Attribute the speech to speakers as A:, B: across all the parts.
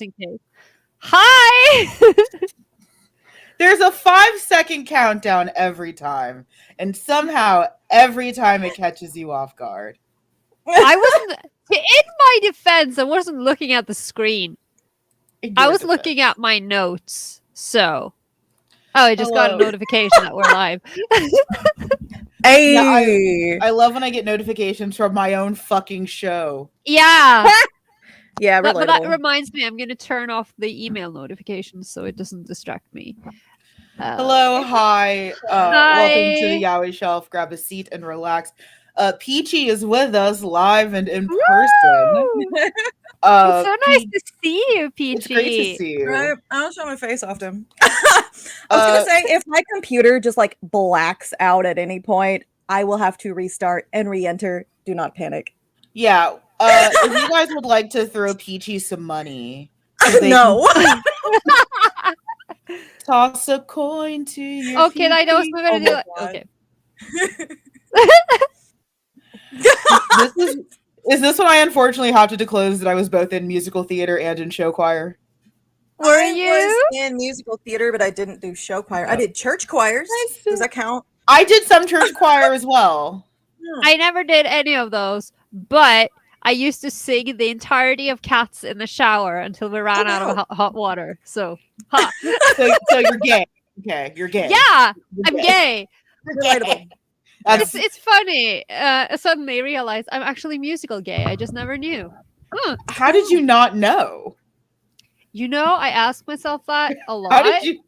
A: in case. Hi!
B: There's a 5-second countdown every time, and somehow every time it catches you off guard.
A: I wasn't. In my defense, I wasn't looking at the screen. I was looking at my notes. So. Oh, I just got a notification that we're live.
C: Hey!
B: Yeah, I love when I get notifications from my own fucking show.
A: Yeah.
C: Yeah,
A: but that reminds me, I'm going to turn off the email notifications so it doesn't distract me.
B: Hello, hi. Welcome to the Yaoi Shelf. Grab a seat and relax. Peachie is with us live and in person.
A: It's so nice to see you, Peachie.
B: It's great to see you.
C: Right? I don't show my face often. I was gonna say, if my computer just like blacks out at any point, I will have to restart and re-enter. Do not panic.
B: Yeah. If you guys would like to throw Peachie some money,
C: no.
B: Toss a coin to your
A: Okay, I know what we're gonna do. Okay.
B: Is this when I unfortunately have to disclose that I was both in musical theater and in show choir?
A: Were you?
C: Was in musical theater, but I didn't do show choir. I did church choirs. Does that count?
B: I did some church choir as well.
A: I never did any of those, but I used to sing the entirety of Cats in the shower until we ran out of hot water. So,
B: so you're gay. Okay, you're gay.
A: Yeah,
B: you're
A: I'm gay.
C: Relatable.
A: It's funny. Suddenly I realized I'm actually musical gay. I just never knew.
B: How did you not know?
A: You know, I ask myself that a lot.
B: How did you?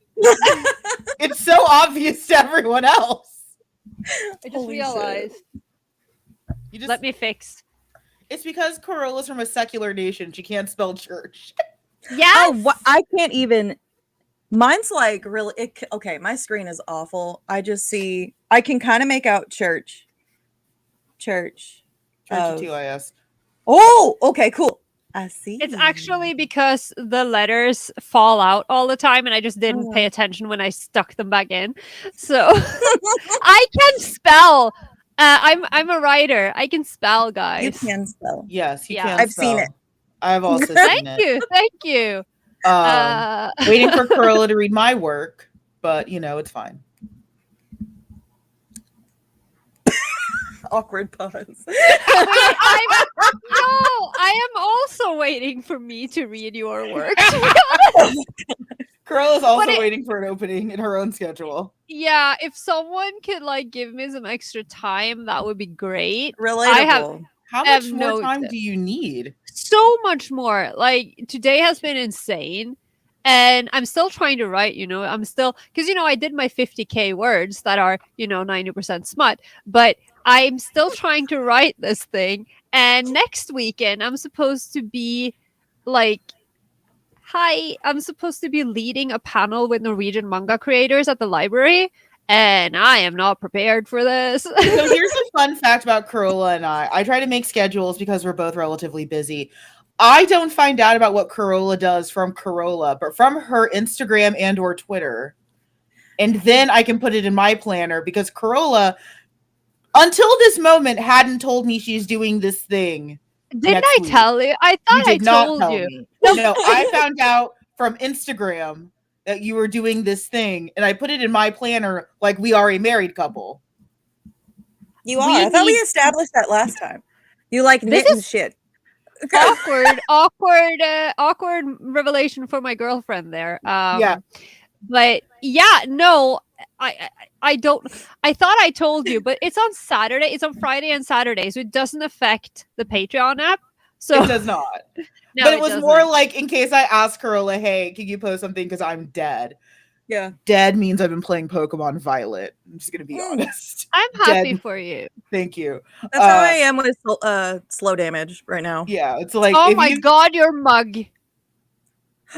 B: It's so obvious to everyone else.
A: I just realized. Let me fix.
B: It's because Carola's from a secular nation. She can't spell church.
A: Yeah.
C: Oh, I can't even. Mine's like really okay. My screen is awful. I just see. I can kind of make out church.
B: TYS.
C: Oh, okay, cool. I see.
A: It's actually because the letters fall out all the time, and I just didn't pay attention when I stuck them back in. So I can spell. I'm a writer. I can spell, guys.
C: You can spell.
B: Yes, you can.
C: I've seen it.
B: I've also seen it.
A: Thank you.
B: Waiting for Carola to read my work, but it's fine.
C: Awkward pause.
A: I am also waiting for me to read your work.
B: Carola's also waiting for an opening in her own schedule.
A: Yeah, if someone could give me some extra time, that would be great.
C: Relatable.
B: How much more time do you need?
A: So much more. Today has been insane. And I'm still trying to write, I'm still, because, I did my 50K words that are, 90% smut, but I'm still trying to write this thing. And next weekend, I'm supposed to be I'm supposed to be leading a panel with Norwegian manga creators at the library. And I am not prepared for this.
B: So here's a fun fact about Carola and I. I try to make schedules because we're both relatively busy. I don't find out about what Carola does from Carola, but from her Instagram and or Twitter. And then I can put it in my planner because Carola, until this moment, hadn't told me she's doing this thing.
A: Didn't I tell you? I thought I told you.
B: No, I found out from Instagram that you were doing this thing, and I put it in my planner like we are a married couple.
C: You are. I thought we established that last time. You like knitting shit.
A: Awkward revelation for my girlfriend there.
B: Yeah.
A: But yeah, no, I don't. I thought I told you, but it's on Saturday. It's on Friday and Saturday, so it doesn't affect the Patreon app. So
B: it does not.
A: No,
B: but it was more like in case I ask Carola, hey, can you post something because I'm dead?
C: Yeah.
B: Dead means I've been playing Pokemon Violet. I'm just gonna be honest.
A: I'm happy for you.
B: Thank you.
C: That's how I am with slow damage right now.
B: Yeah, it's like
A: oh my god, your mug.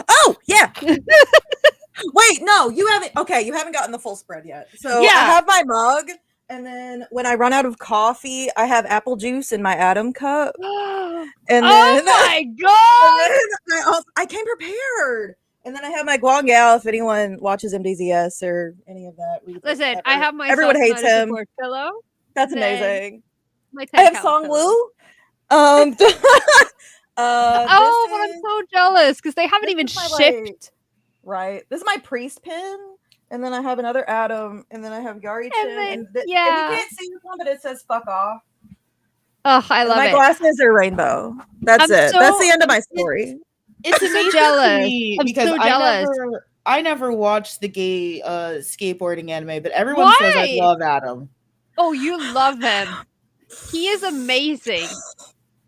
C: Oh yeah. Wait, no, you haven't. Okay, you haven't gotten the full spread yet. So yeah. I have my mug, and then when I run out of coffee, I have apple juice in my Atom cup.
A: And then, oh my god!
C: I came prepared. And then I have my Guangao. If anyone watches MDZS or any of that,
A: listen, I have my
C: everyone hates him.
A: Pillow.
C: That's amazing.
A: I
C: have Song Woo.
A: Oh, but I'm so jealous because they haven't even
C: is my,
A: shipped.
C: Right. This is my priest pin. And then I have another Adam. And then I have Yari Chin. And you can't see this one, but it says fuck off.
A: Oh, I love
C: my
A: it.
C: glasses are rainbow. That's it. That's the end of my story.
B: It's
A: so jealous. I'm
B: because
A: so jealous.
B: I never watched the gay skateboarding anime, but everyone says I love Adam.
A: Oh, you love him. He is amazing.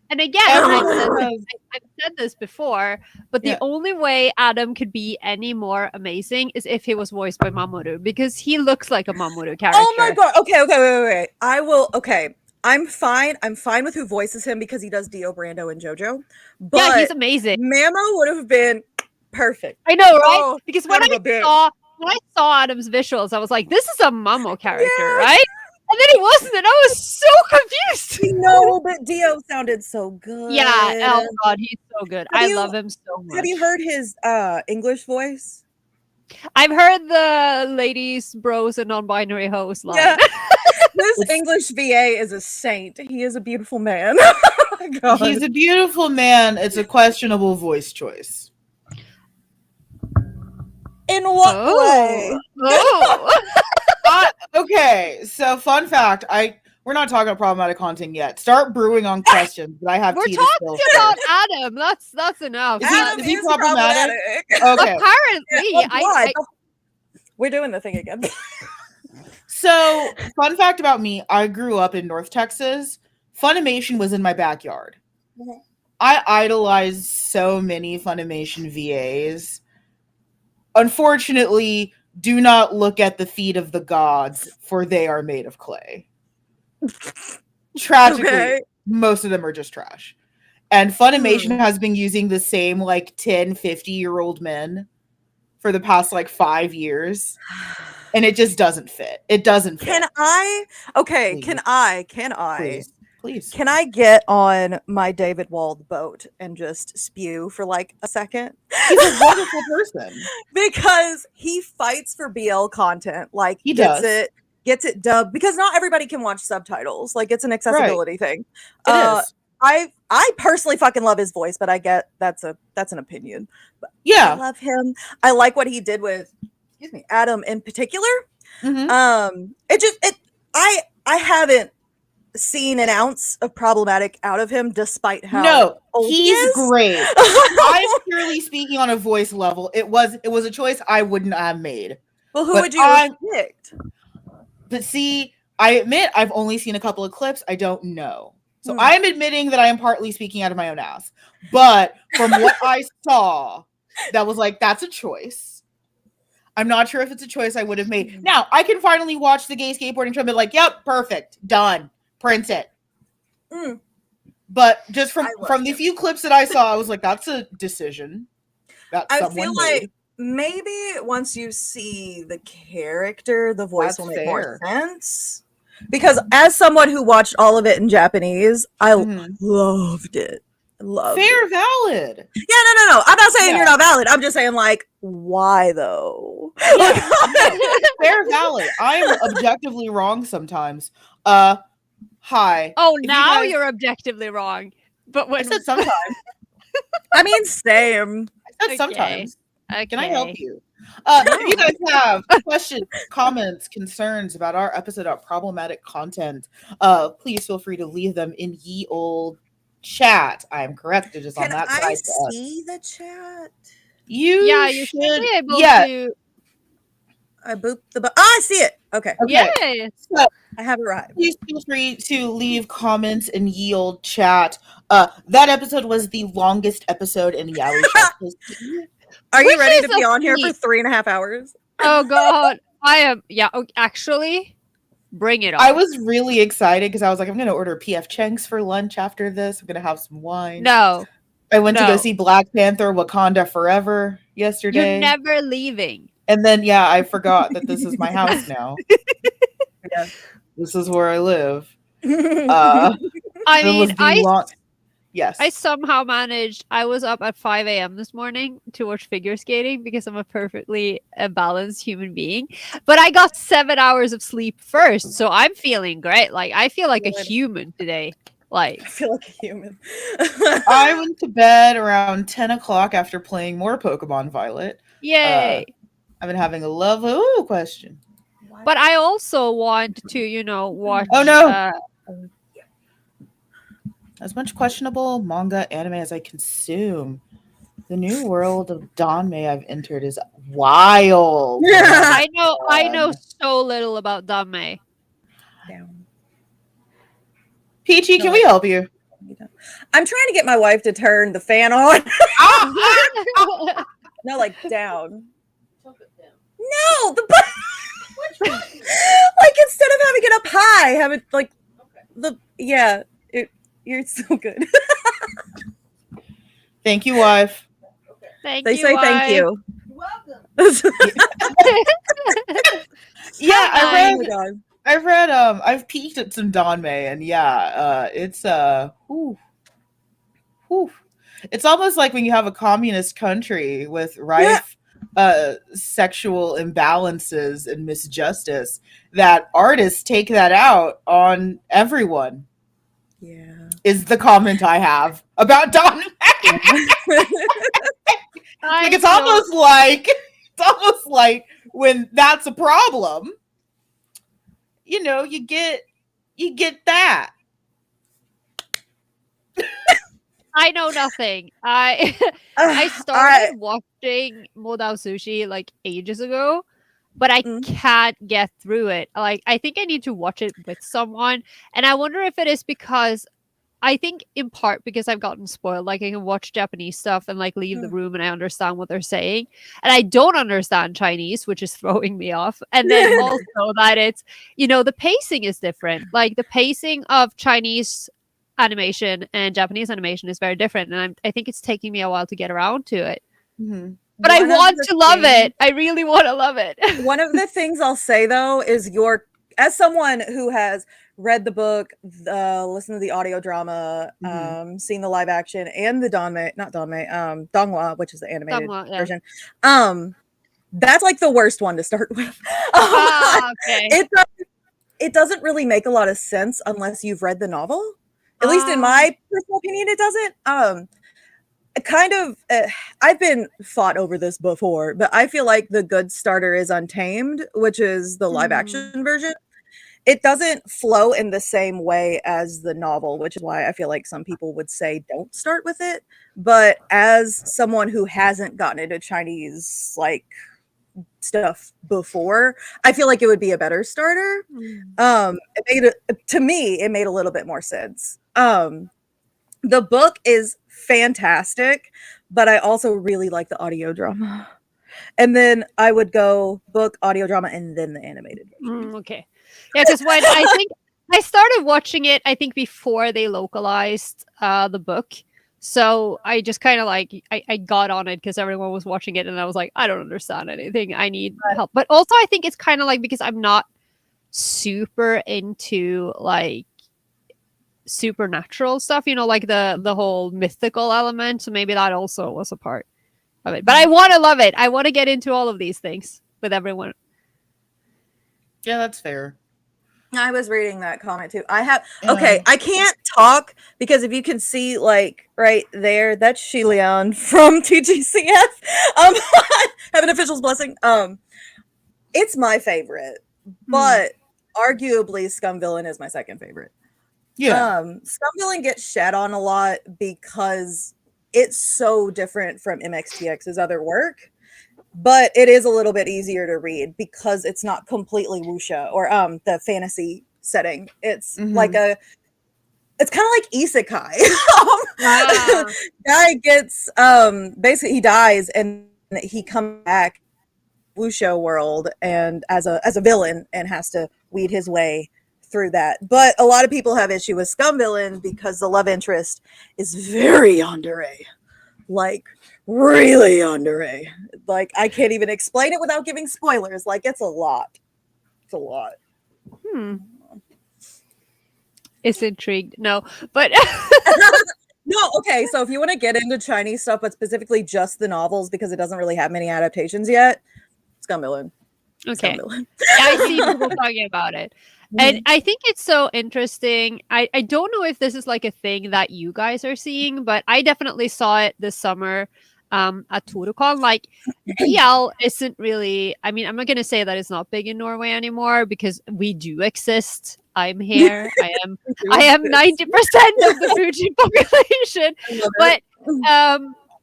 A: And again, I've said this before, but the only way Adam could be any more amazing is if he was voiced by Mamoru, because he looks like a Mamoru character.
C: Oh my god. Okay, wait. I will. Okay. I'm fine. I'm fine with who voices him because he does Dio Brando and JoJo. But
A: yeah, he's amazing.
C: Mamo would have been perfect.
A: I know, right? Oh, because when I saw Adam's visuals, I was like, this is a Mamo character, right? And then he wasn't, and I was so confused.
C: No, but Dio sounded so good.
A: Yeah, oh god, he's so good. I love him so much.
C: Have you heard his English voice?
A: I've heard the ladies, bros, and non-binary hoes line. Yeah.
C: This English VA is a saint. He is a beautiful man.
B: Oh he's a beautiful man. It's a questionable voice choice.
C: In what way?
A: Oh.
B: Okay, so fun fact. We're not talking about problematic content yet. Start brewing on questions. But I have.
A: We're talking about Adam. That's enough.
C: Is he problematic?
B: Okay.
A: Apparently,
C: we're doing the thing again.
B: So, fun fact about me: I grew up in North Texas. Funimation was in my backyard. Mm-hmm. I idolized so many Funimation VAs. Unfortunately, do not look at the feet of the gods, for they are made of clay. Tragically, most of them are just trash. And Funimation has been using the same 10, 50-year-old men for the past 5 years. And it just doesn't fit. It doesn't fit.
C: Can I? Okay, please. Can I?
B: Please.
C: Can I get on my David Wald boat and just spew for a second?
B: He's a wonderful person.
C: Because he fights for BL content.
B: He gets
C: it dubbed, because not everybody can watch subtitles. It's an accessibility thing.
B: It is.
C: I personally fucking love his voice, but I get that's an opinion. But
B: yeah.
C: I love him. I like what he did with Adam in particular.
B: Mm-hmm.
C: I haven't seen an ounce of problematic out of him, despite how old
B: he's great. I'm purely speaking on a voice level. It was a choice I wouldn't have made.
C: Well, who would you have picked?
B: But see, I admit I've only seen a couple of clips. I don't know. So I'm admitting that I am partly speaking out of my own ass. But from what I saw, that was that's a choice. I'm not sure if it's a choice I would have made. Now, I can finally watch the gay skateboarding show and be like, yep, perfect, done, print it. But just from the few clips that I saw, I was like, that's a decision that someone made.
C: Maybe once you see the character, the voice will make more sense. Because as someone who watched all of it in Japanese, I loved it.
B: Valid.
C: Yeah, no. I'm not saying you're not valid. I'm just saying, why though?
B: Yeah. Fair, valid. I'm objectively wrong sometimes. Hi.
A: Oh, now you're objectively wrong. But when
B: I said sometimes.
C: I mean, same.
B: I said sometimes.
A: Okay.
B: Can I help you? If you guys have questions, comments, concerns about our episode of problematic content, please feel free to leave them in ye old chat. I am correct. It is on that side.
C: Can I see the chat?
B: You
A: should be able to.
C: I booped the I see it. Okay.
A: Yes.
B: So,
C: I have arrived.
B: Please feel free to leave comments in ye old chat. That episode was the longest episode in Yaoi history.
C: Are you ready to be on here for 3.5 hours?
A: Oh god, I am. Yeah, actually, bring it on.
B: I was really excited because I was like, I'm going to order PF Chang's for lunch after this. I'm going to have some wine.
A: No.
B: I went to go see Black Panther Wakanda Forever yesterday.
A: You're never leaving.
B: And then, I forgot that this is my house now. This is where I live.
A: I mean,
B: Yes.
A: I somehow managed. I was up at 5 a.m. this morning to watch figure skating because I'm a perfectly balanced human being. But I got 7 hours of sleep first, so I'm feeling great. I feel like a human today. Like,
C: I feel like a human.
B: I went to bed around 10 o'clock after playing more Pokemon Violet.
A: yay.
B: I've been having a lovely question.
A: But I also want to, watch.
B: Oh no! As much questionable manga anime as I consume, the new world of Danmei I've entered is wild.
A: I know so little about Dame.
C: Down.
B: Peachy, can we help you?
C: I'm trying to get my wife to turn the fan on.
B: Ah!
C: No, like down. No, the like instead of having it up high, have it like you're so good.
B: Thank you, wife.
A: Thank
C: They
A: you,
C: say thank
A: wife.
C: you.
B: Yeah,
C: Oh my god.
B: I've peeked at some Danmei, and it's whew. It's almost like when you have a communist country with rife sexual imbalances and misjustice, that artists take that out on everyone.
C: Yeah.
B: Is the comment I have about Danmei. Like it's almost like when that's a problem, you get that.
A: I know nothing. I started watching Modao Sushi like ages ago, but I can't get through it. Like, I think I need to watch it with someone, and I wonder if it is because I think in part because I've gotten spoiled. Like, I can watch Japanese stuff and like leave the room and I understand what they're saying, and I don't understand Chinese, which is throwing me off. And then also that it's the pacing is different. Like the pacing of Chinese animation and Japanese animation is very different, and I think it's taking me a while to get around to it.
B: Mm-hmm.
A: But I want to love it. I really want to love it.
C: One of the things I'll say though is as someone who has read the book, listened to the audio drama, seen the live action, and the Donghua, which is the animated version. That's like the worst one to start with.
A: Okay.
C: It doesn't really make a lot of sense unless you've read the novel. At least in my personal opinion, it doesn't. I've been fought over this before, but I feel like the good starter is Untamed, which is the live action version. It doesn't flow in the same way as the novel, which is why I feel like some people would say don't start with it. But as someone who hasn't gotten into Chinese like stuff before, I feel like it would be a better starter. To me, it made a little bit more sense. The book is fantastic, but I also really like the audio drama. And then I would go book, audio drama, and then the animated version.
A: Okay. Yeah, because when I think I started watching it, I think before they localized the book. So I just kind of like, I got on it because everyone was watching it and I was like, I don't understand anything. I need help. But also I think it's kind of like because I'm not super into like supernatural stuff, like the whole mythical element. So maybe that also was a part of it. But I want to love it. I want to get into all of these things with everyone.
B: Yeah, that's fair.
C: I was reading that comment too. Okay, I can't talk because if you can see like right there, that's Shilian from TGCF. Have an official's blessing. It's my favorite, but arguably Scum Villain is my second favorite.
B: Yeah.
C: Scum Villain gets shat on a lot because it's so different from MXPX's other work. But it is a little bit easier to read because it's not completely wuxia or the fantasy setting. It's like it's kind of like isekai. Guy gets basically he dies and he comes back wuxia world and as a villain and has to weed his way through that. But a lot of people have issue with Scum Villain because the love interest is very yandere. Like really yandere. Like I can't even explain it without giving spoilers. Like it's a lot. It's a lot.
A: It's intrigued. No, but
C: no, okay. So if you want to get into Chinese stuff, but specifically just the novels because it doesn't really have many adaptations yet, Scum Villain.
A: Okay. Yeah, I see people talking about it. And I think it's so interesting. I don't know if this is like a thing that you guys are seeing, but I definitely saw it this summer at Torukon. Like BL isn't really, I mean, I'm not going to say that it's not big in Norway anymore because we do exist. I'm here. I am 90% of the Fuji population.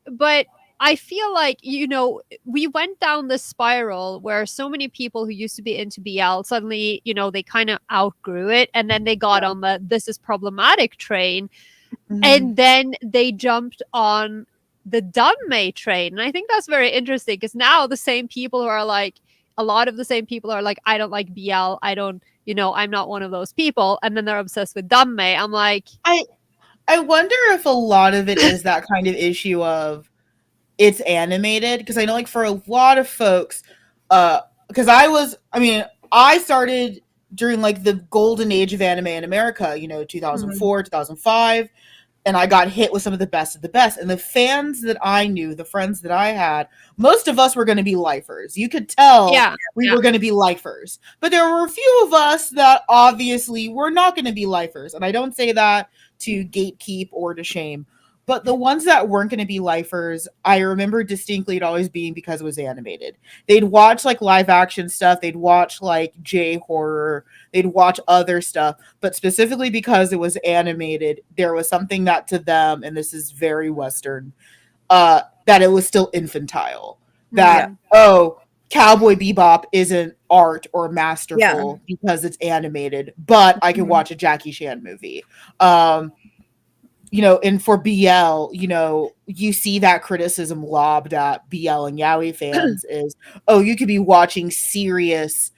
A: But I feel like, we went down this spiral where so many people who used to be into BL suddenly, they kind of outgrew it. And then they got on the this is problematic train. And then they jumped on the Danmei train. And I think that's very interesting because now the same people who are like, a lot of the same people are like, I don't like BL. I don't, I'm not one of those people. And then they're obsessed with Danmei. I'm like,
B: I wonder if a lot of it is that kind of issue of it's animated, because I know like for a lot of folks, because I started during like the golden age of anime in America, 2004, 2005, and I got hit with some of the best of the best. And the fans that I knew, the friends that I had, most of us were going to be lifers. You could tell we were going to be lifers. But there were a few of us that obviously were not going to be lifers. And I don't say that to gatekeep or to shame. But the ones that weren't going to be lifers, I remember distinctly it always being because it was animated. They'd watch like live action stuff. They'd watch like J-horror. They'd watch other stuff. But specifically because it was animated, there was something that to them, and this is very Western, that it was still infantile. That, Cowboy Bebop isn't art or masterful because it's animated, but I can watch a Jackie Chan movie. And for BL, you see that criticism lobbed at BL and yaoi fans is, you could be watching serious,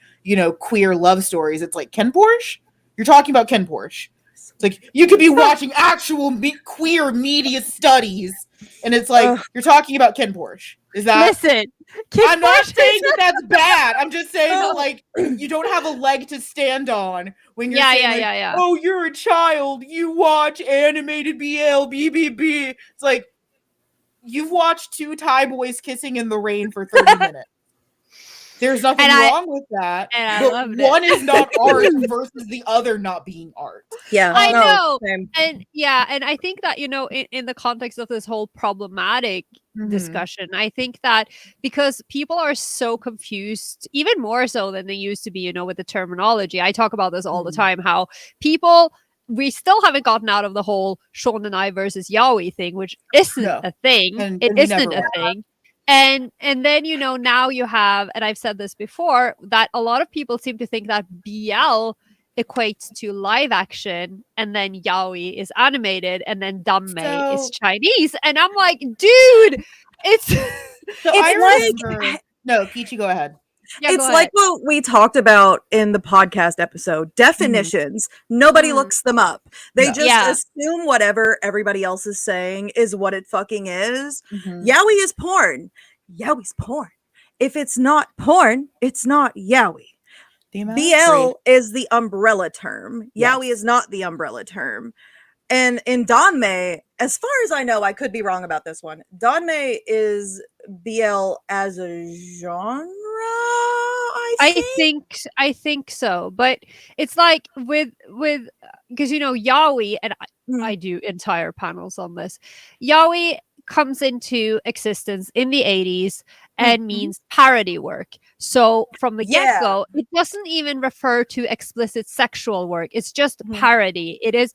B: queer love stories. It's like, Ken Porsche? You're talking about Ken Porsche. It's like, you could be watching actual queer media studies, and it's like, you're talking about Ken Porsche. Is that...
A: Listen,
B: I'm not saying that that's bad. I'm just saying that, like, you don't have a leg to stand on when you're saying, oh, you're a child. You watch animated BL, BBB. It's like, you've watched two Thai boys kissing in the rain for 30 minutes. There's nothing wrong with that. But one is not art versus the other not being art.
C: Yeah,
A: I know. And I think that, in the context of this whole problematic discussion, I think that because people are so confused, even more so than they used to be, with the terminology. I talk about this all the time, how we still haven't gotten out of the whole shonenai versus yaoi thing, which isn't a thing. It isn't a thing. And then, now you have, and I've said this before, that a lot of people seem to think that BL equates to live action, and then yaoi is animated, and then Danmei is Chinese. And I'm like, dude, it's...
B: No, Peachie, go ahead.
C: Yeah, it's like what we talked about in the podcast episode. Definitions. Nobody looks them up. They just assume whatever everybody else is saying is what it fucking is. Yaoi is porn. Yaoi's porn. If it's not porn, it's not yaoi. BL is the umbrella term. Yaoi is not the umbrella term. And in Danmei, as far as I know, I could be wrong about this one. Danmei is BL as a genre.
A: I think so, but it's like with because yaoi, and I do entire panels on this. Yaoi comes into existence in the 80s and means parody work. So from the get-go, it doesn't even refer to explicit sexual work. It's just parody. It is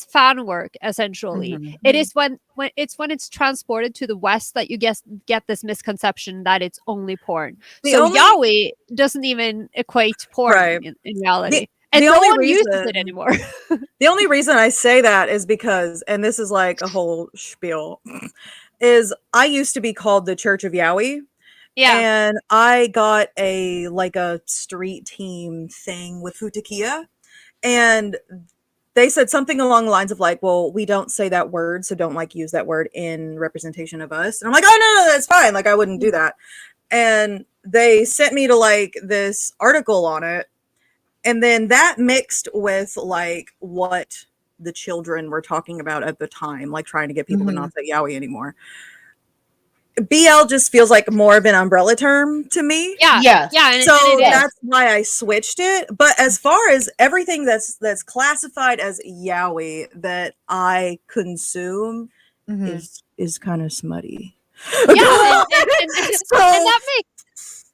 A: fan work, essentially. It is when it's transported to the West that you get this misconception that it's only porn. Yaoi doesn't even equate porn in reality. And no one uses it anymore.
C: The only reason I say that is because, and this is like a whole spiel, is I used to be called the Church of Yaoi. Yeah. And I got a street team thing with Futakiya. And they said something along the lines of like, well, we don't say that word, so don't use that word in representation of us. And I'm like, oh no, that's fine. I wouldn't do that. And they sent me to this article on it. And then that mixed with what the children were talking about at the time, trying to get people to not say yaoi anymore. BL just feels like more of an umbrella term to me.
A: Yeah.
B: Yes.
A: Yeah. And
C: So
A: it is.
C: that's why I switched it. But as far as everything that's classified as yaoi that I consume
B: Mhm.
C: is kind of smutty.
A: Yeah. And
C: So
A: that makes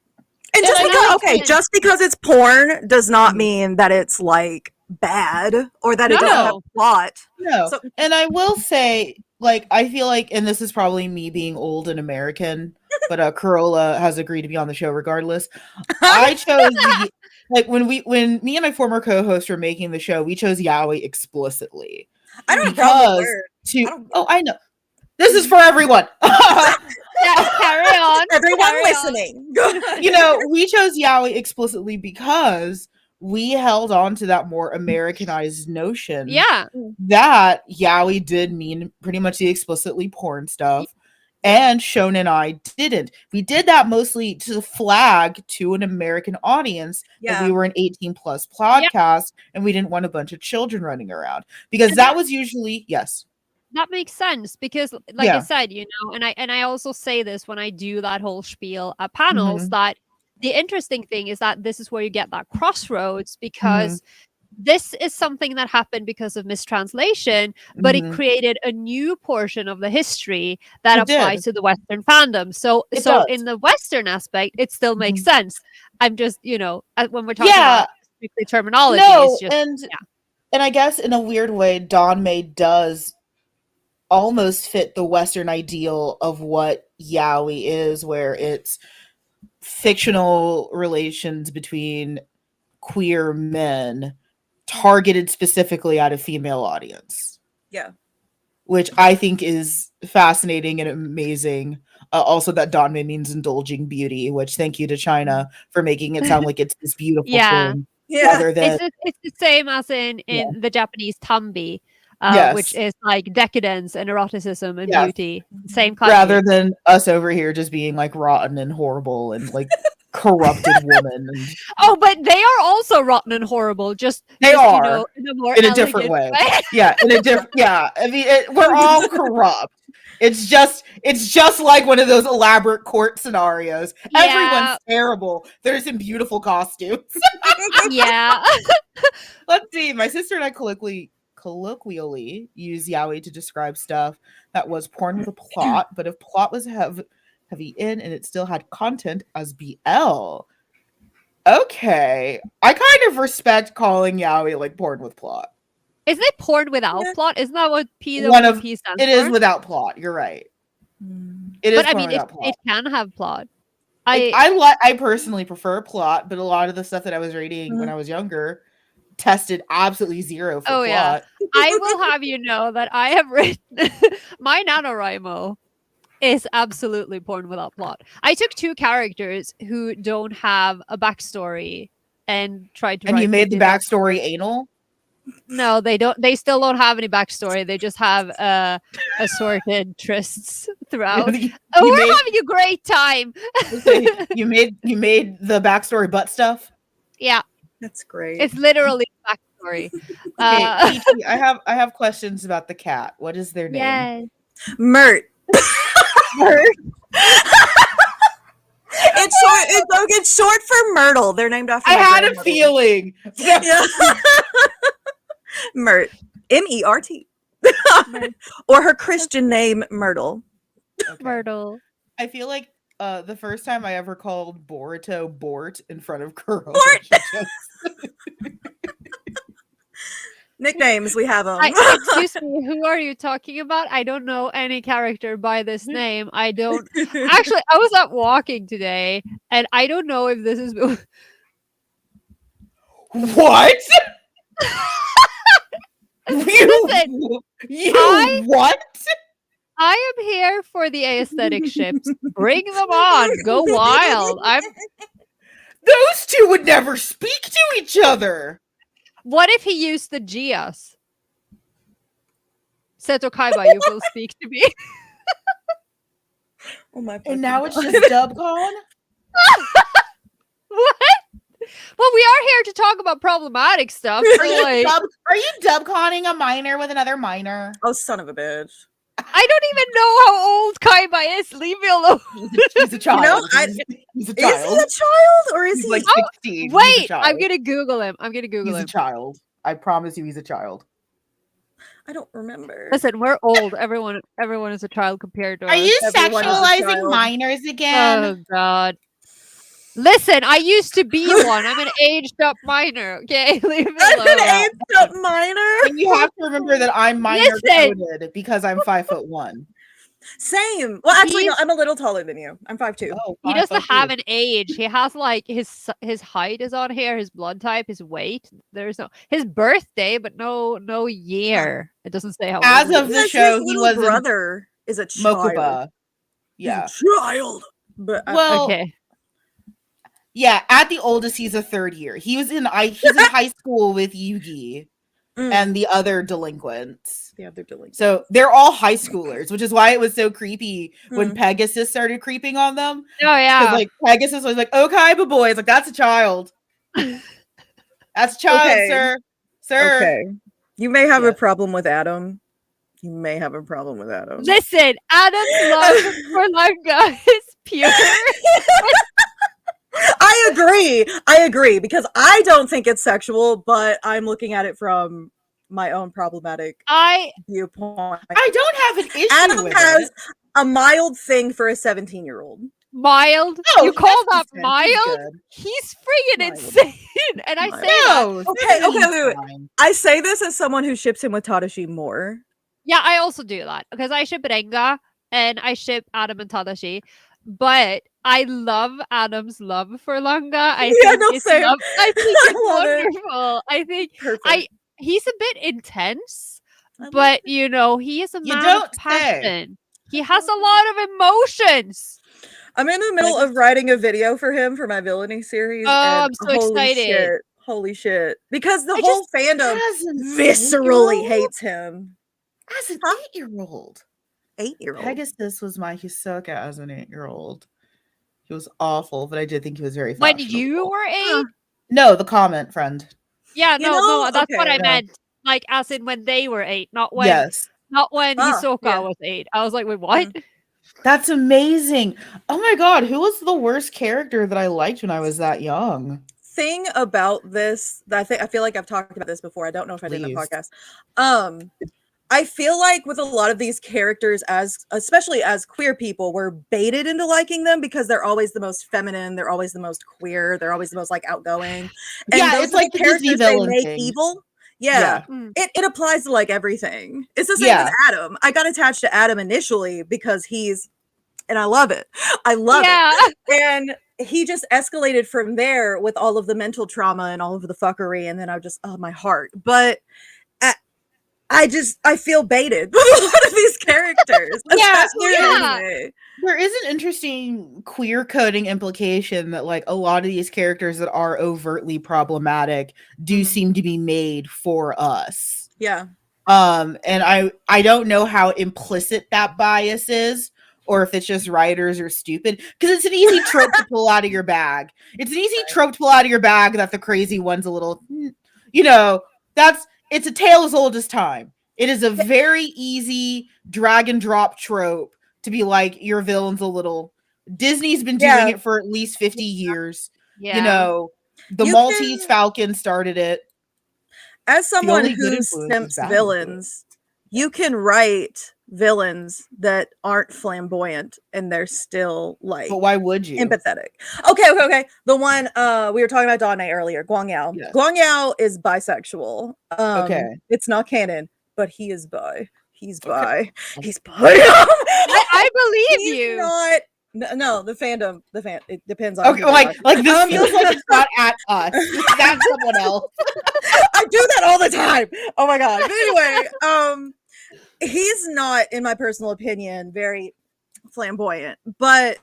C: and just
A: and
C: because
A: that
C: okay,
A: makes sense.
C: just because it's porn does not
B: Mhm.
C: mean that it's like bad or that it doesn't have
A: No.
C: plot.
B: No.
C: So
B: And I will say, like, I feel like, and this is probably me being old and American, but Carola has agreed to be on the show regardless. I chose the like when me and my former co-host were making the show, we chose yaoi explicitly
C: I don't have a problem with
B: because
C: the word.
B: I know this is for everyone.
A: Yeah, carry on.
C: Everyone
A: Carry
C: listening.
B: You know, we chose yaoi explicitly because we held on to that more Americanized notion
A: Yeah.
B: that yaoi did mean pretty much the explicitly porn stuff. And Shona and I didn't. We did that mostly to flag to an American audience that we were an 18 plus podcast and we didn't want a bunch of children running around because
A: And
B: that was usually
A: that makes sense because like I said, you know, and I also say this when I do that whole spiel at panels
B: Mhm.
A: that the interesting thing is that this is where you get that crossroads because
B: Mhm.
A: this is something that happened because of mistranslation, but it
B: Mhm.
A: created a new portion of the history that
B: It
A: applies
B: did.
A: to the Western fandom. So
B: It
A: so
B: does.
A: in the Western aspect, it still makes
B: Mhm.
A: sense. I'm just, you know, when we're talking
B: Yeah.
A: about strictly terminology, it's
B: No,
A: just
B: and I guess in a weird way, Dawn May does almost fit the Western ideal of what yaoi is, where it's fictional relations between queer men targeted specifically at a female audience.
C: Yeah.
B: Which I think is fascinating and amazing. Also, that Danme means indulging beauty, which thank you to China for making it sound like it's this beautiful
A: yeah.
B: thing.
C: Yeah.
B: Rather than
A: It's the same as in the Japanese tambi, which
B: yes.
A: is like decadence and eroticism and
B: Yes.
A: beauty. Same
B: Rather
A: kanji.
B: than us over here just being like rotten and horrible and like corrupted woman. And
A: Oh, but they are also rotten and horrible. Just
B: they
A: you
B: are
A: know, in a more
B: in a different
A: elegant
B: way.
A: way.
B: Yeah, in a different. Yeah, I mean, we're all corrupt. It's just like one of those elaborate court scenarios. Everyone's
A: Yeah,
B: terrible. There's some beautiful costumes.
A: yeah.
B: Let's see. My sister and I colloquially use yaoi to describe stuff that was porn with a plot, but if plot was heavy in and it still had content as BL. Okay, I kind of respect calling yaoi like porn with plot.
A: Isn't it porn without
C: Yeah.
A: plot? Isn't that what
B: One of
A: PWP stands
B: it
A: for?
B: is without plot. You're right.
C: Mm.
B: It is
A: But I
B: porn
A: mean,
B: without plot.
A: it can have plot.
B: I personally prefer plot, but a lot of the stuff that I was reading when
C: Mhm.
B: I was younger tested absolutely zero for
A: Oh yeah.
B: plot.
A: I will have you know that I have written my NaNoWriMo is absolutely porn without plot. I took two characters who don't have a backstory and tried to
B: And you
A: write
B: made the
A: 50,000
B: backstory
A: words.
B: anal?
A: No, they don't. They still don't have any backstory. They just have assorted trysts throughout.
B: you
A: Oh, we're
B: made
A: having a great time.
B: you made the backstory butt stuff?
A: Yeah,
C: That's great.
A: it's literally backstory.
B: Okay, Peachie, I have questions about the cat. What is their name?
A: Yes.
C: Mert. It's short for Myrtle. They're named after
B: I
C: my
B: had a
C: grandmother.
B: feeling.
C: Yeah. Mert. Mert. Or her Christian name, Myrtle.
B: Okay.
A: Myrtle.
B: I feel like the first time I ever called Boruto Bort in front of Kuro.
C: Nicknames, we have them.
A: Excuse me, who are you talking about? I don't know any character by this name. I don't. Actually, I was out walking today, and I don't know if this is.
B: What?
A: Listen,
B: What?
A: I am here for the aesthetic ships. Bring them on. Go wild.
B: Those two would never speak to each other.
A: What if he used the Gias? Seto Kaiba, you will speak to me.
C: Oh my!
B: And now it's just dubcon?
A: What? Well, we are here to talk about problematic stuff.
B: Are you dubconning a minor with another minor?
C: Oh, son of a bitch!
A: I don't even know how old Kaiba is. Leave me alone.
B: He's a child.
C: You know,
B: he's a
C: Is he
B: child.
C: a child or is
B: He's
C: he
B: like 16. He's a
A: Wait,
B: child.
A: I'm gonna Google him.
B: He's a child. I promise you, he's a child.
C: I don't remember.
A: Listen, we're old. Everyone is a child compared to
B: Are
A: us.
B: you
C: Everyone is a
B: sexualizing
C: child.
B: minors again?
A: Oh God. Listen, I used to be one. I'm an aged up minor. Okay, leave me
C: I'm
A: alone.
C: an aged up minor.
B: And you have to remember that I'm minor
A: Listen.
B: coded because I'm 5'1".
C: Same. Well, actually, no,
A: He's-
C: I'm a little taller than you. I'm 5'2".
B: Oh,
A: He doesn't
B: 5'2".
A: have an age. He has like his height is on here, his blood type, his weight. There's no his birthday, but no year. It doesn't say how
B: As
A: old.
B: of
A: he
B: the
A: is.
C: His
B: show, he
C: little
B: was in
C: brother is a child.
B: Mokuba. Yeah.
C: He's a child. But
B: Well,
A: Okay.
B: yeah. At the oldest, he's a third year. He's in high school with Yugi and the other delinquents.
C: the other delinquent.
B: So they're all high schoolers, which is why it was so creepy when Pegasus started creeping on them.
A: Oh yeah.
B: Because like Pegasus was like, "Okay, but boy," it's like that's a child. That's a child,
C: Okay.
B: sir.
C: Okay. You may have a
B: Yes.
C: problem with Adam. You may have a problem with Adam.
A: Listen, Adam's love for manga is pure.
C: I agree because I don't think it's sexual, but I'm looking at it from my own problematic viewpoint.
B: I don't have an issue
C: Adam
B: with
C: has
B: it.
C: a mild thing for a 17-year-old.
A: Mild?
B: Oh,
A: You call that
B: that's decent. He's
A: mild?
B: good.
A: He's friggin'
C: Mild.
A: insane. And I
C: Mild.
A: say that.
B: No,
C: Okay,
B: he's
C: wait.
B: fine.
C: I say this as someone who ships him with Tadashi more.
A: Yeah, I also do that because I ship Renga and I ship Adam and Tadashi. But I love Adam's love for manga. I think it's
C: same.
A: I think it's
C: love it.
A: wonderful. I think
C: Perfect.
A: he's a bit intense,
C: I love
A: but he is a
B: You
A: man
B: don't
A: of
B: say.
A: passion. He has a lot of emotions.
C: I'm in the middle of writing a video for him for my villainy series.
A: Oh,
C: and
A: I'm so excited.
C: Holy shit. Because the
A: I
C: whole fandom
B: As an
C: viscerally
B: 8-year-old?
C: hates him.
B: As an 8-year-old.
C: 8-year-old.
B: Pegasus was my Hisoka as an 8-year-old. He was awful, but I did think he was very
A: When
B: fashionable.
A: you were 8?
B: No, the comment, friend.
A: Yeah,
C: You
A: no,
C: know,
A: that's what
C: okay.
A: I meant. Like as in when they were 8, not when
B: Yes.
A: Hisoka
C: yeah.
A: was 8. I was like, wait, what?
B: That's amazing. Oh my god, who was the worst character that I liked when I was that young?
C: Thing about this, I feel like I've talked about this before. I don't know if I did in a
B: Please.
C: podcast. I feel like with a lot of these characters, especially as queer people, we're baited into liking them because they're always the most feminine, they're always the most queer, they're always the most like outgoing. And
B: Yeah,
C: those
B: it's
C: are
B: like
C: the
B: the Disney
C: characters they
B: villain
C: make
B: thing.
C: evil. Yeah.
A: Mm.
C: It applies to like everything. It's the same with Adam. I got attached to Adam initially because and I love it. I love it. And he just escalated from there with all of the mental trauma and all of the fuckery. And then my heart. But I feel baited with a lot of these characters.
B: Yeah,
C: especially in anime.
B: There is an interesting queer coding implication that like a lot of these characters that are overtly problematic do seem to be made for us.
C: Yeah.
B: And I don't know how implicit that bias is, or if it's just writers are stupid, because it's an easy trope to pull out of your bag. It's an easy trope to pull out of your bag that the crazy one's a little, it's a tale as old as time. It is a very easy drag and drop trope to be like, your villain's a little. Disney's been doing it for at least 50 years.
A: Yeah.
B: The Maltese Falcon started it.
C: As someone
B: only good
C: who
B: influence is
C: simps
B: bad
C: villains, you can write villains that aren't flamboyant and they're still like,
B: But why would you?
C: empathetic. Okay. The one we were talking about Dawn earlier, Guang Yao.
B: Yes.
C: Guang Yao is bisexual.
B: Okay.
C: It's not canon, but he is bi. He's bi. He's bi.
A: I believe
C: He's
A: you.
C: not. No, the fandom. It depends on.
B: Okay,
C: who they are.
B: this feels like it's not at us. It's at someone else.
C: I do that all the time. Oh my god. But anyway, he's not, in my personal opinion, very flamboyant, but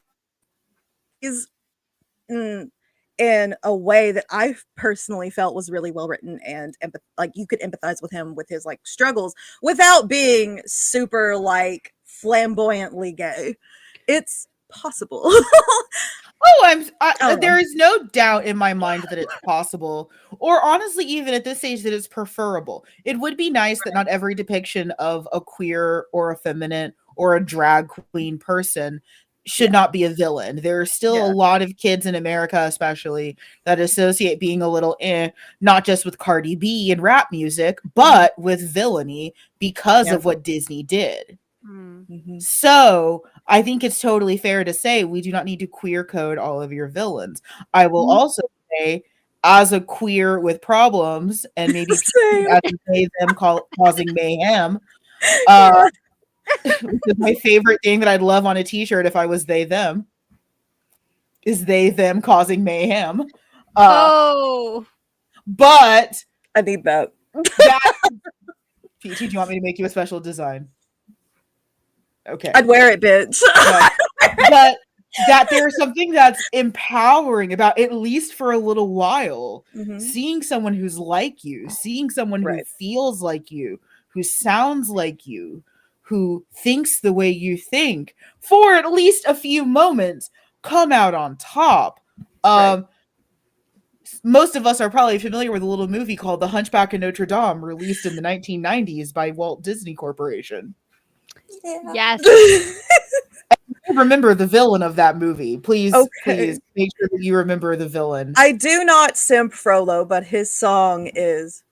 C: he's in a way that I personally felt was really well written and like you could empathize with him with his like struggles without being super like flamboyantly gay. It's possible.
B: There is no doubt in my mind that it's possible, or honestly, even at this stage, that it's preferable. It would be nice that not every depiction of a queer or effeminate or a drag queen person should not be a villain. There are still a lot of kids in America, especially, that associate being a little not just with Cardi B and rap music, but with villainy because of what Disney did.
C: Mm-hmm.
B: So I think it's totally fair to say we do not need to queer code all of your villains. I will also say, as a queer with problems and maybe as they them causing mayhem, which is my favorite thing that I'd love on a t-shirt if I was they them, is they them causing mayhem.
A: Oh,
B: but
C: I need that.
B: Peachie, do you want me to make you a special design? Okay.
C: I'd wear it, bitch.
B: But that there's something that's empowering about, at least for a little while, seeing someone who's like you, seeing someone who feels like you, who sounds like you, who thinks the way you think, for at least a few moments, come out on top. Most of us are probably familiar with a little movie called The Hunchback of Notre Dame, released in the 1990s by Walt Disney Corporation.
A: Yes.
B: Remember the villain of that movie. Please make sure that you remember the villain.
C: I do not simp Frollo, but his song is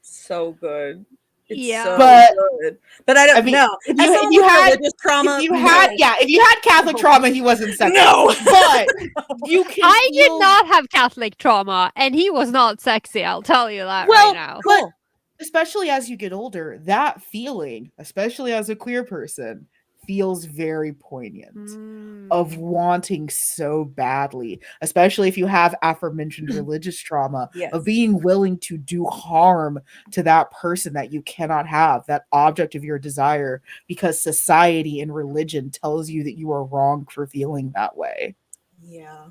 C: so good. It's so good. But I don't know.
B: If you had religious trauma, if you had Catholic trauma, he wasn't sexy.
C: No,
B: but you can.
A: I did not have Catholic trauma, and he was not sexy. I'll tell you that right now.
B: But especially as you get older, that feeling, especially as a queer person, feels very poignant of wanting so badly, especially if you have aforementioned religious trauma, of being willing to do harm to that person that you cannot have, that object of your desire, because society and religion tells you that you are wrong for feeling that way.
C: Yeah.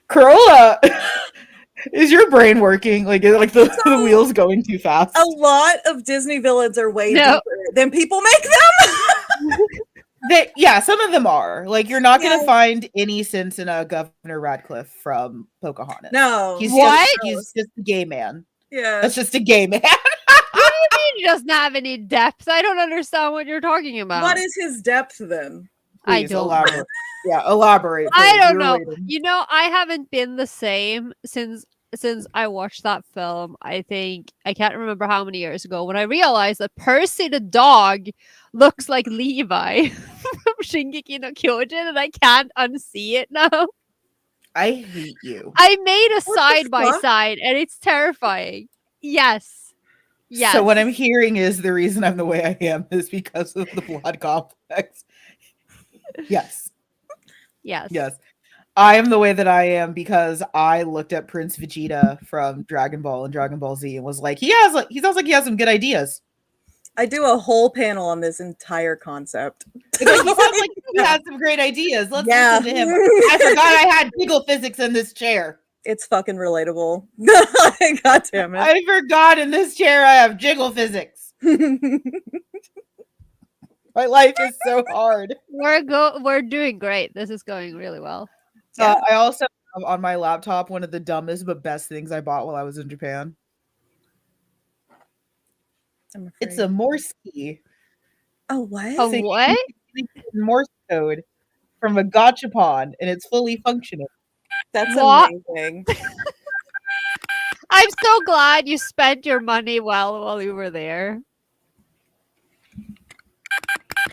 B: Carola, is your brain working? Like the wheels going too fast?
C: A lot of Disney villains are way deeper than people make them.
B: Some of them are. Like, you're not going to find any sense in a Governor Radcliffe from Pocahontas.
C: No.
B: He's just a gay man.
C: Yeah.
B: That's just a gay man.
A: What do you mean he doesn't have any depth? I don't understand what you're talking about.
C: What is his depth then?
B: Please,
A: I don't
B: elaborate. Elaborate. Please.
A: I don't know. You know, I haven't been the same since I watched that film. I think I can't remember how many years ago, when I realized that Percy the dog looks like Levi from Shingeki no Kyojin, and I can't unsee it now.
B: I hate you.
A: I made a side by side, and it's terrifying. Yes.
B: So what I'm hearing is the reason I'm the way I am is because of the blood complex. Yes. I am the way that I am because I looked at Prince Vegeta from Dragon Ball and Dragon Ball Z and was like, he sounds like he has some good ideas.
C: I do a whole panel on this entire concept.
B: He sounds like he has some great ideas. Let's listen to him. I forgot I had jiggle physics in this chair.
C: It's fucking relatable. God damn it.
B: I forgot in this chair I have jiggle physics. My life is so hard.
A: We're doing great. This is going really well.
B: I also have on my laptop one of the dumbest but best things I bought while I was in Japan. It's a Morse key.
C: Oh, what?
A: A what?
B: Morse code from a gachapon, and it's fully functional.
C: That's amazing.
A: I'm so glad you spent your money well while you were there.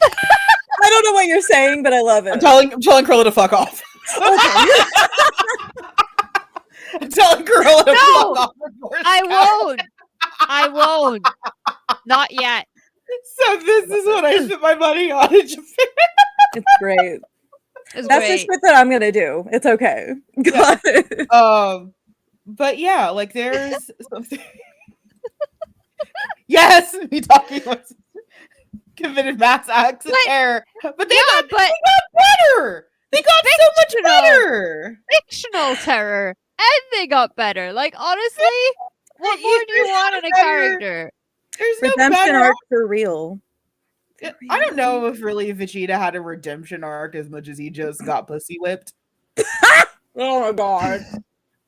C: I don't know what you're saying, but I love it.
B: I'm telling Carola to fuck off. I'm telling Carola to fuck off.
A: I won't. Not yet.
B: So this is what I spent my money on in Japan.
C: It's great.
A: That's
C: the shit that I'm gonna do. It's okay.
B: Yeah. But yeah, like there's something. Yes, me talking about committed mass acts of terror. But they got better. They got so much better.
A: Fictional terror, and they got better. Like, honestly, what more do you want in a character?
B: There's
C: redemption
B: no better
C: arc for real.
B: I don't know if really Vegeta had a redemption arc as much as he just got pussy whipped.
C: Oh my god.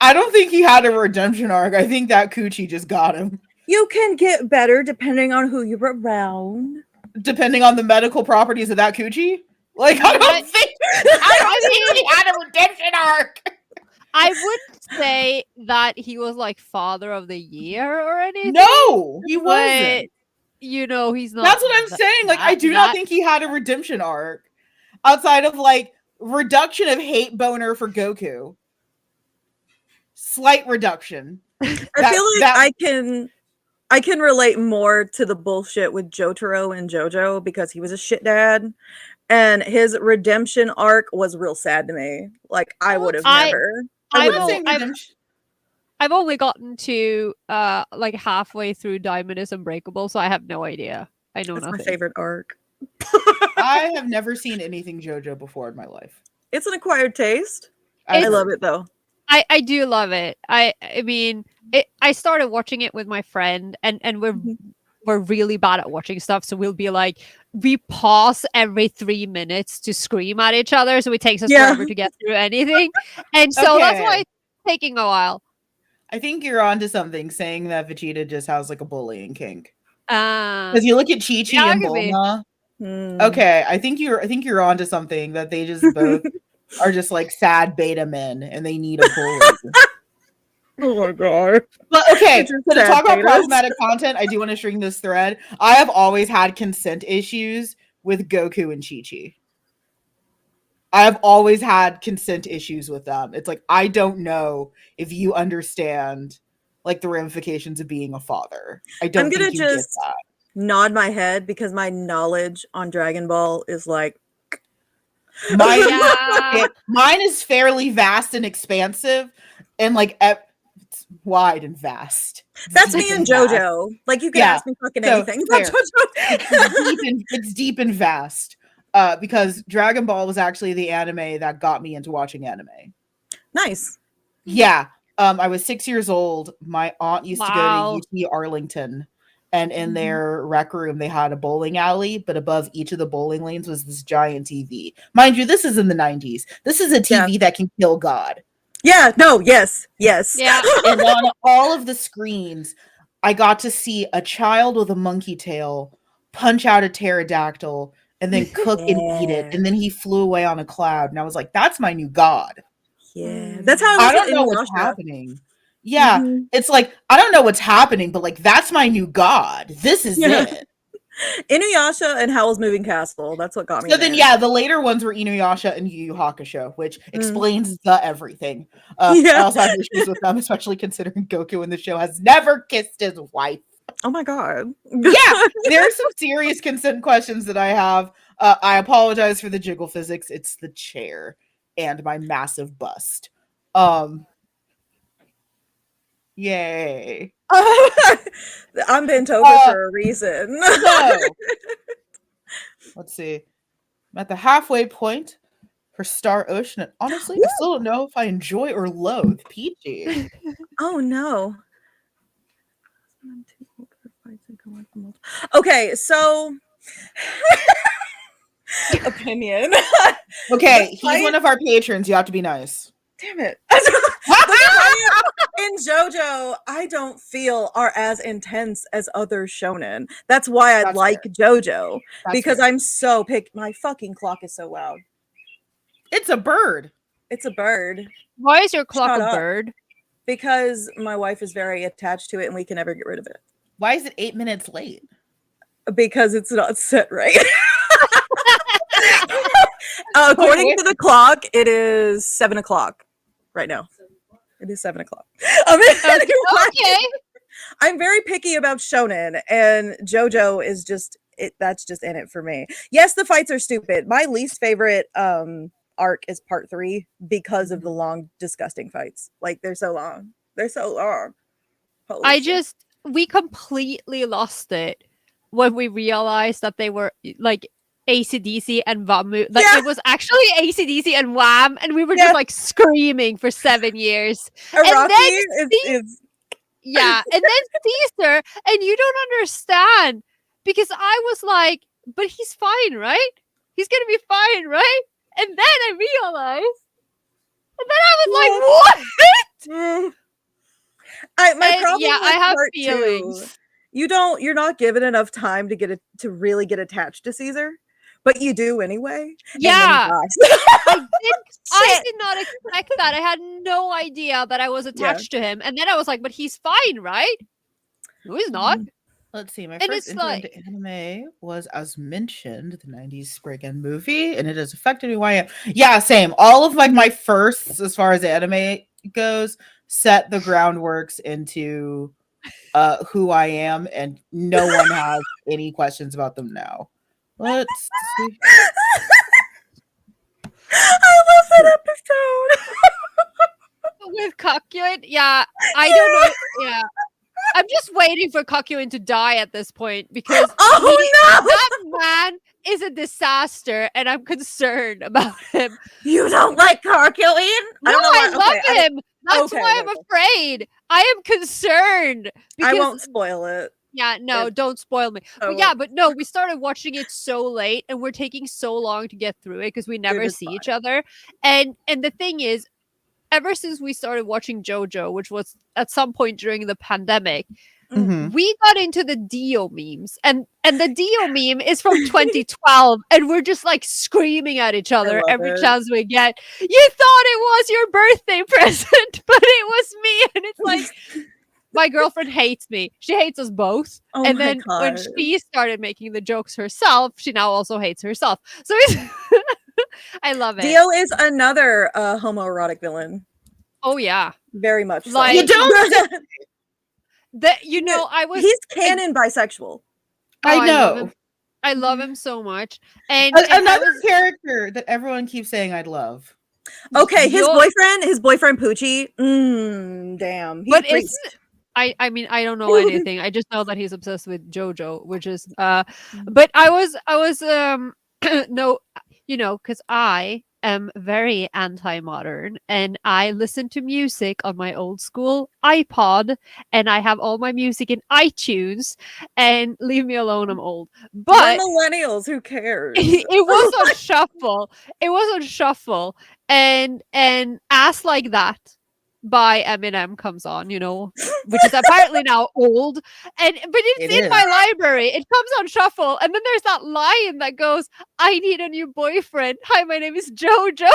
B: I don't think he had a redemption arc. I think that coochie just got him.
C: You can get better depending on who you're around.
B: Depending on the medical properties of that coochie? Like, I don't think he had a redemption arc.
A: I wouldn't say that he was like father of the year or anything.
B: No, he wasn't.
A: You know, he's not.
B: That's what I'm saying. Like, I do not think he had a redemption arc outside of like reduction of hate boner for Goku. Slight reduction.
C: I feel like I can relate more to the bullshit with Jotaro and JoJo because he was a shit dad, and his redemption arc was real sad to me. Like I would have never.
A: I've only gotten to like halfway through Diamond is Unbreakable, so I have no idea. I know nothing.
C: My favorite arc.
B: I have never seen anything JoJo before in my life.
C: It's an acquired taste. I love it though.
A: I do love it. I mean, I started watching it with my friend, and we're really bad at watching stuff. So we'll be like, we pause every 3 minutes to scream at each other, so it takes us forever to get through anything. And so that's why it's taking a while.
B: I think you're onto something saying that Vegeta just has like a bullying kink. Because you look at Chi-Chi and Bulma. Okay, I think you're onto something that they just both are just like sad beta men and they need a bully.
C: Oh my god.
B: But okay, so to talk about problematic content, I do want to string this thread. I have always had consent issues with Goku and Chi-Chi. I have always had consent issues with them. It's like, I don't know if you understand like the ramifications of being a father. I don't think you get that.
C: Nod my head because my knowledge on Dragon Ball is like
B: mine is fairly vast and expansive and like it's wide and vast.
C: That's me and JoJo. Like you can ask me fucking anything about JoJo.
B: It's deep and vast. Because Dragon Ball was actually the anime that got me into watching anime.
C: Nice.
B: Yeah. I was 6 years old. My aunt used to go to UT Arlington, and in their rec room, they had a bowling alley, but above each of the bowling lanes was this giant TV. Mind you, this is in the 90s. This is a TV that can kill God.
C: Yeah, no, yes.
A: Yeah.
B: And on all of the screens, I got to see a child with a monkey tail punch out a pterodactyl and then cook and eat it. And then he flew away on a cloud. And I was like, that's my new God.
C: Yeah. That's how
B: I don't know what's happening. Yeah. It's like, I don't know what's happening, but like, that's my new God. This is it.
C: Inuyasha and Howl's Moving Castle. That's what got me.
B: So then, the later ones were Inuyasha and Yu Yu Hakusho, which explains the everything. I also have issues with them, especially considering Goku in the show has never kissed his wife.
C: Oh my god.
B: Yeah, there are some serious consent questions that I have. I apologize for the jiggle physics. It's the chair and my massive bust. Yay.
C: I'm bent over for a reason.
B: So, let's see. I'm at the halfway point for Star Ocean, and honestly, I still don't know if I enjoy or loathe Peachie.
C: Oh no. Okay, so opinion.
B: Okay, he's one of our patrons. You have to be nice.
C: Damn it. In JoJo, I don't feel are as intense as other shonen. That's why I like JoJo. Because I'm so picked. My fucking clock is so loud.
B: It's a bird.
C: It's a bird.
A: Why is your clock a bird?
C: Because my wife is very attached to it and we can never get rid of it.
B: Why is it 8 minutes late?
C: Because it's not set right. According to the clock, it is 7 o'clock right now. It is 7 o'clock. Okay. I'm very picky about shonen, and JoJo is just it. That's just in it for me. Yes, the fights are stupid. My least favorite arc is part 3 because of the long, disgusting fights. Like they're so long. They're so long.
A: We completely lost it when we realized that they were like AC/DC and Vamu. Like it was actually AC/DC and Wham, and we were just like screaming for 7 years.
C: And then
A: and then Caesar, and you don't understand because I was like, but he's fine, right? He's gonna be fine, right? And then I realized, and then I I was like, what?
C: My problem
A: yeah,
C: with
A: I have
C: part
A: feelings.
C: 2, you're not given enough time to really get attached to Caesar, but you do anyway.
A: Yeah.
C: And then he dies.
A: I did not expect that. I had no idea that I was attached to him. And then I was like, but he's fine, right? No, he's not.
B: Let's see. My
A: And
B: first
A: it's
B: intro
A: like,
B: into anime was, as mentioned, the 90s Spriggan movie, and it has affected who I am. Yeah, same. All of like my firsts, as far as anime goes, set the groundworks into who I am, and no one has any questions about them now. Let's see.
C: I love that episode.
A: with Kakyoin, yeah, I don't know. Yeah. I'm just waiting for Kakyoin to die at this point because that man is a disaster and I'm concerned about him.
C: You don't like Kakyoin?
A: No, I love him. That's why I'm afraid. I am concerned.
C: I won't spoil it.
A: Yeah, no, don't spoil me. But no, we started watching it so late and we're taking so long to get through it because we never see each other. And the thing is, ever since we started watching JoJo, which was at some point during the pandemic, we got into the Dio memes. And the Dio meme is from 2012. And we're just like screaming at each other every chance we get. You thought it was your birthday present, but it was me. And it's like, my girlfriend hates me. She hates us both. And then when she started making the jokes herself, she now also hates herself. So it's I love it.
C: Dio is another homoerotic villain.
A: Oh yeah,
C: very much. So.
B: Like, you don't.
C: He's canon bisexual.
B: I know.
A: I love him so much. And
B: another character that everyone keeps saying I'd love.
C: Okay, his boyfriend Peachie. Damn.
A: But I mean, I don't know anything. I just know that he's obsessed with JoJo, which is but I was no, because I am very anti-modern and I listen to music on my old school iPod and I have all my music in iTunes, and leave me alone, I'm old. But
C: we're millennials, who cares?
A: It was on shuffle. It was on shuffle and Ass Like That by Eminem comes on, which is apparently now old, but it's in my library. It comes on shuffle, and then there's that line that goes, "I need a new boyfriend. Hi, my name is JoJo."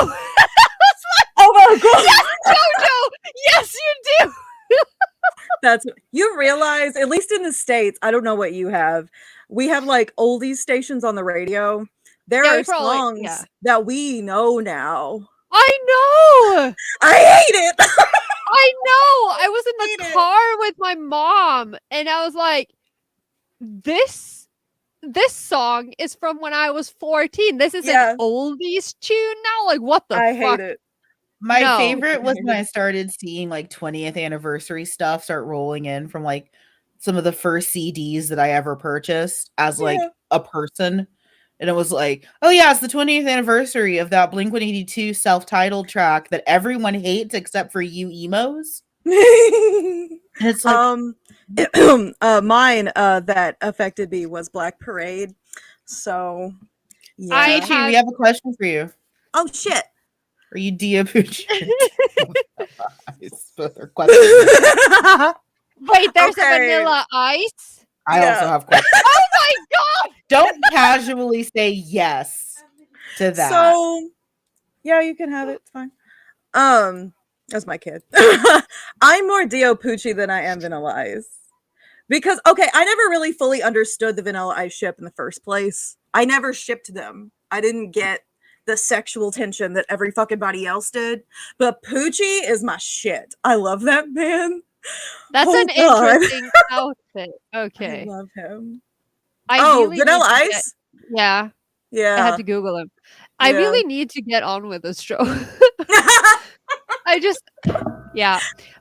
C: Oh my god!
A: Yes, JoJo. Yes, you do.
C: You realize, at least in the States, I don't know what you have. We have like oldies stations on the radio. There are songs that we know now.
A: I know.
C: I hate it.
A: I know. I was in the car with my mom and I was like, this song is from when I was 14. This is an oldies tune now. Like, what the fuck?
C: I hate it.
B: My favorite was when I started seeing like 20th anniversary stuff start rolling in from like some of the first CDs that I ever purchased as like a person. And it was like, oh yeah, it's the 20th anniversary of that Blink-182 self-titled track that everyone hates except for you emos. And it's like
C: mine that affected me was Black Parade. So
B: yeah. Peachie, we have a question for you.
C: Oh shit.
B: Are you Dio Peachie?
A: Wait, there's a Vanilla Ice?
B: I also have questions.
A: Oh my god!
B: Don't casually say yes to that.
C: So, yeah, you can have it. It's fine. That's my kid. I'm more Dio Peachie than I am Vanilla Ice. Because, okay, I never really fully understood the Vanilla Ice ship in the first place. I never shipped them. I didn't get the sexual tension that every fucking body else did. But Peachie is my shit. I love that man.
A: That's an interesting outfit. Okay.
C: I love him.
A: Vanilla
C: Ice?
A: Yeah.
C: Yeah.
A: I had to Google him. I really need to get on with this show.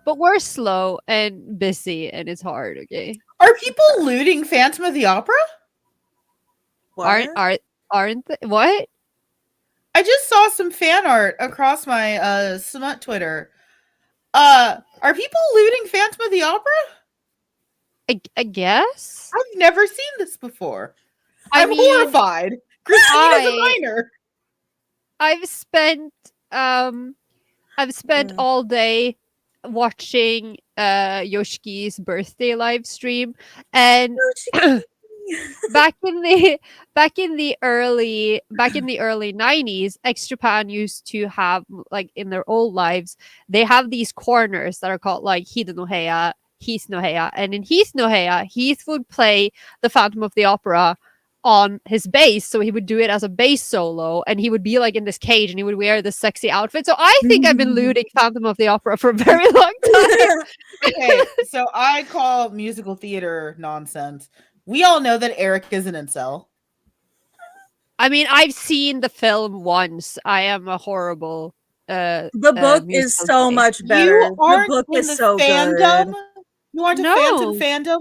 A: But we're slow and busy and it's hard, okay?
B: Are people looting Phantom of the Opera?
A: What? Aren't they? What?
B: I just saw some fan art across my smut Twitter. Are people looting Phantom of the Opera?
A: I guess.
B: I've never seen this before. I'm horrified. Christina's a minor.
A: I've spent I've spent all day watching Yoshki's birthday live stream, and back in the early 90s, X Japan used to have, like, in their old lives, they have these corners that are called like Hida no Heya, Heath no Heya, and in Heath no Heya, Heath would play the Phantom of the Opera on his bass, so he would do it as a bass solo, and he would be like in this cage, and he would wear this sexy outfit. So I think I've been looting Phantom of the Opera for a very long time.
B: Okay, so I call musical theater nonsense. We all know that Eric is an incel.
A: I mean, I've seen the film once. I am a horrible.
C: The book is so much better.
B: You aren't
C: the book
B: in
C: is
B: the
C: so
B: fandom.
C: good.
B: You aren't a
A: No.
B: Phantom fandom.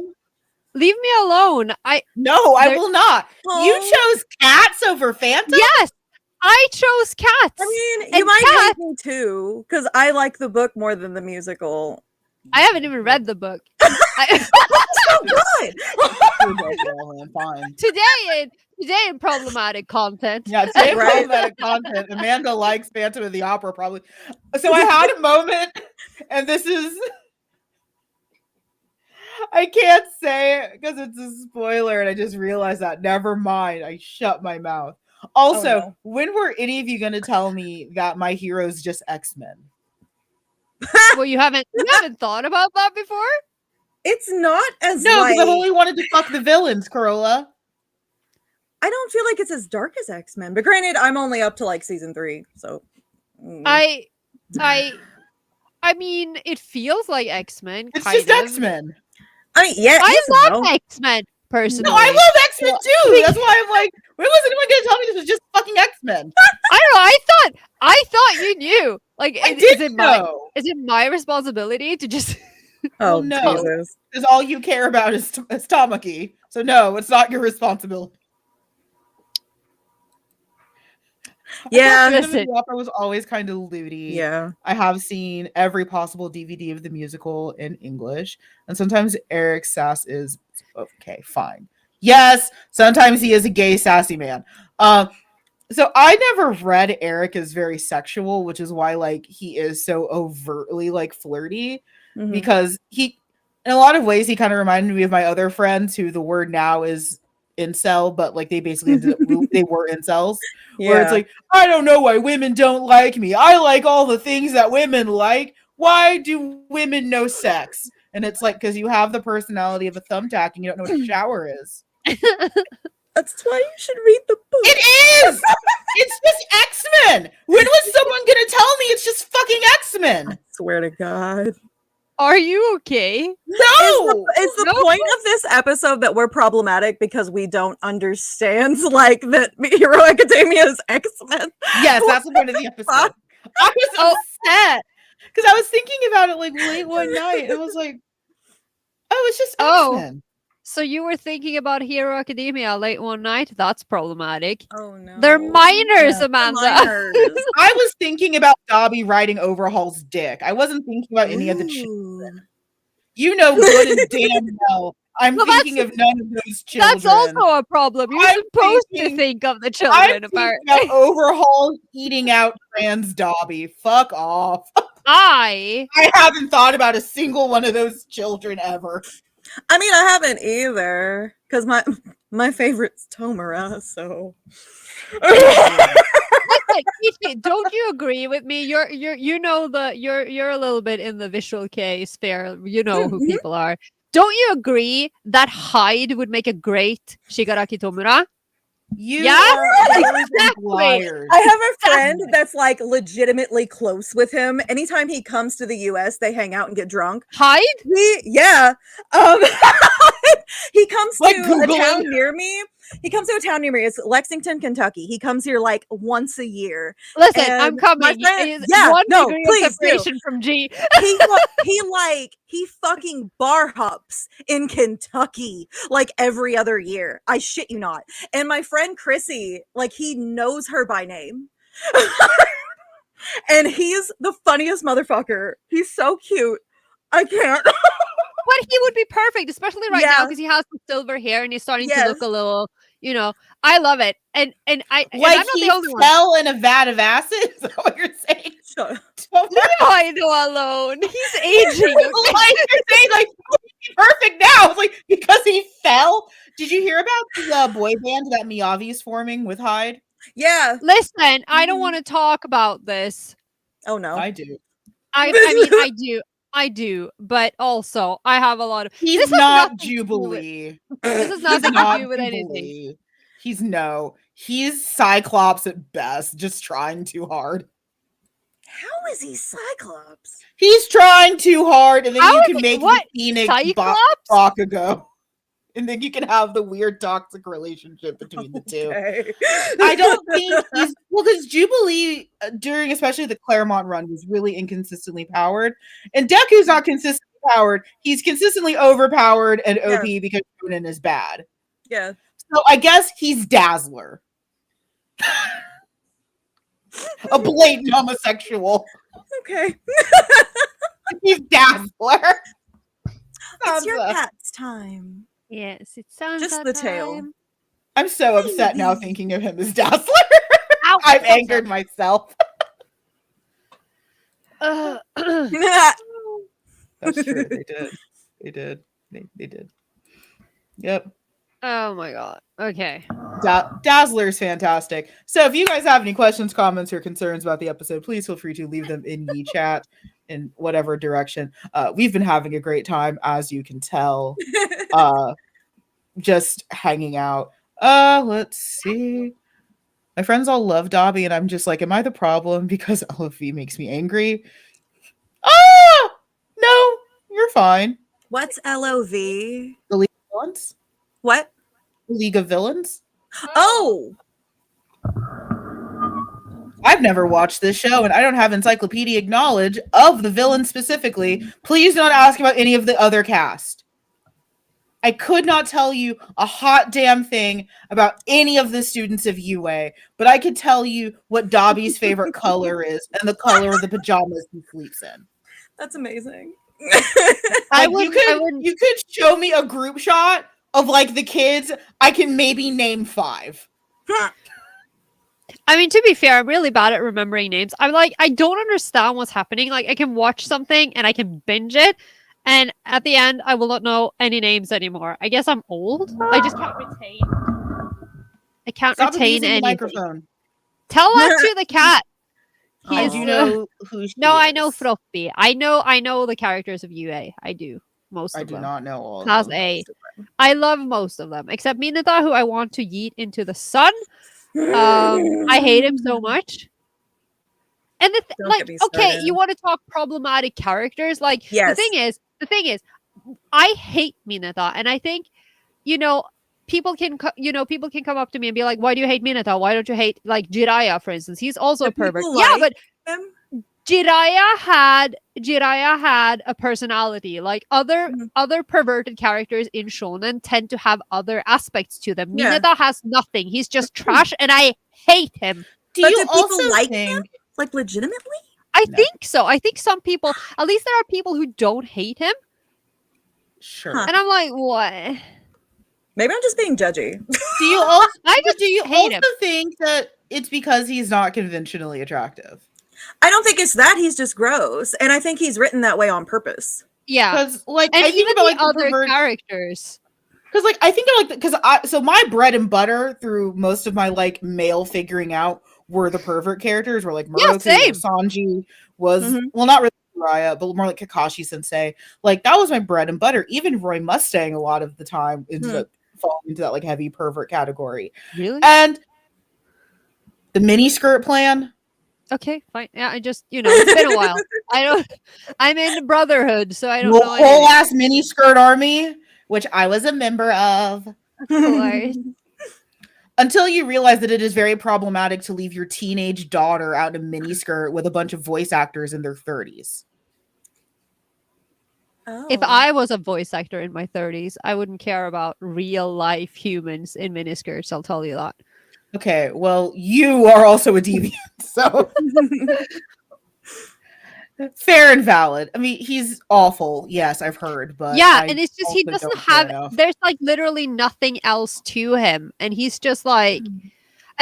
A: Leave me alone.
B: No, I
A: There-
B: will not. You chose Cats over Phantom.
A: Yes, I chose Cats.
C: I mean, you
A: And
C: might
A: Cats-
C: hate me too, because I like the book more than the musical.
A: I haven't even read the book.
C: So good.
B: Fine.
A: Today in problematic content.
B: Yeah, today
C: Right.
B: that content. Amanda likes Phantom of the Opera, probably. So I had a moment, and this is. I can't say it because it's a spoiler, and I just realized that. Never mind. I shut my mouth. Also,
C: no.
B: when were any of you going to tell me that my hero's just X-Men?
A: Well, you haven't thought about that before?
C: It's not as
B: No, because
C: like,
B: I've only wanted to fuck the villains, Carola.
C: I don't feel like it's as dark as X-Men. But granted, I'm only up to like season 3, so
A: I mean, it feels like X-Men.
B: It's
A: kind
B: just
A: of.
B: X-Men.
C: I mean, yeah,
A: I
C: yes and
A: love
C: no.
A: X-Men personally.
B: No, I love X-Men too. That's why I'm like, when was anyone going to tell me this was just fucking X-Men?
A: I don't know. I thought you knew. Like,
B: I
A: is
B: did
A: it my
B: know.
A: is it my responsibility to just?
C: Oh
B: Well, no.
C: Jesus!
B: Because all you care about is Tamaki. So no, it's not your responsibility.
C: Yeah,
B: Phantom of
A: Listen.
B: the Opera was always kind of looty.
C: yeah.
B: I have seen every possible DVD of the musical in English, and sometimes Eric Sass is okay, fine. Yes, sometimes he is a gay sassy man. So I never read Eric as very sexual, which is why like he is so overtly like flirty,
C: Mhm.
B: because he, in a lot of ways, he kind of reminded me of my other friends who the word now is incel, but like they basically they were incels. Where it's like, I don't know why women don't like me. I like all the things that women like. Why do women know sex? And it's like, because you have the personality of a thumbtack and you don't know what a shower is.
C: That's why you should read the book.
B: It is! It's just X-Men! When was someone gonna tell me it's just fucking X-Men?
C: I swear to God.
A: Are you okay?
B: No!
C: Is the
A: No.
C: point of this episode that we're problematic because we don't understand like that Hero Academia is X-Men?
B: Yes, that's the point of the episode. I was upset because I was thinking about it like late one night and I was like, oh, it's just
A: Oh.
B: X-Men.
A: So you were thinking about Hero Academia late one night? That's problematic.
C: Oh no.
A: They're minors,
C: Yeah,
A: Amanda.
C: minors.
B: I was thinking about Dobby riding Overhaul's dick. I wasn't thinking about any of the children.
C: Ooh.
B: You know good and damn well. I'm
A: Well,
B: thinking of none of those children.
A: That's also a problem. You're
B: I'm
A: supposed to
B: thinking-
A: think of the
B: I'm
A: children,
B: thinking
A: apparently.
B: about Overhaul eating out trans Dobby. Fuck off.
A: I
B: haven't thought about a single one of those children ever.
C: I mean, I haven't either because my favorite's Tomura. So
A: like, Peachie, don't you agree with me? You're a little bit in the visual K sphere. You know who people are. Don't you agree that Hyde would make a great Shigaraki Tomura?
B: You
A: Yeah,
B: are
A: exactly.
B: liars.
C: I have a friend that's like legitimately close with him. Anytime he comes to the US, they hang out and get drunk.
A: Hyde?
C: He comes
B: Like
C: to a
B: Googling.
C: town near me. He comes to a town near me. It's Lexington, Kentucky. He comes here like once a year.
A: Listen,
C: And
A: I'm coming.
C: my friend-
A: He is
C: yeah,
A: one
C: no,
A: degree
C: please
A: of
C: do.
A: separation from G.
C: He fucking bar hops in Kentucky like every other year. I shit you not. And my friend Chrissy, like he knows her by name. And he's the funniest motherfucker. He's so cute. I can't.
A: But he would be perfect, especially right now
C: Yeah.
A: because he has the silver hair and he's starting
C: Yes.
A: to look a little, I love it. And I'm
B: Like
A: not
B: he
A: the only one.
B: fell in a vat of acid? Is that what you're saying?
C: Shut up.
A: No, Kaido alone. He's aging. Okay?
B: Like you're saying, like he's perfect now. It's like because he fell. Did you hear about the boy band that Miyavi's forming with Hyde?
C: Yeah.
A: Listen, I don't want to talk about this.
C: Oh no.
B: I do.
A: I mean, I do, but also I have a lot of.
B: He's
A: this has
B: not
A: nothing to do with-
B: Jubilee.
A: This has
B: He's
A: nothing to
B: not
A: do with anything.
B: Jubilee. He's Cyclops at best, just trying too hard.
C: How is he Cyclops?
B: He's trying too hard, and then
A: How
B: you
A: is
B: can
A: he-
B: make
A: what?
B: the Phoenix
A: Cyclops?
B: Bakugo. And then you can have the weird toxic relationship between the two.
C: Okay.
B: I don't think he's because Jubilee during especially the Claremont run was really inconsistently powered, and Deku's not consistently powered. He's consistently overpowered and OP because Shonen is bad.
C: Yeah.
B: So I guess he's Dazzler, a blatant homosexual.
C: Okay.
B: He's Dazzler.
C: It's your
B: Sansa.
C: cat's time.
A: Yes, it sounds
C: Just the tail.
B: I'm so upset now thinking of him as Dazzler.
A: Ow,
B: I've angered myself.
A: Ugh.
B: That's true. They did. They did. They did. Yep.
A: Oh my god. Okay.
B: Dazzler's fantastic. So if you guys have any questions, comments, or concerns about the episode, please feel free to leave them in the chat in whatever direction. We've been having a great time, as you can tell. Just hanging out. Let's see. My friends all love Dobby, and I'm just like, am I the problem because LFV makes me angry? No, you're fine.
C: What's LOV?
B: The League of Villains?
C: What?
B: League of Villains?
C: Oh!
B: I've never watched this show, and I don't have encyclopedic knowledge of the villain specifically. Please don't ask about any of the other cast. I could not tell you a hot damn thing about any of the students of UA, but I could tell you what Dobby's favorite color is and the color of the pajamas he sleeps in.
C: That's amazing.
B: You could show me a group shot of like the kids. I can maybe name 5.
A: I mean, to be fair, I'm really bad at remembering names. I'm like, I don't understand what's happening. Like, I can watch something and I can binge it, and at the end, I will not know any names anymore. I guess I'm old. I just can't retain. I can't
B: Stop
A: retain
B: abusing the
A: anything.
B: microphone.
A: Tell that to the cat.
B: Did you know who she
A: No,
B: is?
A: I know Fluffy. I know the characters of UA. I do. Most
B: I
A: of
B: do
A: them.
B: not know all of
A: Class
B: them.
A: A. I love most of them, except Mineta, who I want to yeet into the sun. I hate him so much. And
C: Don't get me
A: okay,
C: started.
A: you want to talk problematic characters? Like,
C: Yes.
A: the thing is, I hate Mineta, and I think, people can come up to me and be like, "Why do you hate Mineta? Why don't you hate like Jiraiya, for instance? He's also a pervert." Yeah, but Jiraiya had a personality. Like other perverted characters in shonen tend to have other aspects to them.
C: Yeah.
A: Mineta has nothing. He's just trash, and I hate him.
B: Do
C: But
B: you
C: do people
B: also
C: like
B: think
C: him? Like legitimately?
A: I
B: No.
A: think so. I think some people, at least there are people who don't hate him,
B: sure?
C: Huh.
A: and I'm like, what?
C: Maybe I'm just being judgy.
B: Do you also
A: I just
B: do you
A: hate
B: also
A: him.
B: think that it's because he's not conventionally attractive?
C: I don't think it's that, he's just gross. And I think he's written that way on purpose.
A: Yeah,
B: Because like
A: and
B: I think
A: even
B: about like
A: the other
B: pervert.
A: characters.
B: Because like I think of like because my bread and butter through most of my like male figuring out were the pervert characters, were like Moroku,
A: same.
B: Sanji was
C: Mhm.
B: well not really Raya, but more like Kakashi Sensei. Like that was my bread and butter. Even Roy Mustang a lot of the time ended up falling into that like heavy pervert category.
A: Really?
B: And the mini skirt plan.
A: Okay, fine. Yeah, I just, it's been a while. I'm in Brotherhood, so I don't
B: The
A: know
B: whole
A: anything.
B: ass mini skirt army, which I was a member of.
A: Of course.
B: Until you realize that it is very problematic to leave your teenage daughter out in a miniskirt with a bunch of voice actors in their 30s.
C: Oh.
A: If I was a voice actor in my 30s, I wouldn't care about real life humans in miniskirts, I'll tell you that.
B: Okay, well, you are also a deviant, so fair and valid. I mean, he's awful. Yes, I've heard, but
A: yeah,
B: I
A: and it's just he
B: also
A: doesn't
B: don't care
A: have
B: enough.
A: there's like literally nothing else to him, and he's just like,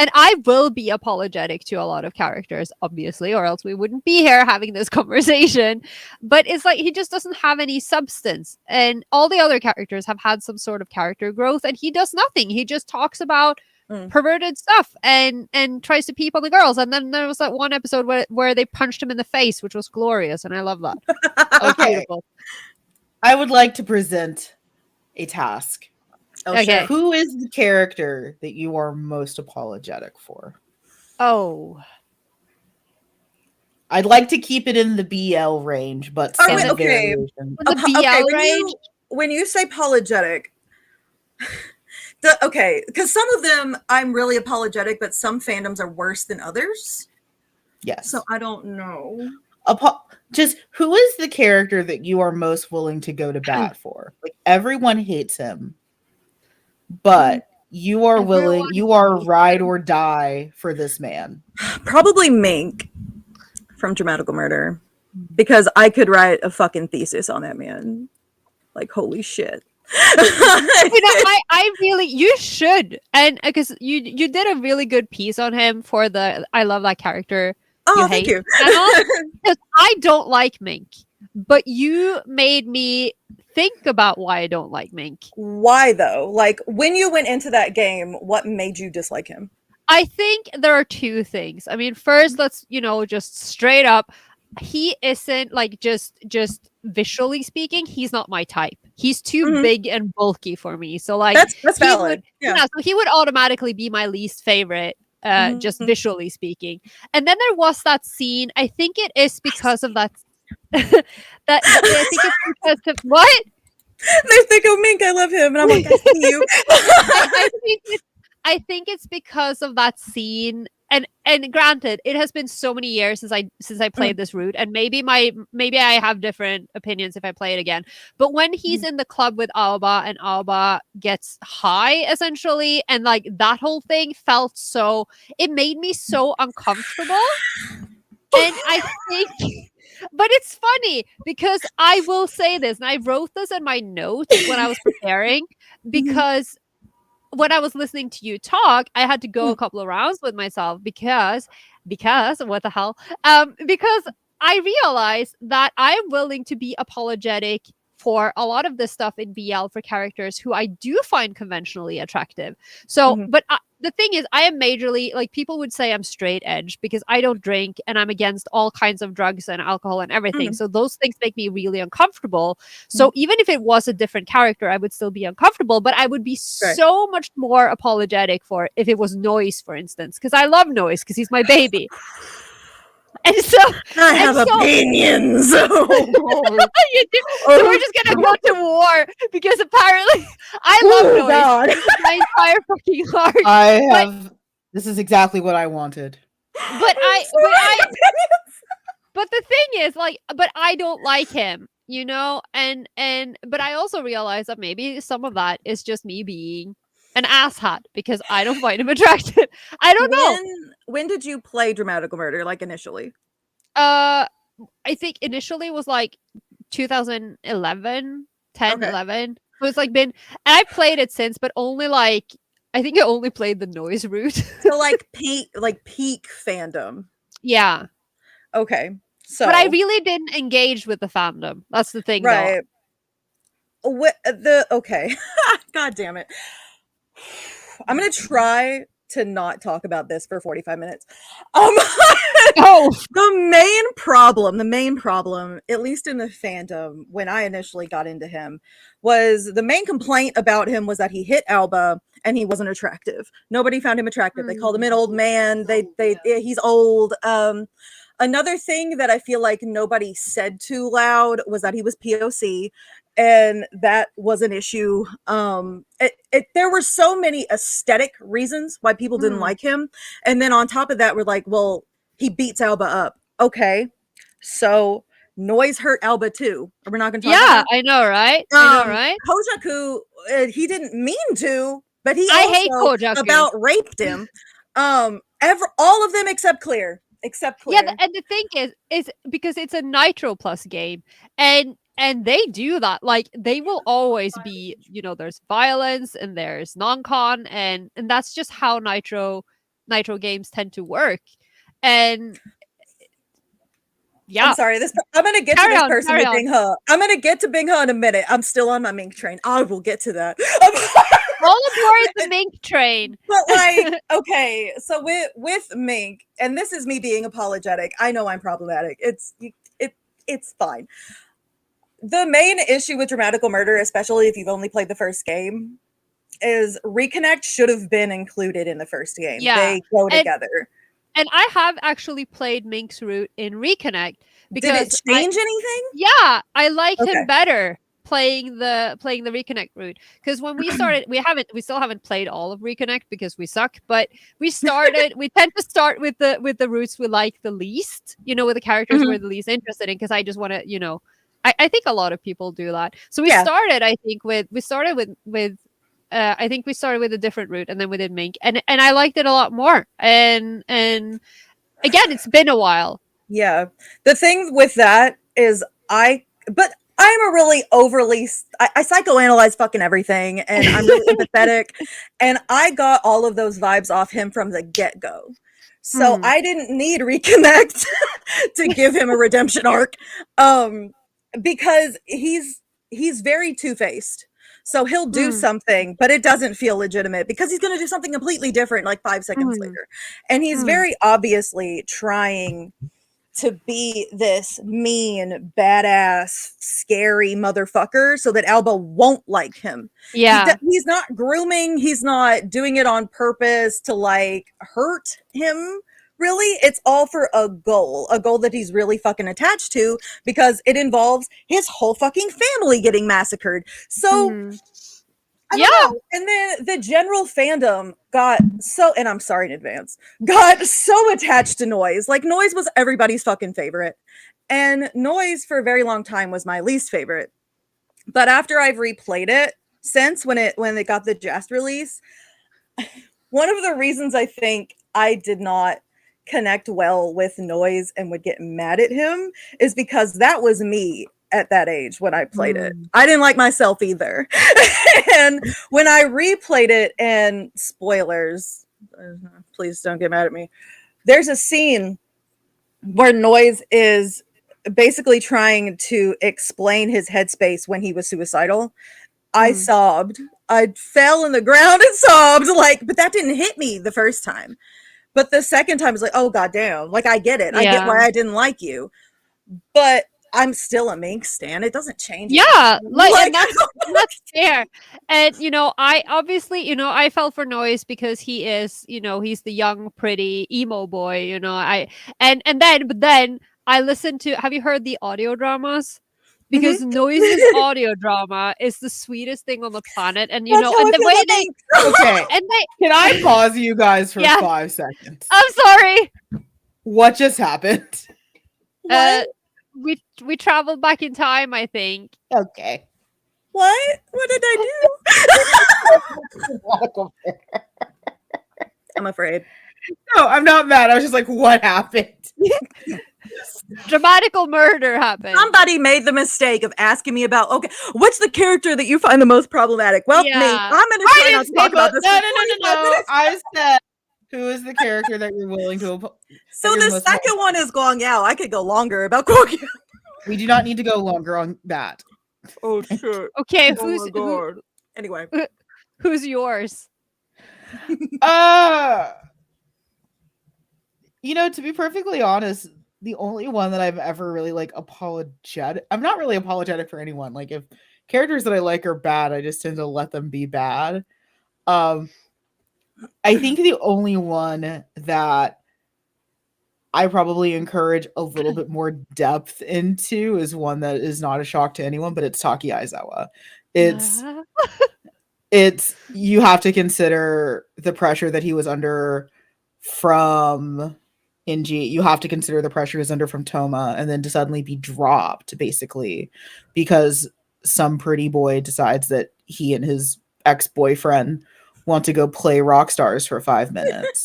A: And I will be apologetic to a lot of characters, obviously, or else we wouldn't be here having this conversation. But it's like he just doesn't have any substance. And all the other characters have had some sort of character growth, and he does nothing. He just talks about perverted stuff and tries to peep on the girls. And then there was that one episode where they punched him in the face, which was glorious, and I love that.
B: Okay.
A: Beautiful.
B: I would like to present a task.
A: Okay.
B: Who is the character that you are most apologetic for?
A: Oh.
B: I'd like to keep it in the BL range, but
C: All
B: some
C: right, okay.
B: variation.
A: The BL range?
C: When you say apologetic, okay, because some of them I'm really apologetic, but some fandoms are worse than others.
B: Yes.
C: So I don't know.
B: Just who is the character that you are most willing to go to bat for? Like everyone hates him, but you are willing, you are ride or die for this man.
C: Probably Mink from Dramatical Murder, because I could write a fucking thesis on that man. Like, holy shit.
A: I really, you should, and because you did a really good piece on him for the I love that character.
C: Oh, thank you.
A: Because I don't like Mink, but you made me think about why I don't like Mink.
C: Why though? Like when you went into that game, what made you dislike him?
A: I think there are two things. I mean, first, let's just straight up. He isn't like just visually speaking, he's not my type. He's too big and bulky for me. So like
C: that's valid.
A: So he would automatically be my least favorite, just visually speaking. And then there was that scene. I think it is because of that. I think it's because of what?
C: They think of Mink. I love him, and I'm like, I see you.
A: I think it's because of that scene. And granted, it has been so many years since I played this route, and maybe I have different opinions if I play it again. But when he's in the club with Aoba and Aoba gets high, essentially, and like that whole thing felt so, it made me so uncomfortable. And I think, but it's funny because I will say this, and I wrote this in my notes when I was preparing, because when I was listening to you talk, I had to go a couple of rounds with myself because what the hell? Because I realized that I'm willing to be apologetic for a lot of the stuff in BL for characters who I do find conventionally attractive. So, but the thing is, I am majorly, like, people would say I'm straight edge because I don't drink and I'm against all kinds of drugs and alcohol and everything. So those things make me really uncomfortable. So even if it was a different character, I would still be uncomfortable, but I would be so much more apologetic for if it was Noise, for instance, because I love Noise because he's my baby. And so
C: I have opinions.
A: You do. So we're just gonna go to war because apparently I love Noise.
C: God.
A: My entire fucking heart.
B: This is exactly what I wanted.
A: But the thing is, like, but I don't like him, but I also realize that maybe some of that is just me being an asshat because I don't find him attractive. I don't know.
C: When did you play Dramatical Murder? Like initially?
A: I think initially was like 2011, 10, 11. So it's like been, and I played it since, but only like, I think I only played the Noise route.
C: So like peak fandom.
A: Yeah.
C: Okay. So,
A: but I really didn't engage with the fandom. That's the thing,
C: right? Okay. God damn it. I'm gonna try to not talk about this for 45 minutes. The main problem, at least in the fandom, when I initially got into him, was the main complaint about him was that he hit Alba and he wasn't attractive. Nobody found him attractive. They called him an old man. He's old. Another thing that I feel like nobody said too loud was that he was POC. And that was an issue. There were so many aesthetic reasons why people didn't like him. And then on top of that, we're like, well, he beats Alba up. Okay. So Noise hurt Alba too. We're not going to talk about
A: I know, right? I know, right?
C: Kojaku, he didn't mean to, but
A: I hate Kojaku.
C: About raped him. All of them except Clear.
A: Yeah, and the thing is because it's a Nitro Plus game, and they do that. Like, they will always be, there's violence and there's non-con, and that's just how Nitro Nitro games tend to work. And yeah,
C: I'm sorry. I'm gonna get to this person with
A: on.
C: Bing He. I'm gonna get to Bing He in a minute. I'm still on my mink train. I will get to that.
A: All aboard the mink train.
C: But like, okay, so with mink, and this is me being apologetic. I know I'm problematic. It's fine. The main issue with Dramatical Murder, especially if you've only played the first game, is Reconnect should have been included in the first game.
A: Yeah.
C: They go together.
A: And I have actually played Mink's route in Reconnect because
C: did it change anything?
A: Yeah, I like him better playing the Reconnect route, because when we started, we still haven't played all of Reconnect because we suck, but we tend to start with the routes we like the least, with the characters we're the least interested in, because I just want to, I think a lot of people do that. So we started, I think with I think we started with a different route, and then we did Mink, and I liked it a lot more. And again, it's been a while.
C: Yeah. The thing with that is I'm a really overly, I psychoanalyze fucking everything, and I'm really empathetic, and I got all of those vibes off him from the get-go. So I didn't need Reconnect to give him a redemption arc, because he's very two-faced. So he'll do something, but it doesn't feel legitimate because he's going to do something completely different like 5 seconds later. And he's very obviously trying to be this mean, badass, scary motherfucker so that Alba won't like him.
A: Yeah.
C: He's not grooming. He's not doing it on purpose to like hurt him. Really, it's all for a goal that he's really fucking attached to, because it involves his whole fucking family getting massacred. So, I don't know. And then the general fandom got so, and I'm sorry in advance, got so attached to Noise. Like, Noise was everybody's fucking favorite. And Noise for a very long time was my least favorite. But after I've replayed it since when it got the Jest release, one of the reasons I think I did not connect well with Noise and would get mad at him is because that was me at that age when I played it. I didn't like myself either. And when I replayed it, and spoilers, please don't get mad at me, there's a scene where Noise is basically trying to explain his headspace when he was suicidal. I sobbed. I fell in the ground and sobbed, but that didn't hit me the first time. But the second time was like, oh, goddamn. Like, I get it. I get why I didn't like you. But I'm still a Mink stan. It doesn't change.
A: Yeah. And that's fair. And, I obviously, I fell for Noise because he is, he's the young, pretty emo boy, but then I listened to, have you heard the audio dramas? Because Noise's audio drama is the sweetest thing on the planet, and and the way they
B: okay. Can I pause you guys for 5 seconds?
A: I'm sorry.
B: What just happened?
A: We traveled back in time, I think.
B: Okay.
C: What? What did I do? I'm afraid.
B: No, I'm not mad. I was just like, what happened?
A: Dramatical murder happened.
C: Somebody made the mistake of asking me about, okay, what's the character that you find the most problematic? Well, me. I'm going to try not to talk about this.
B: No. I said, who is the character that you're willing to...
C: So the second one is Guang Yao. I could go longer about Guang Yao.
B: We do not need to go longer on that.
C: Oh, shit.
A: Okay,
C: Anyway.
A: Who's yours?
B: To be perfectly honest, the only one that I've ever really apologetic. I'm not really apologetic for anyone. Like, if characters that I like are bad, I just tend to let them be bad. I think the only one that I probably encourage a little bit more depth into is one that is not a shock to anyone, but it's Taki Aizawa. It's you have to consider the pressure that he was under from Inji. You have to consider the pressure he was under from Toma, and then to suddenly be dropped, basically, because some pretty boy decides that he and his ex-boyfriend want to go play rock stars for 5 minutes.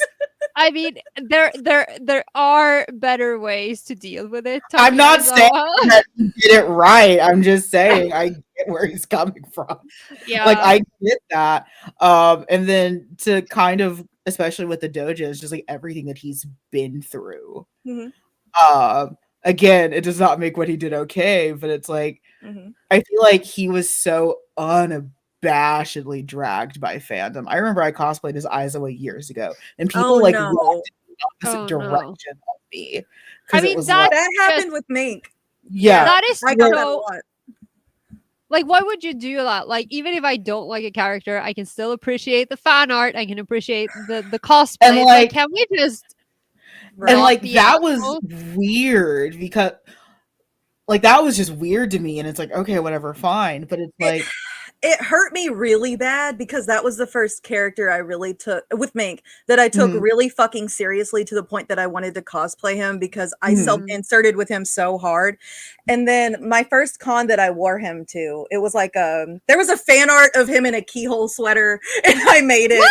A: I mean, there are better ways to deal with it.
B: I'm not saying that you did it right. I'm just saying I get where he's coming from.
A: Yeah.
B: Like I get that. And then to kind of, especially with the doja, is just like everything that he's been through. Again, it does not make what he did okay, but it's like I feel like he was so unabashedly dragged by fandom. I remember I cosplayed as Aizawa years ago, and people walked in the opposite direction of me.
A: I mean,
B: it was
C: that happened with Mink.
B: Yeah,
A: that is
C: I got that a lot.
A: Like, why would you do that? Like, even if I don't like a character, I can still appreciate the fan art. I can appreciate the cosplay.
B: And
A: like, can we just?
B: And like that was weird because, like, that was just weird to me. And it's like, okay, whatever, fine. But it's like,
C: it hurt me really bad because that was the first character I really took with Mink that I took really fucking seriously to the point that I wanted to cosplay him because I self-inserted with him so hard. And then my first con that I wore him to, it was like there was a fan art of him in a keyhole sweater, and I made it.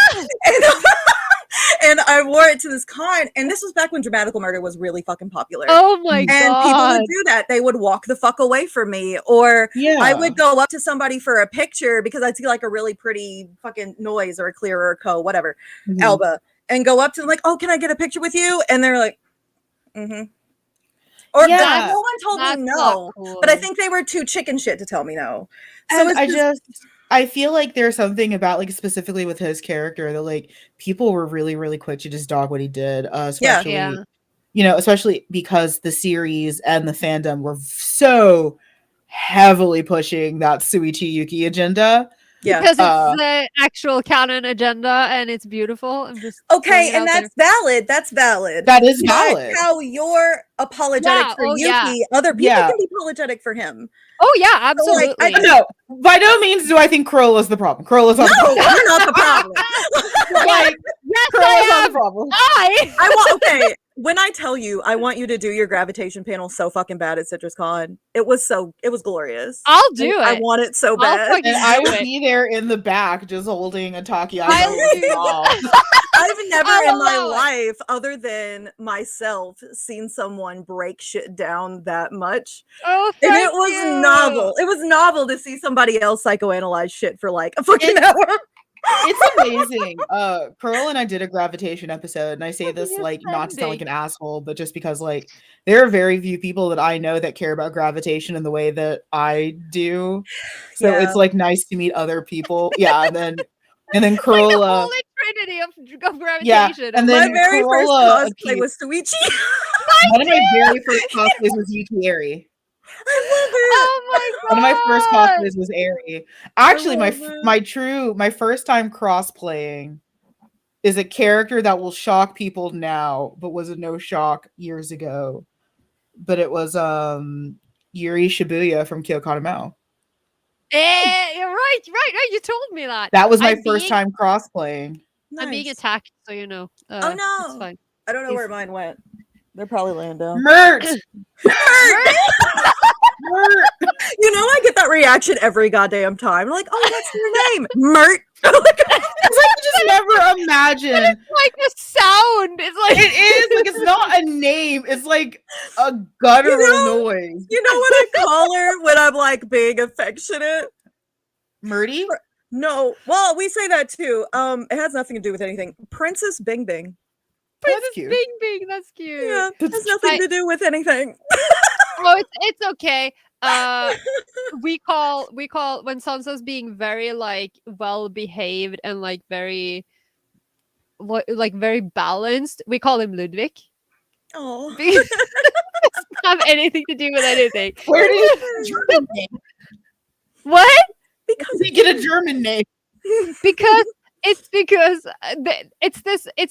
C: And I wore it to this con, and this was back when Dramatical Murder was really fucking popular.
A: Oh my god!
C: And people would do that. They would walk the fuck away from me, or I would go up to somebody for a picture because I'd see like a really pretty fucking Noise or a Clear or a Co, whatever, Alba, and go up to them like, "Oh, can I get a picture with you?" And they're like, Or no one told me no, cool. But I think they were too chicken shit to tell me no. So
B: and I feel like there's something about, like, specifically with his character that, like, people were really, really quick to just dog what he did, especially, you know, especially because the series and the fandom were so heavily pushing that Suichi Yuki agenda.
A: Yeah, because it's the actual canon agenda and it's beautiful. I'm just
C: and that's valid. That's valid.
B: That is valid.
C: How you're apologetic for Yuki, other people can be apologetic for him.
A: Oh yeah, absolutely.
B: So, like, no, by no means do I think Carola's the problem. Carola's not the problem.
C: You're not the problem.
B: Like,
A: yes,
B: Carola's not the problem.
A: I
C: want when I tell you, I want you to do your gravitation panel so fucking bad at CitrusCon. It was glorious.
A: I'll do it.
C: I want it so bad.
B: And I will be there in the back just holding a Takiyago.
C: I've never in my life, other than myself, seen someone break shit down that much.
A: Oh,
C: and it was novel. It was novel to see somebody else psychoanalyze shit for like a fucking hour.
B: It's amazing. Carola and I did a gravitation episode, and I say this like not to sound like an asshole, but just because like there are very few people that I know that care about gravitation in the way that I do. So it's like nice to meet other people. Yeah, and then Carola,
A: like the holy trinity of gravitation.
B: Yeah, and then
C: my very
B: Carola,
C: first cosplay was Suichi.
B: One of my very first cosplays was Yuki.
C: I love it.
A: Oh my god!
B: One of my first cosplays was Aerie. Actually, my first time crosplaying is a character that will shock people now, but was a no shock years ago. But it was Yuri Shibuya from Kyokan Mao.
A: Right. You told me that.
B: That was my first time crosplaying.
A: I'm being attacked, so you know.
C: Oh no!
A: It's fine.
C: I don't know where mine went. They're probably laying down.
B: Mert!
C: You know, I get that reaction every goddamn time. Like, oh, what's your name? Mert.
B: It's like you just never imagine.
A: It's like a sound. It's like
B: it is like it's not a name. It's like a guttural noise.
C: You know what I call her when I'm like being affectionate?
B: Murdy?
C: No. Well, we say that too. It has nothing to do with anything. Princess Bing Bing.
A: Princess Bing Bing. That's cute.
C: Yeah, it has nothing to do with anything.
A: Oh, it's okay. We call when Sansa's being very like well behaved and like very very balanced. We call him Ludwig.
C: Oh,
A: doesn't have anything to do with anything.
B: Where did he get a German name?
A: What?
B: Because he get a German name.
A: Because it's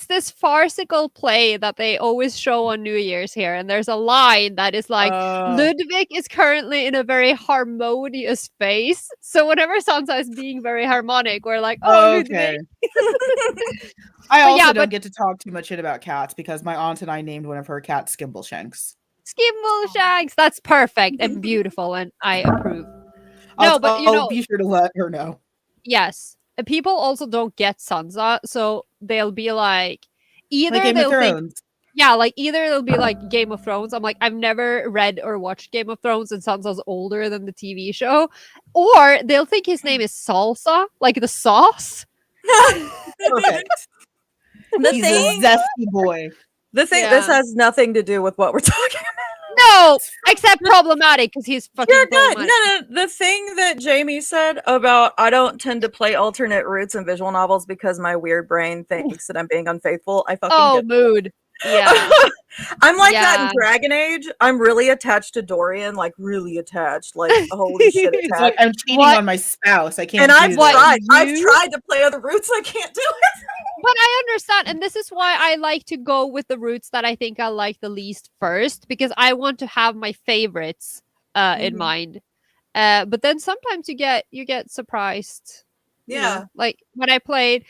A: this farcical play that they always show on New Year's here, and there's a line that is like Ludwig is currently in a very harmonious phase. So whenever Sansa is being very harmonic, we're like,
B: okay.
A: Ludwig.
B: I also don't get to talk too much shit about cats because my aunt and I named one of her cats Skimbleshanks.
A: Skimbleshanks. That's perfect and beautiful, and I approve.
B: I'll be sure to let her know.
A: Yes. People also don't get Sansa, so they'll be like, either
B: like Game
A: they'll
B: of
A: think,
B: Thrones.
A: Yeah, like either it'll be like Game of Thrones. I'm like, I've never read or watched Game of Thrones, and sounds older than the TV show. Or they'll think his name is Salsa, like the sauce.
B: Perfect. He's a zesty boy.
C: This
A: Yeah.
C: has nothing to do with what we're talking about.
A: No, except problematic because he's fucking
C: You're good.
A: problematic.
C: No. The thing that Jamie said about I don't tend to play alternate routes in visual novels because my weird brain thinks that I'm being unfaithful. I fucking
A: Oh,
C: get
A: mood. Yeah.
C: I'm like that
A: Yeah.
C: in Dragon Age. I'm really attached to Dorian, like really attached, like holy shit
B: It's
C: attached.
B: like I'm cheating
A: What?
B: on my spouse. I can't
C: And
B: do
C: I've
B: this.
C: tried. I've
A: You-
C: tried to play other routes. I can't do it.
A: But I understand, and this is why I like to go with the routes that I think I like the least first, because I want to have my favorites in
C: Mhm.
A: mind. But then sometimes you get surprised. you know?
C: Yeah.
A: Like when I played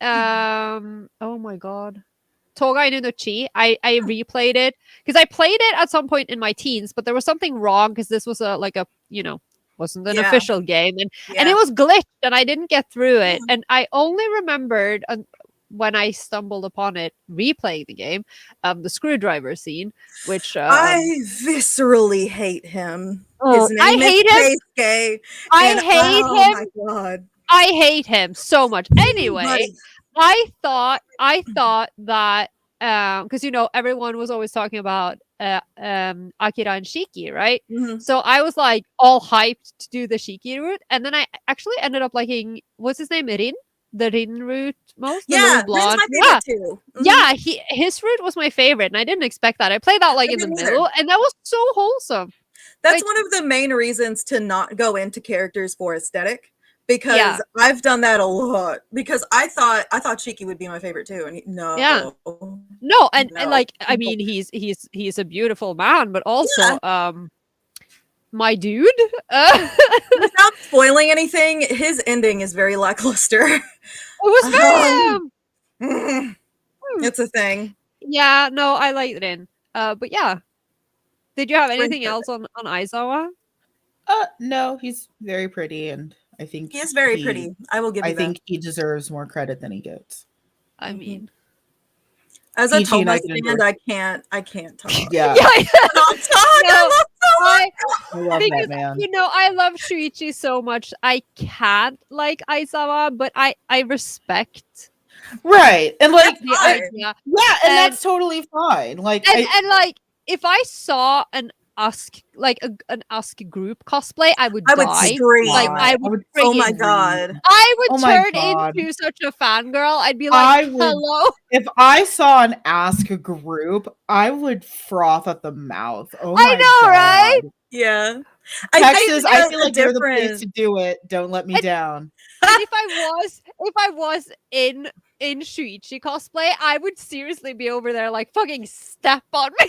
A: oh my god. Togai no Chi. I replayed it because I played it at some point in my teens, but there was something wrong because this was wasn't an
C: Yeah.
A: official game, and
C: Yeah.
A: it was glitched and I didn't get through it. And I only remembered when I stumbled upon it replaying the game, the screwdriver scene, which
C: I viscerally hate him.
A: Oh,
C: His name
A: I
C: is
A: hate him.
C: Keisuke,
A: I
C: and
A: hate
C: oh
A: him.
C: my god.
A: I hate him so much. Anyway,
C: Buddy.
A: I thought that because everyone was always talking about Akira and Shiki, right?
C: Mhm.
A: So I was like all hyped to do the Shiki route, and then I actually ended up liking what's his name, Rin, the Rin route most. The
C: Yeah,
A: little
C: Rin's
A: blonde.
C: my
A: Yeah,
C: favorite too. Mhm.
A: yeah. His route was my favorite, and I didn't expect that. I played that like
C: I
A: in the
C: didn't either.
A: middle, and that was so wholesome.
C: That's
A: like-
C: one of the main reasons to not go into characters for aesthetic. Because
A: Yeah.
C: I've done that a lot. Because I thought Shiki would be my favorite too, and no,
A: Yeah. No, and
C: No.
A: like I mean, he's a beautiful man, but also my dude.
C: Without spoiling anything, his ending is very lackluster.
A: It was very
C: It's a thing.
A: yeah, no, I liked it. But yeah. Did you have
C: Rin's
A: anything else on Aizawa?
B: No, he's very pretty, and I think
C: He is very pretty. I will give you
B: I
C: that.
B: think he deserves more credit than he gets.
A: I mean,
C: As a
B: Peachie and I
C: Thomas
B: can
C: fan, I can't talk.
B: Yeah,
A: yeah,
C: Not talk.
A: No,
C: I love
B: I love
A: because
B: that man.
A: I love Shuichi so much. I can't like Aizawa, but I respect
B: Right, and like,
A: the
C: fine.
A: idea.
B: yeah, and
A: And-
B: that's totally fine. Like,
A: And like if I saw an an Usk group cosplay, I would
C: I would
A: die.
C: scream.
A: Like I would
C: Oh my
A: freaking-
C: god.
A: I would
B: Oh my
A: turn
B: God.
A: into such a fangirl. I'd be
B: I
A: like,
B: would-
A: hello.
B: if I saw an Ask group, I would froth at the mouth. Oh
A: I
B: my
A: know,
B: God.
A: right?
C: Yeah.
B: Texas, I
C: there's
B: feel
C: a
B: like you're the place
C: difference.
B: to do it. Don't let me down.
A: And if I was in Shuichi cosplay, I would seriously be over there like fucking step on me.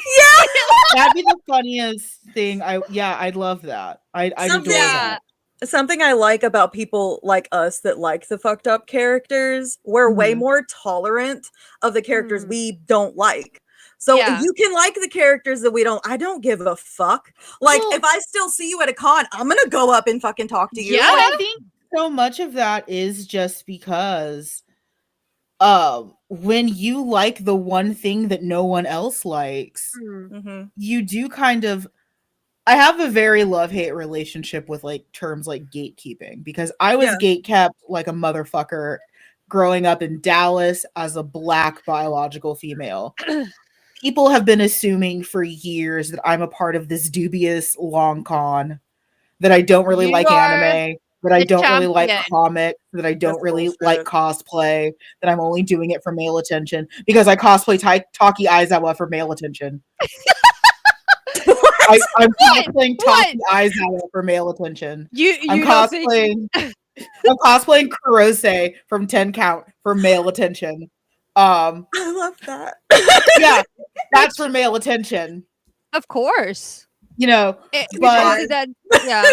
B: That'd be the funniest thing. I'd love that. I'd adore
C: Something-
B: that.
C: Something I like about people like us that like the fucked up characters, we're way
B: Mhm.
C: more tolerant of the characters
A: Mm.
C: we don't like. So
A: Yeah.
C: you can like the characters that we don't. I don't give a fuck. Like
B: Well-
C: if I still see you at a con, I'm gonna go up and fucking talk to you.
A: Yeah.
B: But I think so much of that is just because when you like the one thing that no one else likes,
C: Mhm.
B: you do kind of I have a very love-hate relationship with like terms like gatekeeping because I was
C: Yeah.
B: gatekept like a motherfucker growing up in Dallas as a black biological female. People have been assuming for years that I'm a part of this dubious long con, that I don't really
A: You
B: like
A: are
B: anime, that I
A: the
B: don't really like
A: champion.
B: comics, that I don't
C: That's
B: really
C: bullshit.
B: like cosplay, that I'm only doing it for male attention because I cosplay Taki Aizawa for male attention. I'm cosplaying Taki Aizawa for male attention. I'm cosplaying I'm cosplaying Kurose from 10 Count for male attention.
C: I love that.
B: Yeah, that's for male attention.
A: Of course.
B: You know,
A: Because
B: but
A: then, yeah.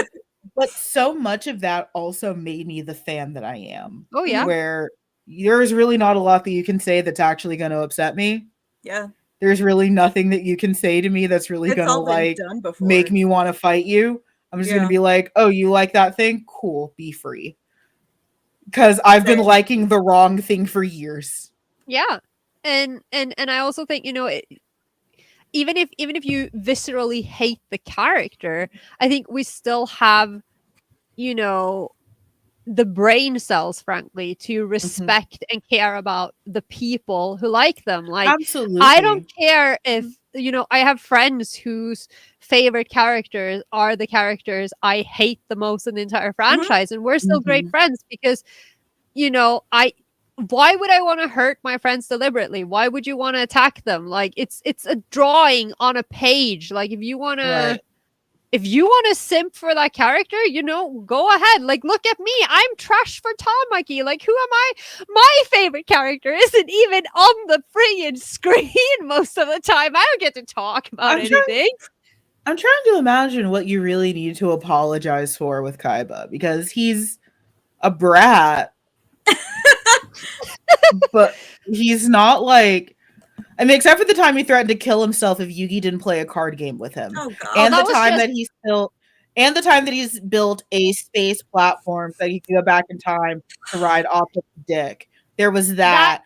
B: but so much of that also made me the fan that I am.
A: Oh yeah.
B: Where there's really not a lot that you can say that's actually going to upset me.
C: Yeah.
B: There's really nothing that you can say to me that's really
C: It's
B: going to
C: all been
B: like
C: done before.
B: make me want to fight you. I'm just going
C: Yeah.
B: to be like, "Oh, you like that thing? Cool, be free." Cuz I've been
C: Same.
B: liking the wrong thing for years.
A: Yeah. and I also think, you know, even if you viscerally hate the character, I think we still have, you know, the brain cells, frankly, to respect and care about the people who like them. Like, I don't
B: Absolutely.
A: care if, you know, I have friends whose favorite characters are the characters I hate the most in the entire franchise, and we're still great friends because, you know, why would I want to hurt my friends deliberately? Why would you want to attack them? Like, it's a drawing on a page. Like, if you want
B: Right.
A: to simp for that character, you know, go ahead. Like, look at me. I'm trash for Tamaki. Like, who am I? My favorite character isn't even on the friggin' screen most of the time. I don't get to talk about anything.
B: I'm trying to imagine what you really need to apologize for with Kaiba, because he's a brat. But he's not like, I mean, except for the time he threatened to kill himself if Yugi didn't play a card game with him.
C: Oh god.
B: And
A: that
B: the
A: was
B: time
A: just-
B: that he's built a space platform so he can go back in time to ride Optimus Dick. There was that.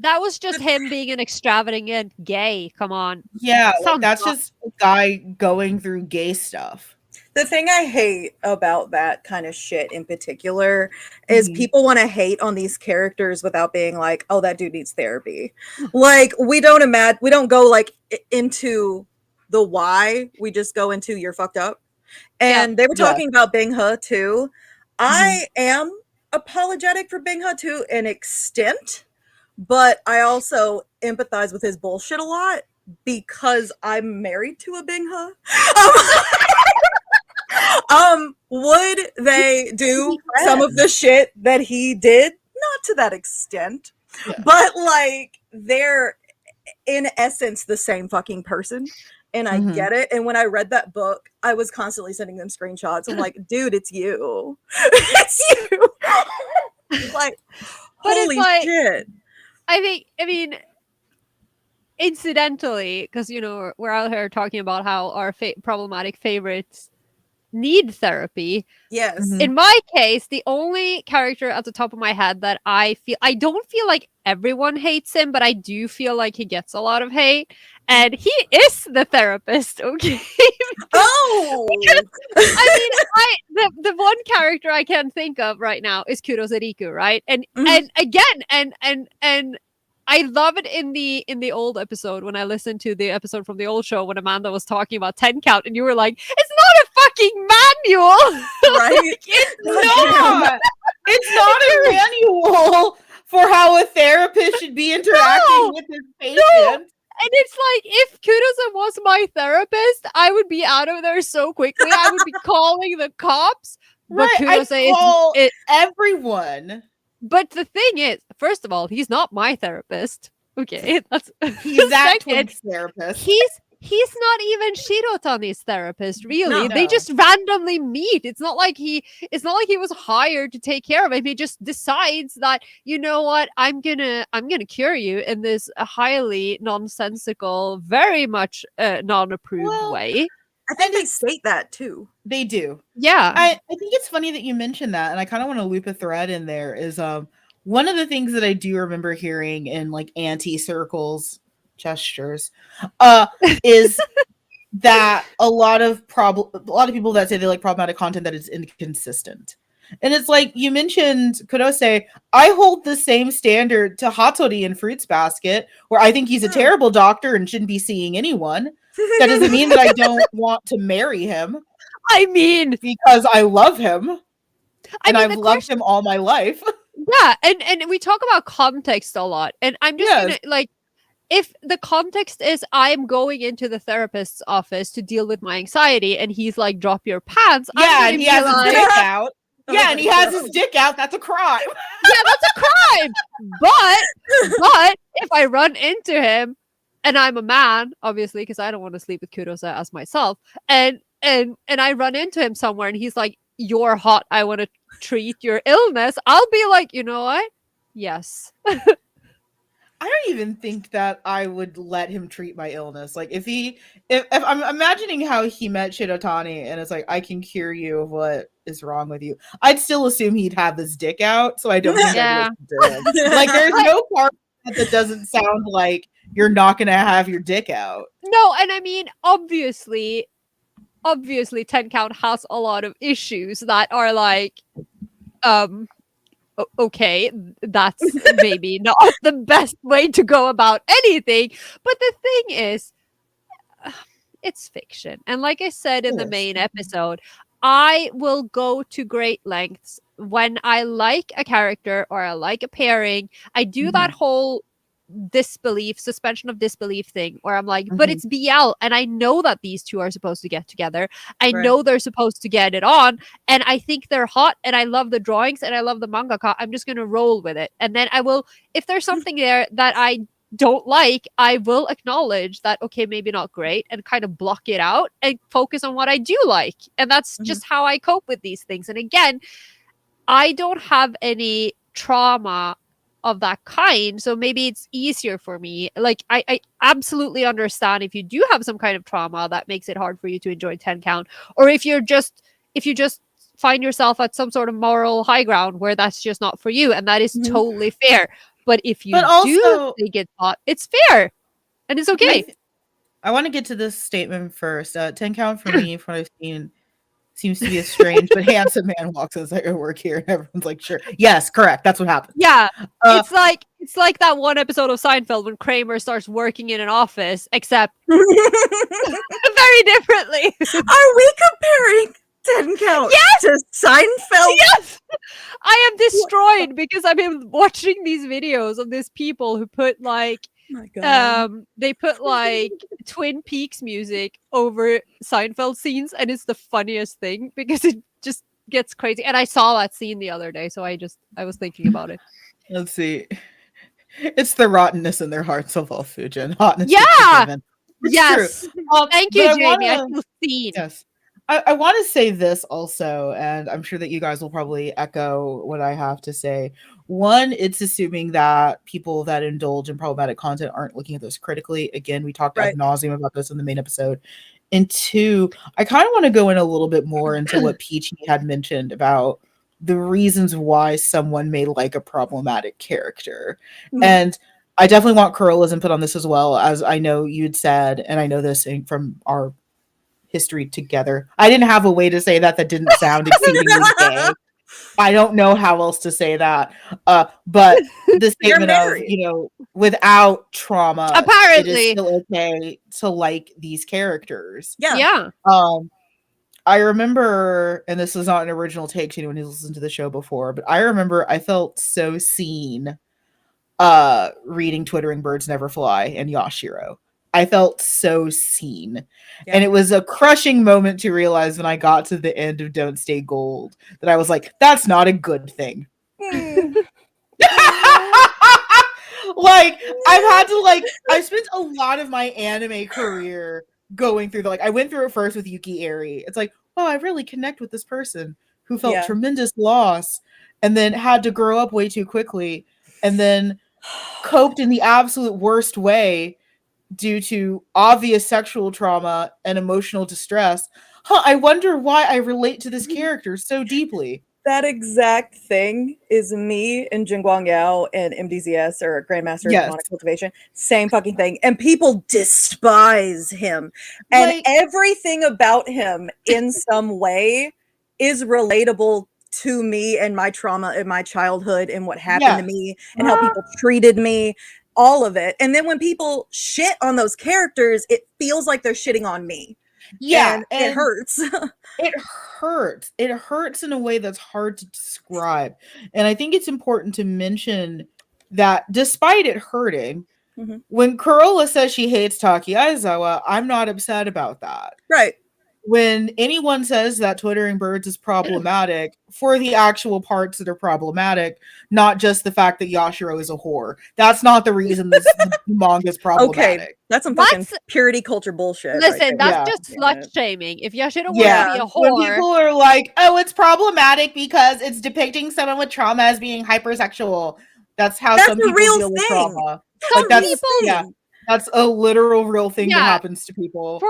A: That was just him being an extravagant gay. Come on.
B: Yeah, like,
A: Sounds
B: that's
A: awful.
B: just a guy going through gay stuff.
C: The thing I hate about that kind of shit in particular is people want to hate on these characters without being like, oh, that dude needs therapy. Like, we don't go like into the why. We just go into you're fucked up. And they were talking about Bing He too. I am apologetic for Bing He to an extent, but I also empathize with his bullshit a lot because I'm married to a Bing He. Would they do some of the shit that he did? Not to that extent, but like, they're in essence the same fucking person, and I get it. And when I read that book, I was constantly sending them screenshots. I'm like, dude, it's you. It's you. Like,
A: But
C: holy
A: it's like,
C: shit.
A: I mean, incidentally, because, you know, we're out here talking about how our problematic favorites need therapy.
C: Yes.
A: In my case, the only character at the top of my head that I don't feel like everyone hates him, but I do feel like he gets a lot of hate. And he is the therapist, okay?
C: Oh!
A: I mean, the one character I can think of right now is Kuroseriku, right? And again, and I love it in the old episode when I listened to the episode from the old show when Amanda was talking about 10 count, and you were like, it's not a fucking manual,
C: right?
A: Like,
B: It's not a manual for how a therapist should be interacting with his patient.
A: No. And it's like, if Kudosa was my therapist, I would be out of there so quickly. I would be calling the cops. But
B: I'd call everyone.
A: But the thing is, first of all, he's not my therapist. Okay,
B: he's that Twin's therapist.
A: He's not even Shirotani's therapist, really.
C: No.
A: They just randomly meet. It's not like he was hired to take care of him. He just decides that, you know what, I'm gonna cure you in this highly nonsensical, very much non-approved way.
C: I think they state that too.
B: They do.
A: Yeah.
B: I think it's funny that you mentioned that, and I kind of want to loop a thread in there. Is one of the things that I do remember hearing in like anti-circles gestures is that a lot of people that say they like problematic content that is inconsistent. And it's like you mentioned Kurose, I hold the same standard to Hattori in Fruits Basket, where I think he's a terrible doctor and shouldn't be seeing anyone. That doesn't mean that I don't want to marry him.
A: I mean,
B: because I love him. And I've loved him all my life.
A: Yeah, and we talk about context a lot. And I'm just gonna, like, if the context is I'm going into the therapist's office to deal with my anxiety, and he's like, drop your pants.
B: Yeah, and he has his dick out. Yeah, and he has his dick out. That's a crime.
A: Yeah, that's a crime. But if I run into him, and I'm a man, obviously, because I don't want to sleep with Kurosa as myself, and I run into him somewhere, and he's like, "You're hot. I want to treat your illness." I'll be like, you know what? Yes.
B: I don't even think that I would let him treat my illness. Like if I'm imagining how he met Shirotani and it's like, I can cure you of what is wrong with you, I'd still assume he'd have his dick out. So I don't think I'd listen to him. Like there's no part that doesn't sound like you're not going to have your dick out.
A: No, and I mean, obviously 10 count has a lot of issues that are like, okay, that's maybe not the best way to go about anything. But the thing is, it's fiction. And like I said in the main episode, I will go to great lengths when I like a character or I like a pairing. I do that whole suspension of disbelief thing where I'm like, but it's BL and I know that these two are supposed to get together. I know they're supposed to get it on and I think they're hot and I love the drawings and I love the mangaka. I'm just going to roll with it. And then I will, if there's something there that I don't like, I will acknowledge that, okay, maybe not great, and kind of block it out and focus on what I do like. And that's just how I cope with these things. And again, I don't have any trauma of that kind, so maybe it's easier for me. Like I absolutely understand if you do have some kind of trauma that makes it hard for you to enjoy 10 count, or if you just find yourself at some sort of moral high ground where that's just not for you, and that is totally fair. But if you do think it's hot, it's fair and it's okay.
B: I want to get to this statement first. 10 count for me, from what I've seen, seems to be a strange but handsome man walks inside your work here, and everyone's like, "Sure, yes, correct, that's what happened."
A: Yeah, it's like that one episode of Seinfeld when Kramer starts working in an office, except very differently.
C: Are we comparing 10 count to Seinfeld?
A: Yes, I am destroyed because I've been watching these videos of these people who put like. They put like Twin Peaks music over Seinfeld scenes, and it's the funniest thing because it just gets crazy. And I saw that scene the other day, so I was thinking about it.
B: Let's see. It's the rottenness in their hearts of all Fujin. Hotness.
A: Yeah. Yes. Thank you, Jamie. I feel seen.
B: Yes. I want to say this also, and I'm sure that you guys will probably echo what I have to say. One, it's assuming that people that indulge in problematic content aren't looking at this critically. Again, we talked ad nauseum about this in the main episode. And two, I kind of want to go in a little bit more into what Peachie had mentioned about the reasons why someone may like a problematic character. And I definitely want Carola's input on this as well, as I know you'd said, and I know this from our history together. I didn't have a way to say that didn't sound exceedingly gay. I don't know how else to say that. But the statement of, without trauma,
A: apparently
B: it is still okay to like these characters.
A: Yeah.
B: I remember, and this is not an original take to anyone who's listened to the show before, but I remember I felt so seen reading Twittering Birds Never Fly and Yashiro. I felt so seen. Yeah. And it was a crushing moment to realize when I got to the end of Don't Stay Gold that I was like, that's not a good thing. I spent a lot of my anime career going through I went through it first with Yuki Eri. It's like, oh, I really connect with this person who felt tremendous loss and then had to grow up way too quickly and then coped in the absolute worst way due to obvious sexual trauma and emotional distress. I wonder why I relate to this character so deeply.
C: That exact thing is me and Jingguang Yao and MDZS, or Grandmaster of Demonic Cultivation. Same fucking thing. And people despise him. And everything about him in some way is relatable to me and my trauma in my childhood and what happened to me and how people treated me. All of it. And then when people shit on those characters, it feels like they're shitting on me. Yeah. And it hurts.
B: It hurts. It hurts in a way that's hard to describe. And I think it's important to mention that despite it hurting, when Carola says she hates Taki Aizawa, I'm not upset about that.
C: Right.
B: When anyone says that Twittering Birds is problematic for the actual parts that are problematic, not just the fact that Yashiro is a whore. That's not the reason this manga is problematic.
C: Okay, that's some fucking purity culture bullshit.
A: Listen, that's just slut shaming. If Yashiro wants to be a whore.
B: When people are like, oh, it's problematic because it's depicting someone with trauma as being hypersexual. That's how some people deal with trauma.
A: Some people.
B: That's a literal real thing that happens to people.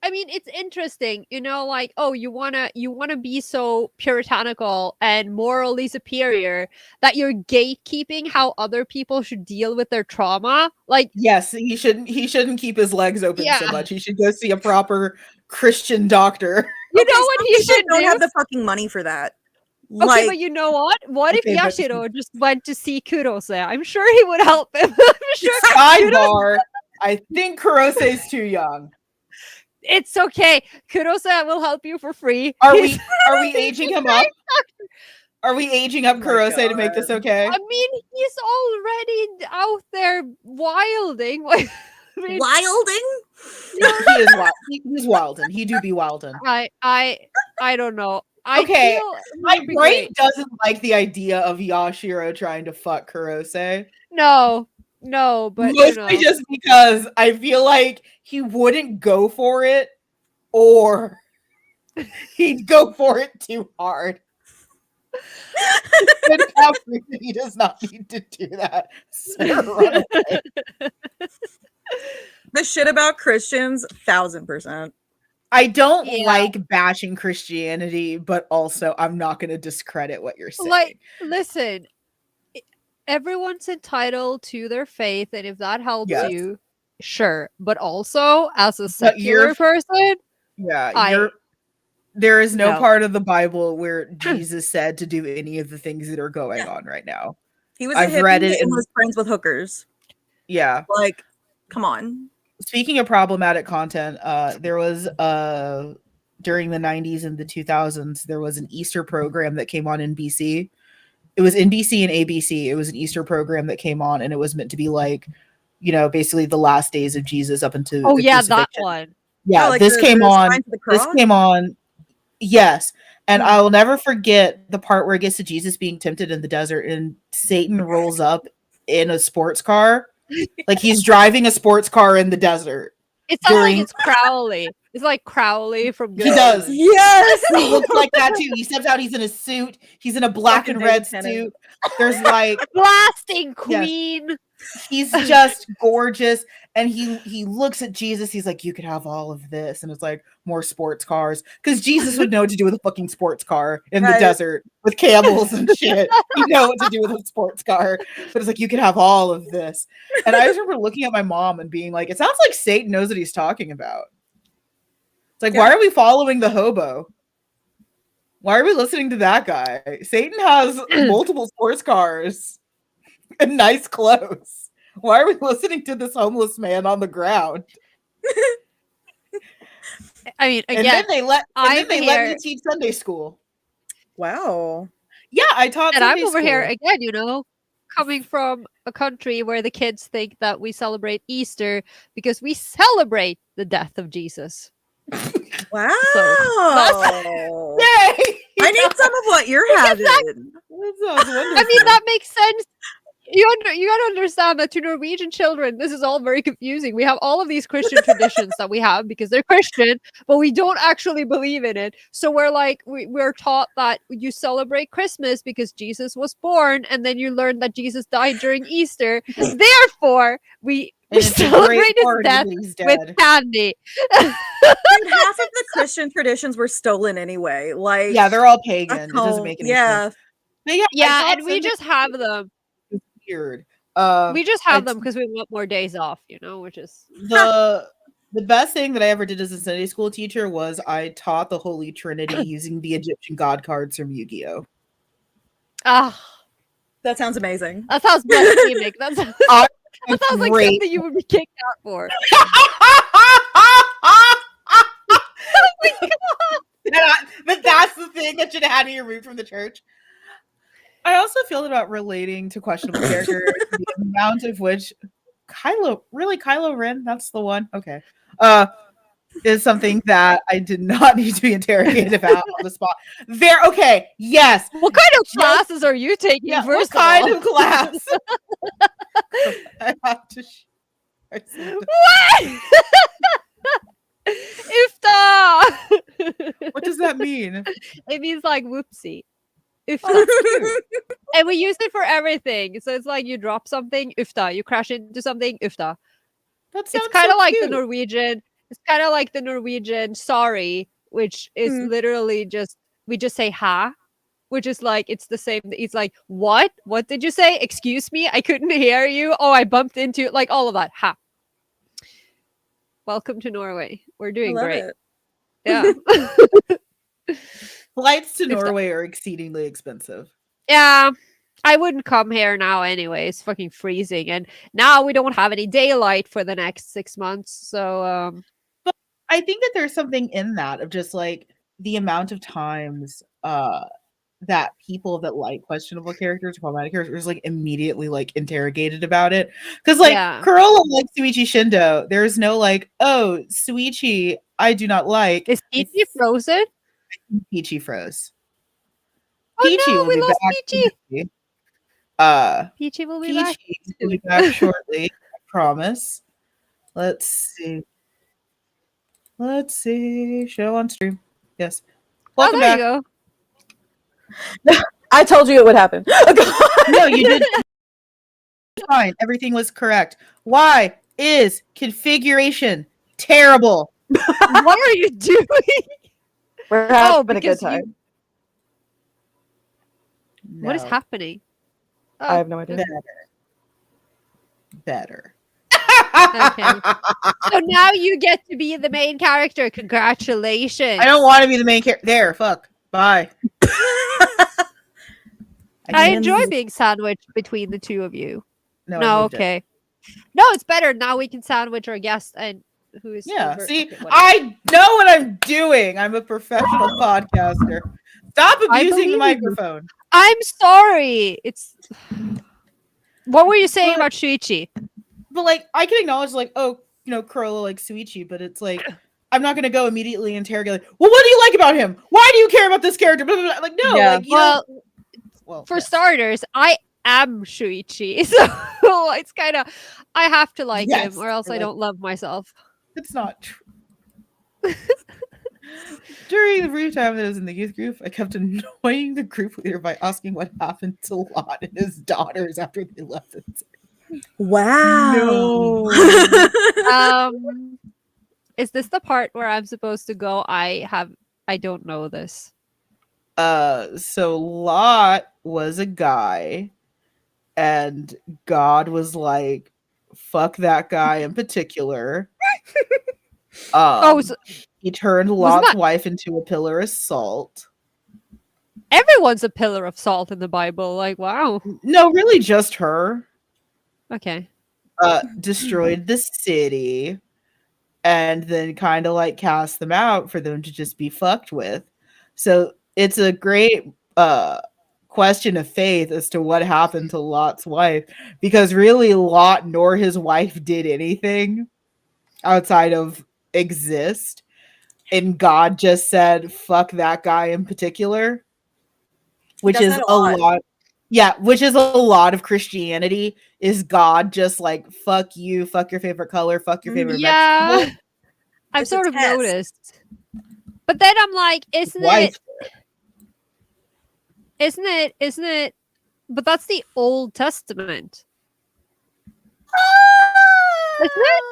A: I mean, it's interesting, like, oh, you wanna be so puritanical and morally superior that you're gatekeeping how other people should deal with their trauma. Like,
B: Yes, he shouldn't keep his legs open
A: yeah,
B: so much. He should go see a proper Christian doctor.
A: you
C: Okay,
A: know what
C: some
A: he
C: people
A: should
C: don't
A: do?
C: have the fucking money for that.
A: Okay,
C: Like,
A: but you know what? What if
B: Okay, but
A: Yashiro just went to see Kurose? I'm sure he would help him. I'm sure
B: sidebar, I think Kurose's too young.
A: it's okay. Kurose will help you for free.
B: Are
A: He's-
B: we aging him up? Are we aging up
C: Oh my
B: Kurose to make this
C: God.
B: okay?
A: I mean, he's already out there wilding. Like, I mean,
C: wilding?
B: He is wild. He's wildin'. He do be wildin'.
A: I don't know. I
B: Okay,
A: feel
B: My
A: it'd be
B: brain
A: great.
B: doesn't like the idea of Yashiro trying to fuck Kurose.
A: No, but
B: Mostly just because I feel like he wouldn't go for it, or he'd go for it too hard. He does not need to do that. Sarah, run away.
C: The shit about Christians, 1000%.
B: I don't
A: Yeah.
B: like bashing Christianity, but also I'm not going to discredit what you're saying.
A: Like, listen, everyone's entitled to their faith, and if that helps
B: Yes.
A: you, sure. But also, as a
B: But
A: secular person,
B: yeah, there is no
A: No.
B: part of the Bible where Jesus said to do any of the things that are going on right now.
C: He was
B: I've
C: a hippie
B: read it
C: and
B: in-
C: was friends with hookers.
B: Yeah.
C: Like, come on.
B: Speaking of problematic content, there was during the 90s and the 2000s, there was an Easter program that came on NBC. It was NBC and ABC. It was an Easter program that came on, and it was meant to be like, basically the last days of Jesus up into
A: oh
B: the
A: yeah, that
B: crucifixion.
A: one.
B: Yeah,
C: Oh, like
B: this
C: the
B: came on.
C: sign to the
B: This
C: cross?
B: came on. Yes. And
A: Hmm.
B: I will never forget the part where it gets to Jesus being tempted in the desert and Satan rolls up in a sports car. Like he's driving a sports car in the desert.
A: It sounds
B: During-
A: like it's Crowley. It's like Crowley from
B: He does.
A: Ghost.
C: Yes!
B: He looks like that too. He steps out, he's in a suit, he's in a black
C: Fucking
B: and red
C: David Tennant.
B: suit. There's like
A: Blasting Queen.
B: he's just gorgeous. And he looks at Jesus, he's like, you could have all of this. And it's like more sports cars. Because Jesus would know what to do with a fucking sports car in the
C: Right.
B: desert with camels and shit. He'd know what to do with a sports car. But it's like, you could have all of this. And I just remember looking at my mom and being like, it sounds like Satan knows what he's talking about. It's like,
C: Yeah.
B: why are we following the hobo? Why are we listening to that guy? Satan has multiple sports cars and nice clothes. Why are we listening to this homeless man on the ground?
A: I mean,
B: And
A: again,
B: then they let
A: I'm
B: me
A: here-
B: teach Sunday school.
C: Wow.
B: Yeah, I taught
A: and I'm
B: Sunday
A: over here
B: school.
A: again, coming from a country where the kids think that we celebrate Easter because we celebrate the death of Jesus.
C: Wow.
B: Yay!
C: I need some of what you're having.
B: That sounds wonderful.
A: I mean, that makes sense. You gotta understand that to Norwegian children, this is all very confusing. We have all of these Christian traditions that we have because they're Christian, but we don't actually believe in it. So we're like, we're taught that you celebrate Christmas because Jesus was born, and then you learn that Jesus died during Easter. Therefore, we
B: And it's a great
A: celebrate his
B: party
A: death
B: that he's
A: with
B: dead.
A: candy.
C: Dude, half of the Christian traditions were stolen anyway. Like,
B: Yeah, they're all pagan.
C: that's
B: It doesn't
C: all-
B: make any
C: yeah.
B: sense. But yeah, I
A: Yeah,
B: taught
A: and we
B: Sunday
A: just have them.
B: school. Weird.
A: We just have
B: I-
A: them because we want more days off, which is
B: the best thing that I ever did as a Sunday school teacher was I taught the Holy Trinity using the Egyptian god cards from Yu-Gi-Oh.
C: That sounds amazing.
A: That sounds blasphemic. That sounds like
B: Great.
A: something you would be kicked out for.
B: But that's the thing that should have had you removed from the church. I also feel about relating to questionable characters, the amount of which Kylo Ren, that's the one. Okay. Is something that I did not need to be interrogated about on the spot. Okay, yes.
A: What kind of classes are you taking?
B: Yeah, what
A: first
B: kind
A: of
B: of class? I have to
A: What? Ifta.
B: What does that mean?
A: It means like whoopsie. Ifta.
C: Oh, that's cute.
A: And we use it for everything. So it's like you drop something, ifta. You crash into something, ifta.
B: That sounds
A: It's kind of
B: so
A: like
B: cute.
A: the Norwegian. It's kind of like the Norwegian sorry, which is literally just we just say ha, which is like it's the same. It's like what? What did you say? Excuse me, I couldn't hear you. Oh, I bumped into like all of that. Ha. Welcome to Norway. We're
C: I
A: doing
C: love
A: great.
C: it.
A: Yeah.
B: Flights to Norway are exceedingly expensive.
A: Yeah. I wouldn't come here now anyway. It's fucking freezing. And now we don't have any daylight for the next 6 months. So
B: But I think that there's something in that of just like the amount of times that people that like questionable characters, problematic characters, like immediately like interrogated about it. Because like
A: yeah.
B: Carola likes Suichi Shindo. There's no like, oh, Suichi, I do not like.
A: Is Peachie frozen?
B: Peachy froze.
A: Oh
B: Peachy
A: no,
B: will
A: we
B: be
A: lost
B: back.
A: Peachie. Peachie will be back.
B: Peachy will be back shortly. I promise. Let's see. Let's see. Show on stream. Yes. Welcome
A: there
B: back.
A: you go.
C: I told you it would happen.
B: No, you did fine. Everything was correct. Why is configuration terrible?
A: What are you doing?
C: We're having a
A: because
C: good time.
A: What is
B: No.
A: happening? Oh,
C: I have no idea.
B: Better.
A: okay. So now you get to be the main character. Congratulations.
B: I don't want to be the main character. There, fuck. Bye.
A: I enjoy being sandwiched between the two of you.
B: No,
A: No,
B: I moved it.
A: okay. No, it's better. Now we can sandwich our guest and who is
B: Yeah,
A: over-
B: see,
A: okay, whatever.
B: I know what I'm doing. I'm a professional podcaster. Stop abusing the
A: believe you.
B: microphone.
A: I'm sorry. It's what were you saying
B: But-
A: about Shuichi?
B: But like, I can acknowledge, like, oh, you know, Carola likes Suichi, but it's like, I'm not gonna go immediately interrogate. Like, well, what do you like about him? Why do you care about this character? Blah, blah, blah. Like, no,
C: Yeah.
B: like, you know. Well,
A: For
B: yes.
A: starters, I am Shuichi, so it's kind of I have to like
B: Yes,
A: him, or else
B: you're
A: I
B: like-
A: don't love myself.
B: It's not true. During the brief time that I was in the youth group, I kept annoying the group leader by asking what happened to Lot and his daughters after they left it.
C: Wow.
A: Is this the part where I'm supposed to go? I don't know this.
B: So Lot was a guy, and God was like, "Fuck that guy in particular."
A: So
B: He turned Lot's wife into a pillar of salt.
A: everyone's a pillar of salt in the Bible. Like, wow.
B: No, really, just her.
A: Okay.
B: Destroyed the city, and then kind of like cast them out for them to just be fucked with. So it's a great question of faith as to what happened to Lot's wife, because really Lot nor his wife did anything outside of exist, and God just said fuck that guy in particular, which
C: does
B: is
C: that
B: a
C: a lot.
B: lot. Yeah, which is a lot of Christianity, is God just like fuck you, fuck your favorite color, fuck your favorite
A: Yeah.
B: vegetable.
A: I've
C: It's a
A: sort of
C: test.
A: noticed. But then I'm like, isn't
B: Wife.
A: it but that's the Old Testament. Isn't it?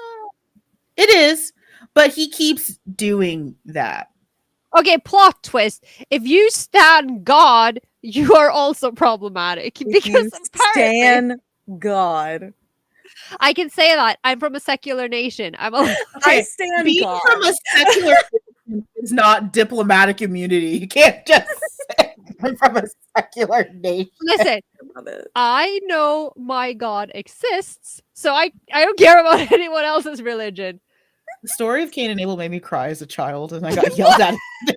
B: It is, but he keeps doing that.
A: Okay, plot twist. If you stand God, you are also problematic. Because
C: You
A: apparently
C: stan God.
A: I can say that. I'm from a secular nation. I'm a
C: I
B: Okay,
C: stand
B: Being
C: God.
B: from a secular nation is not diplomatic immunity. You can't just say I'm from a secular nation.
A: listen,
C: Love it.
A: I know my God exists, so I don't care about anyone else's religion.
B: The story of Cain and Abel made me cry as a child, and I got yelled at.
A: They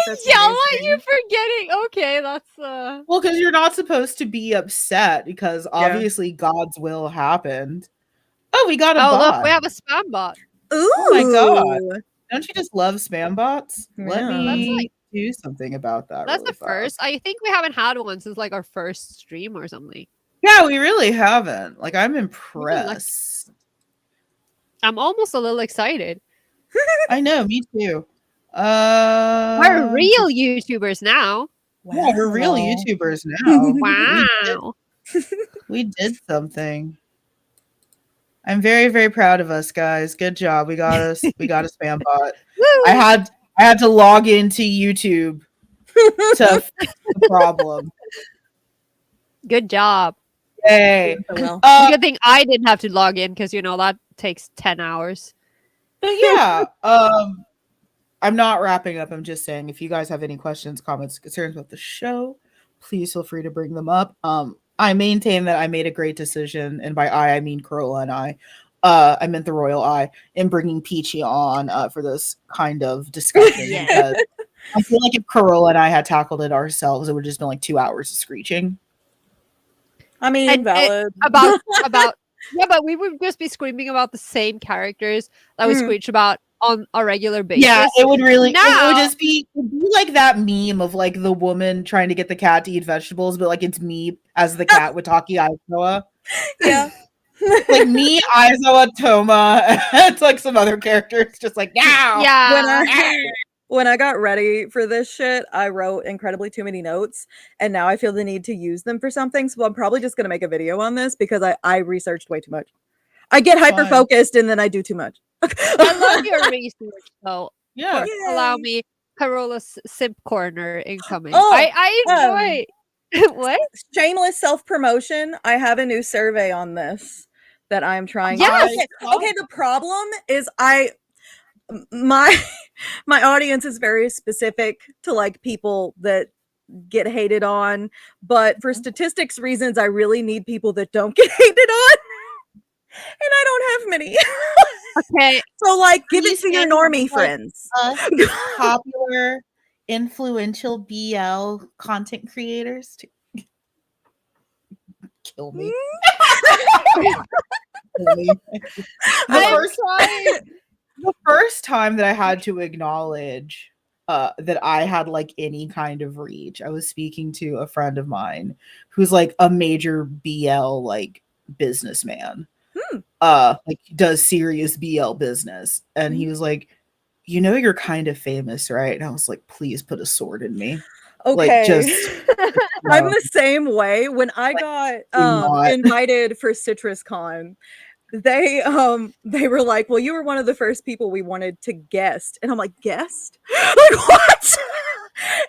C: That's
A: yell at
C: amazing.
A: you for getting okay, that's
B: Well, because you're not supposed to be upset, because obviously God's will happened. Oh, we got a
A: Oh
B: bot.
A: look, we have a spam bot.
C: Ooh.
B: my God. Don't you just love spam bots? Let
C: Yeah.
A: That's
B: me
A: like-
B: do something about that.
A: That's
B: really
A: the first.
B: fast.
A: I think we haven't had one since like our first stream or something.
B: Yeah, we really haven't. Like, I'm impressed.
A: I'm almost a little excited.
B: I know, me too.
A: We're real YouTubers now.
B: Yeah, we're real
C: Wow.
B: YouTubers now.
A: Wow.
B: We did something. I'm very, very proud of us, guys. Good job. We got us. We got a spam bot.
A: Woo!
B: I had to log into YouTube to fix the problem.
A: Good job.
B: Yay.
C: So well.
A: Good thing I didn't have to log in because that takes 10 hours.
B: But yeah, I'm not wrapping up. I'm just saying, if you guys have any questions, comments, concerns about the show, please feel free to bring them up. I maintain that I made a great decision, and by I mean Carola and I. I meant the royal I in bringing Peachie on for this kind of discussion because I feel like if Carola and I had tackled it ourselves, it would just been like 2 hours of screeching.
C: I mean, valid.
A: About yeah, but we would just be screaming about the same characters that we screech about on a regular basis.
B: Yeah, it would really.
A: Now-
B: it would be like that meme of like the woman trying to get the cat to eat vegetables, but like it's me as the cat with Taki Aizawa.
C: Yeah.
B: Like me, Aizawa, Toma, it's like some other characters just like now.
A: Yeah.
C: When I got ready for this shit, I wrote incredibly too many notes, and now I feel the need to use them for something. So I'm probably just gonna make a video on this because I researched way too much. I get hyper focused and then I do too much.
A: I love your research, though.
B: Yeah.
A: Allow me, Carola's simp corner incoming.
C: Oh,
A: I enjoy. What?
C: Shameless self-promotion. I have a new survey on this that I'm trying.
A: Yes!
C: Okay, the problem is my audience is very specific to like people that get hated on, but for statistics reasons, I really need people that don't get hated on. And I don't have many.
A: Okay.
C: So like give it to your normie friends.
B: Popular, influential BL content creators to kill me. The first time that I had to acknowledge that I had like any kind of reach, I was speaking to a friend of mine who's like a major BL like businessman. Like does serious BL business, and he was like, you're kind of famous, right? And I was like, please put a sword in me.
C: Okay.
B: Like, just
C: I'm the same way. When I got invited for CitrusCon, they were like, well, you were one of the first people we wanted to guest. And I'm like, guest? Like what?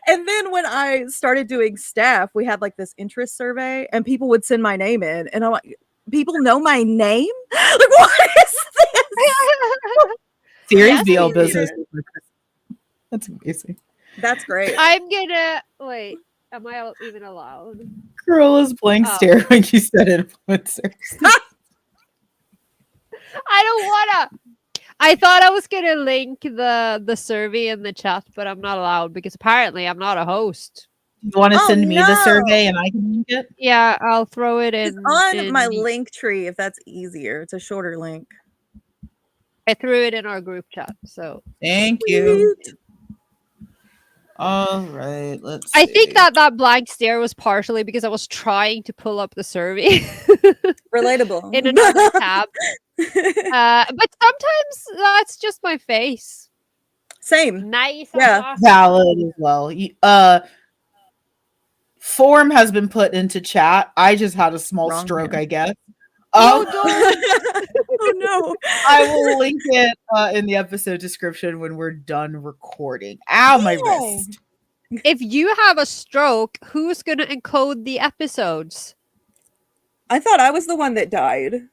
C: And then when I started doing staff, we had like this interest survey and people would send my name in, and I'm like, people know my name? Like, what is this?
B: Serious BL business. That's amazing.
C: That's great.
A: I'm gonna wait. Am I even allowed?
B: Carola's blank stare when you said influencers.
A: I don't wanna. I thought I was gonna link the survey in the chat, but I'm not allowed because apparently I'm not a host.
B: You want to send me the survey and I can link it?
A: Yeah, I'll throw it in.
C: It's on my
A: the
C: link tree if that's easier. It's a shorter link.
A: I threw it in our group chat. So
B: thank you. All right, let's see.
A: I think that blank stare was partially because I was trying to pull up the survey.
C: Relatable.
A: In another tab. But sometimes that's just my face.
C: Same.
A: Nice.
C: Yeah.
B: Valid as well. Form has been put into chat. I just had a small stroke, I guess.
A: Oh,
C: oh no.
B: I will link it in the episode description when we're done recording. Ow, my wrist.
A: If you have a stroke, who's going to encode the episodes?
C: I thought I was the one that died.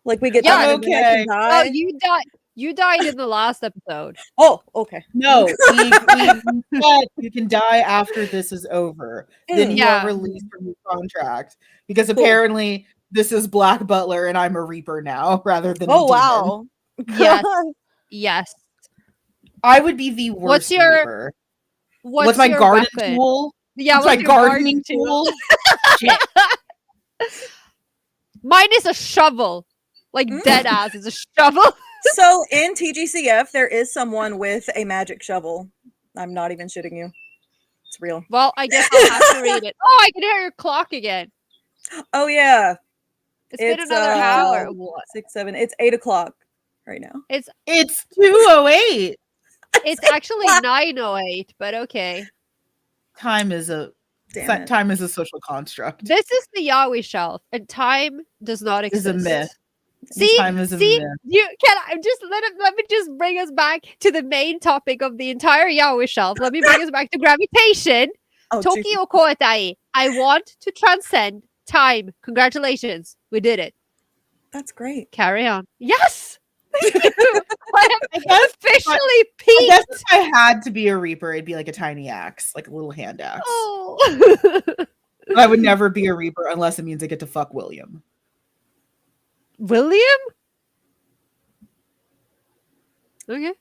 C: Like we get
B: okay.
A: Oh, you died in the last episode.
C: Oh, okay.
B: No, we said you can die after this is over. Then you are released from your contract because apparently this is Black Butler and I'm a Reaper now rather than
C: wow.
A: Yes. Yes.
B: I would be the worst Reaper. What's my garden tool?
A: Yeah,
B: what's my gardening tool? Shit.
A: Mine is a shovel. Like dead ass is a shovel.
C: So in TGCF, there is someone with a magic shovel. I'm not even shitting you. It's real.
A: Well, I guess I'll have to read it. Oh, I can hear your clock again.
C: Oh yeah.
A: It's been another hour. What?
C: 6, 7. It's 8 o'clock right now.
B: It's 2:08.
A: It's actually 9:08, but okay.
B: Time is a social construct.
A: This is the Yahweh shelf, and time does not exist.
B: It's a myth.
A: See,
B: Time is a
A: see,
B: myth.
A: you can I just let me just bring us back to the main topic of the entire Yahweh shelf. Let me bring us back to gravitation.
C: Oh,
A: Tokyo Koatai. I want to transcend time. Congratulations. We did it.
C: that's great.
A: Carry on. Yes. Thank you. I
B: I
A: have
B: guess,
A: officially
B: I
A: peaked.
B: guess if I had to be a Reaper, it'd be like a tiny axe, like a little hand axe.
A: Oh.
B: I would never be a Reaper unless it means I get to fuck William.
A: William? Okay.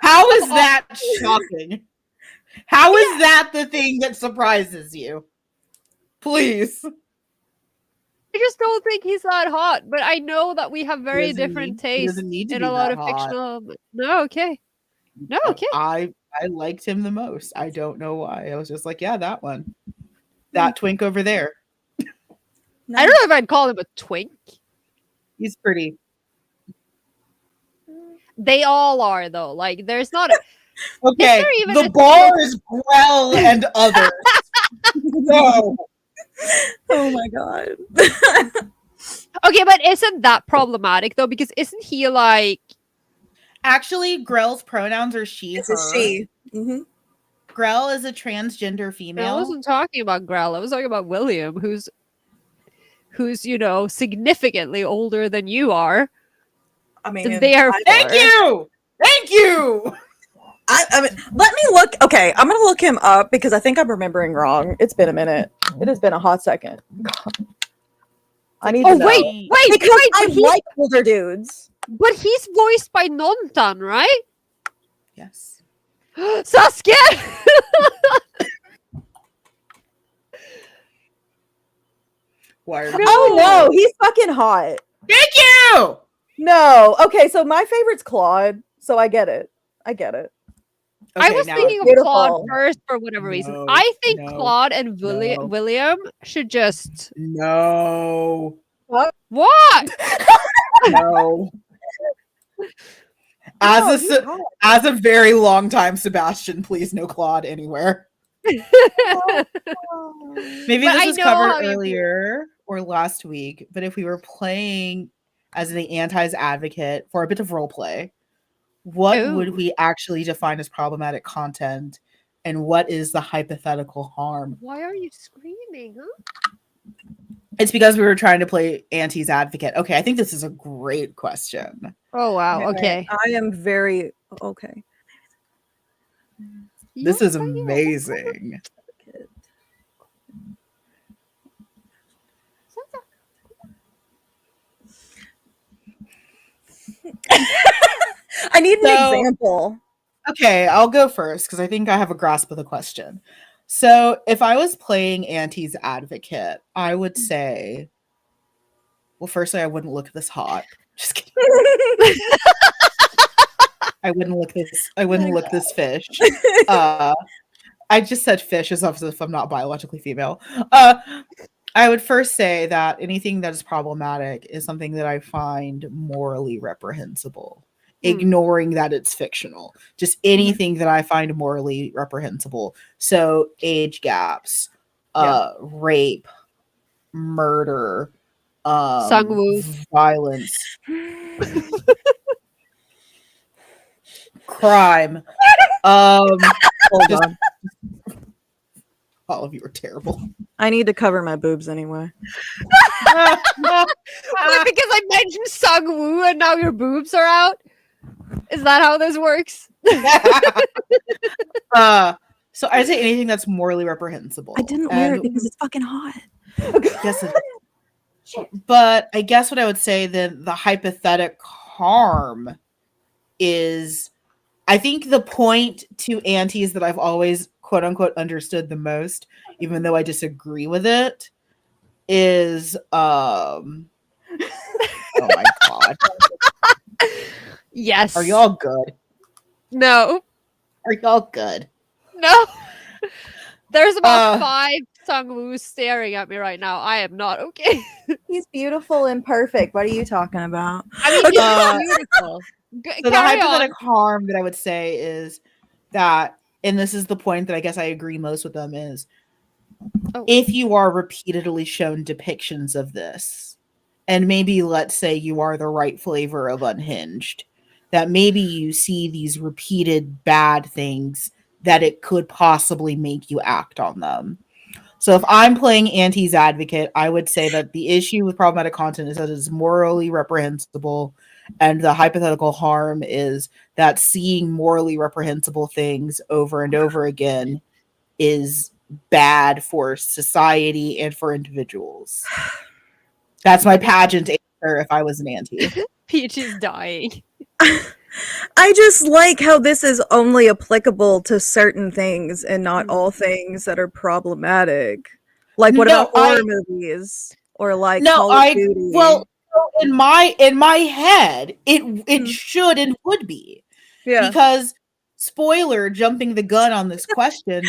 B: How is that shocking? How is that the thing that surprises you? Please.
A: I just don't think he's that hot, but I know that we have very different
B: He
A: tastes
B: doesn't need to
A: in
B: be
A: a lot
B: that
A: of
B: hot.
A: fictional. No, okay. No, okay.
B: I liked him the most. I don't know why. I was just like, yeah, that one. That twink over there.
C: No.
A: I don't know if I'd call him a twink.
B: He's pretty.
A: They all are though. Like, there's not.
B: Okay,
A: there even
B: the
A: a
B: bar is Grell and others. No.
C: Oh my god.
A: Okay, but isn't that problematic though? Because isn't he like?
B: Actually, Grell's pronouns are she,
C: It's
B: her.
C: a she. Mm-hmm.
B: Grell is a transgender
A: I
B: female.
A: wasn't talking about Grell. I was talking about William, who's significantly older than you are.
C: I mean,
A: Therefore,
B: Thank you. Thank you.
C: I mean, let me look. Okay, I'm gonna look him up because I think I'm remembering wrong. It's been a minute. It has been a hot second. I need to
A: Oh
C: know.
A: wait,
C: Because I like older dudes.
A: but he's voiced by Nontan, right?
B: Yes.
A: Sasuke.
B: Why are
A: No.
C: Oh no, he's fucking hot.
B: Thank you.
C: No. Okay, so my favorite's Claude, so I get it. I get it.
A: I
B: Okay,
A: was
B: now-
A: thinking of
C: Beautiful.
A: Claude first for whatever reason.
B: No,
A: I think
B: no,
A: Claude and
B: no.
A: William should just
B: No.
A: what?
B: No.
C: No,
B: As
C: he's
B: a
C: hot.
B: as a very long time, Sebastian, please no Claude anywhere. Maybe
A: But
B: this
A: I
B: was
A: know how
B: covered
A: you feel.
B: earlier or last week, but if we were playing as the Anti's advocate for a bit of role play, what would
A: Ooh.
B: we actually define as problematic content, and what is the hypothetical harm?
A: Why are you screaming, huh?
B: It's because we were trying to play Auntie's advocate. Okay, I think this is a great question.
A: Oh wow,
C: Alright,
A: okay.
C: I am very okay.
B: This is amazing.
C: I need an
B: So-
C: example.
B: Okay, I'll go first because I think I have a grasp of the question. So, if I was playing Auntie's advocate, I would say, well, firstly, I wouldn't look this hot. Just kidding. I wouldn't look this. I wouldn't look this fish. I just said fish as if I'm not biologically female. I would first say that anything that is problematic is something that I find morally reprehensible. Ignoring that it's fictional, just anything that I find morally reprehensible. So age gaps, rape, murder,
A: Sangwoo.
B: violence, crime. Hold on. All of you are terrible.
C: I need to cover my boobs anyway.
A: Wait, because I mentioned Sangwoo and now your boobs are out? Is that how this works?
B: So I say anything that's morally reprehensible.
C: I didn't wear it because it's fucking hot.
B: Yes, it is. But I guess what I would say then the hypothetical harm is, I think the point to Auntie's that I've always quote unquote understood the most, even though I disagree with it, is oh my god.
A: Yes.
B: Are y'all good?
A: No.
B: Are y'all good?
A: No. There's about 5 Sangwoos staring at me right now. I am not okay.
C: He's beautiful and perfect. What are you talking about?
A: I mean, he's beautiful.
B: So the
A: Carry on.
B: hypothetical harm that I would say is that, and this is the point that I guess I agree most with them, is if you are repeatedly shown depictions of this, and maybe let's say you are the right flavor of unhinged, that maybe you see these repeated bad things that it could possibly make you act on them. So if I'm playing Auntie's advocate, I would say that the issue with problematic content is that it's morally reprehensible, and the hypothetical harm is that seeing morally reprehensible things over and over again is bad for society and for individuals. That's my pageant answer if I was an auntie.
A: Peach is dying.
C: I just like how this is only applicable to certain things and not all things that are problematic. Like, what about horror movies or like Call of Duty?
B: Well, in my head, it should and would be, because spoiler, jumping the gun on this question.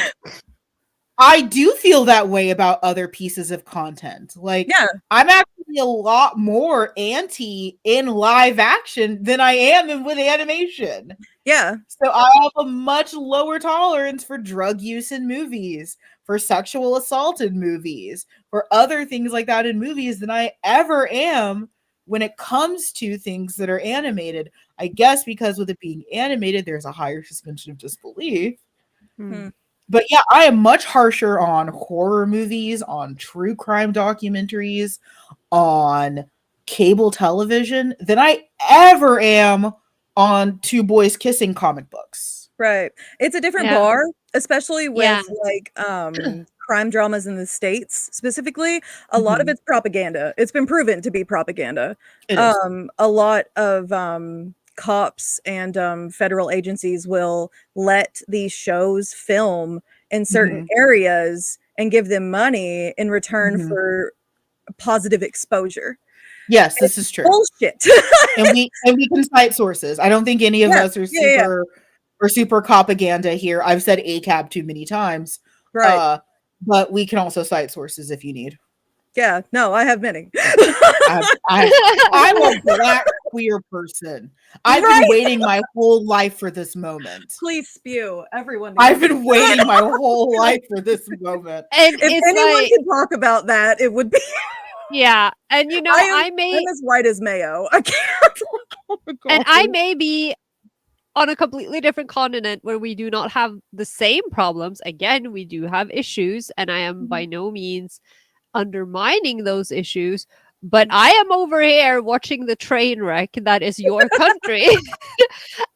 B: I do feel that way about other pieces of content. Like, I'm actually a lot more anti in live action than I am with animation.
C: Yeah.
B: So I have a much lower tolerance for drug use in movies, for sexual assault in movies, for other things like that in movies than I ever am when it comes to things that are animated. I guess because with it being animated, there's a higher suspension of disbelief. But yeah, I am much harsher on horror movies, on true crime documentaries, on cable television than I ever am on two boys kissing comic books.
C: Right. It's a different bar, especially with like crime dramas in the States specifically. A lot of it's propaganda. It's been proven to be propaganda. A lot of cops and federal agencies will let these shows film in certain areas and give them money in return for positive exposure.
B: Yes, this is true.
C: Bullshit.
B: and we can cite sources. I don't think any of us are super propaganda here. I've said ACAB too many times.
C: Right.
B: But we can also cite sources if you need.
C: Yeah, no, I have many.
B: I'm a black queer person. I've been waiting my whole life for this moment.
C: Please spew, everyone.
B: I've been waiting my whole life for this moment.
A: And
C: if anyone could talk about that, it would be.
A: Yeah, and you know, I'm
C: as white as mayo. I can't.
A: Oh and I may be on a completely different continent where we do not have the same problems. Again, we do have issues, and I am by no means undermining those issues, but I am over here watching the train wreck that is your country.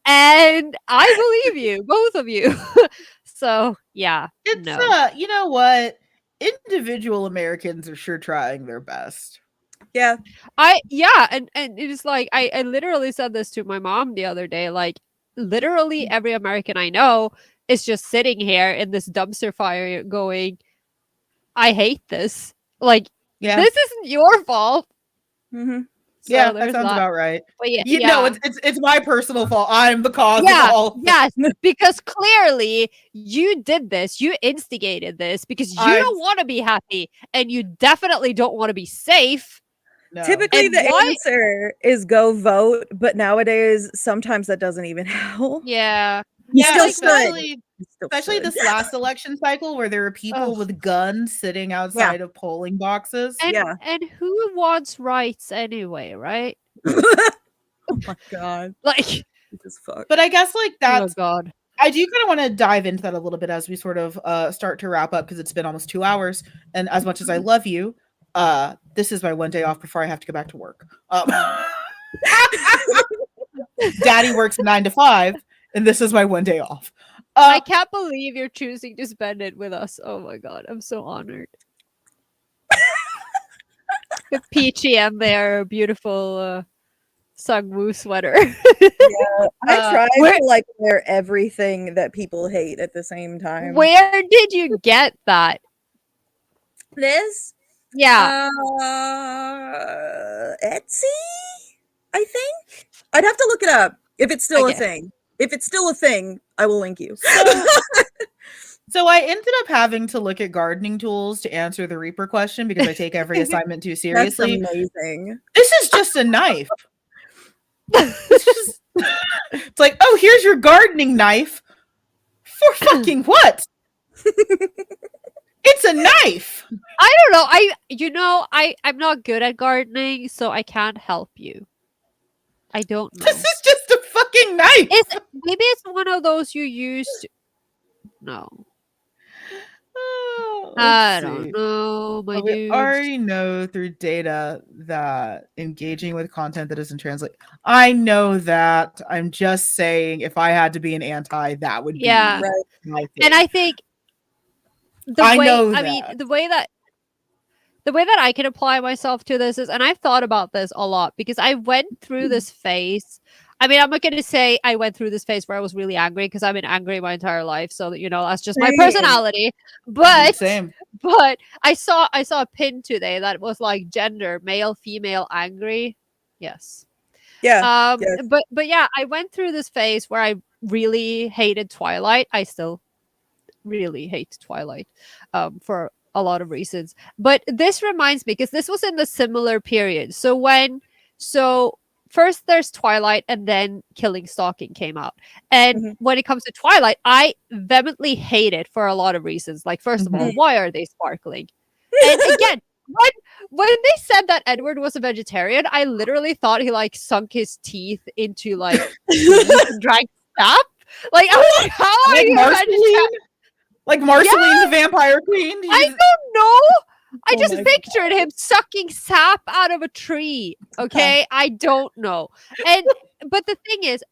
A: And I believe you, both of you. So yeah,
B: it's you know what, individual Americans are sure trying their best.
C: And
A: it is like I literally said this to my mom the other day, like literally every American I know is just sitting here in this dumpster fire going, I hate this. Like, this isn't your fault.
B: So that sounds about right.
A: But
B: know, it's my personal fault. I'm the cause of all.
A: Yes, because clearly you did this. You instigated this because you don't want to be happy, and you definitely don't want to be safe.
C: No. Typically, the answer is go vote, but nowadays sometimes that doesn't even help.
A: Yeah.
B: Especially this last election cycle where there were people with guns sitting outside of polling boxes.
A: And who wants rights anyway, right?
C: Oh my god.
A: Like,
B: but I guess like that's,
A: oh god.
B: I do kind of want to dive into that a little bit as we sort of start to wrap up, because it's been almost 2 hours. And as much as I love you, this is my one day off before I have to go back to work. Daddy works 9 to 5. And this is my one day off.
A: I can't believe you're choosing to spend it with us. Oh my god, I'm so honored. With Peachie and their beautiful Sungwoo sweater.
C: I try to like wear everything that people hate at the same time.
A: Where did you get that?
C: This?
A: Yeah.
C: Etsy? I think. I'd have to look it up if it's still a thing. If it's still a thing, I will link you.
B: So I ended up having to look at gardening tools to answer the Reaper question because I take every assignment too seriously.
C: That's amazing.
B: This is just a knife. It's like, oh, here's your gardening knife. For fucking what? It's a knife.
A: I don't know. I'm not good at gardening, so I can't help you. I don't know.
B: This is just a fucking knife.
A: Maybe it's one of those you used. No. I don't know, my
B: we
A: dude.
B: already know through data that engaging with content that doesn't translate. I know that. I'm just saying, if I had to be an anti, that would be my thing.
A: And I think the way that I can apply myself to this is, and I've thought about this a lot because I went through this phase. I mean, I'm not going to say I went through this phase where I was really angry, because I've been angry my entire life. So, that's just my personality. But but I saw a pin today that was like gender, male, female, angry. Yes.
C: Yeah.
A: But yeah, I went through this phase where I really hated Twilight. I still really hate Twilight for a lot of reasons. But this reminds me, because this was in the similar period. So first there's Twilight, and then Killing Stalking came out. And when it comes to Twilight, I vehemently hate it for a lot of reasons. Like, first of all, why are they sparkling? And again, when they said that Edward was a vegetarian, I literally thought he like sunk his teeth into like and drank sap. Like, I was like, how are you vegetarian?
B: Like Marceline the Vampire Queen?
A: I don't know. I just pictured him sucking sap out of a tree. Okay? I don't know. But the thing is,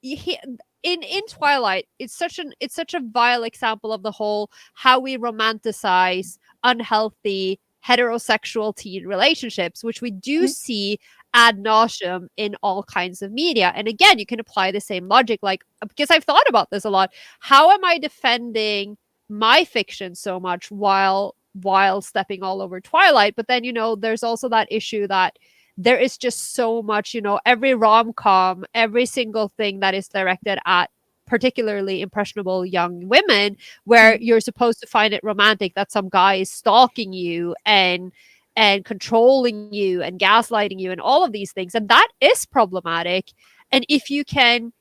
A: in Twilight, it's such a vile example of the whole how we romanticize unhealthy heterosexual teen relationships, which we do see ad nauseum in all kinds of media. And again, you can apply the same logic, like, because I've thought about this a lot. How am I defending my fiction so much while stepping all over Twilight? But then, there's also that issue that there is just so much, every rom-com, every single thing that is directed at particularly impressionable young women, where you're supposed to find it romantic that some guy is stalking you and controlling you and gaslighting you and all of these things. And that is problematic. And if you can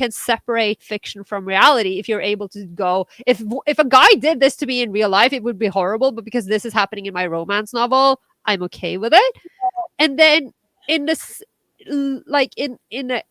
A: separate fiction from reality, if you're able to go, if a guy did this to me in real life, it would be horrible, but because this is happening in my romance novel, I'm okay with it. And then in this, like in a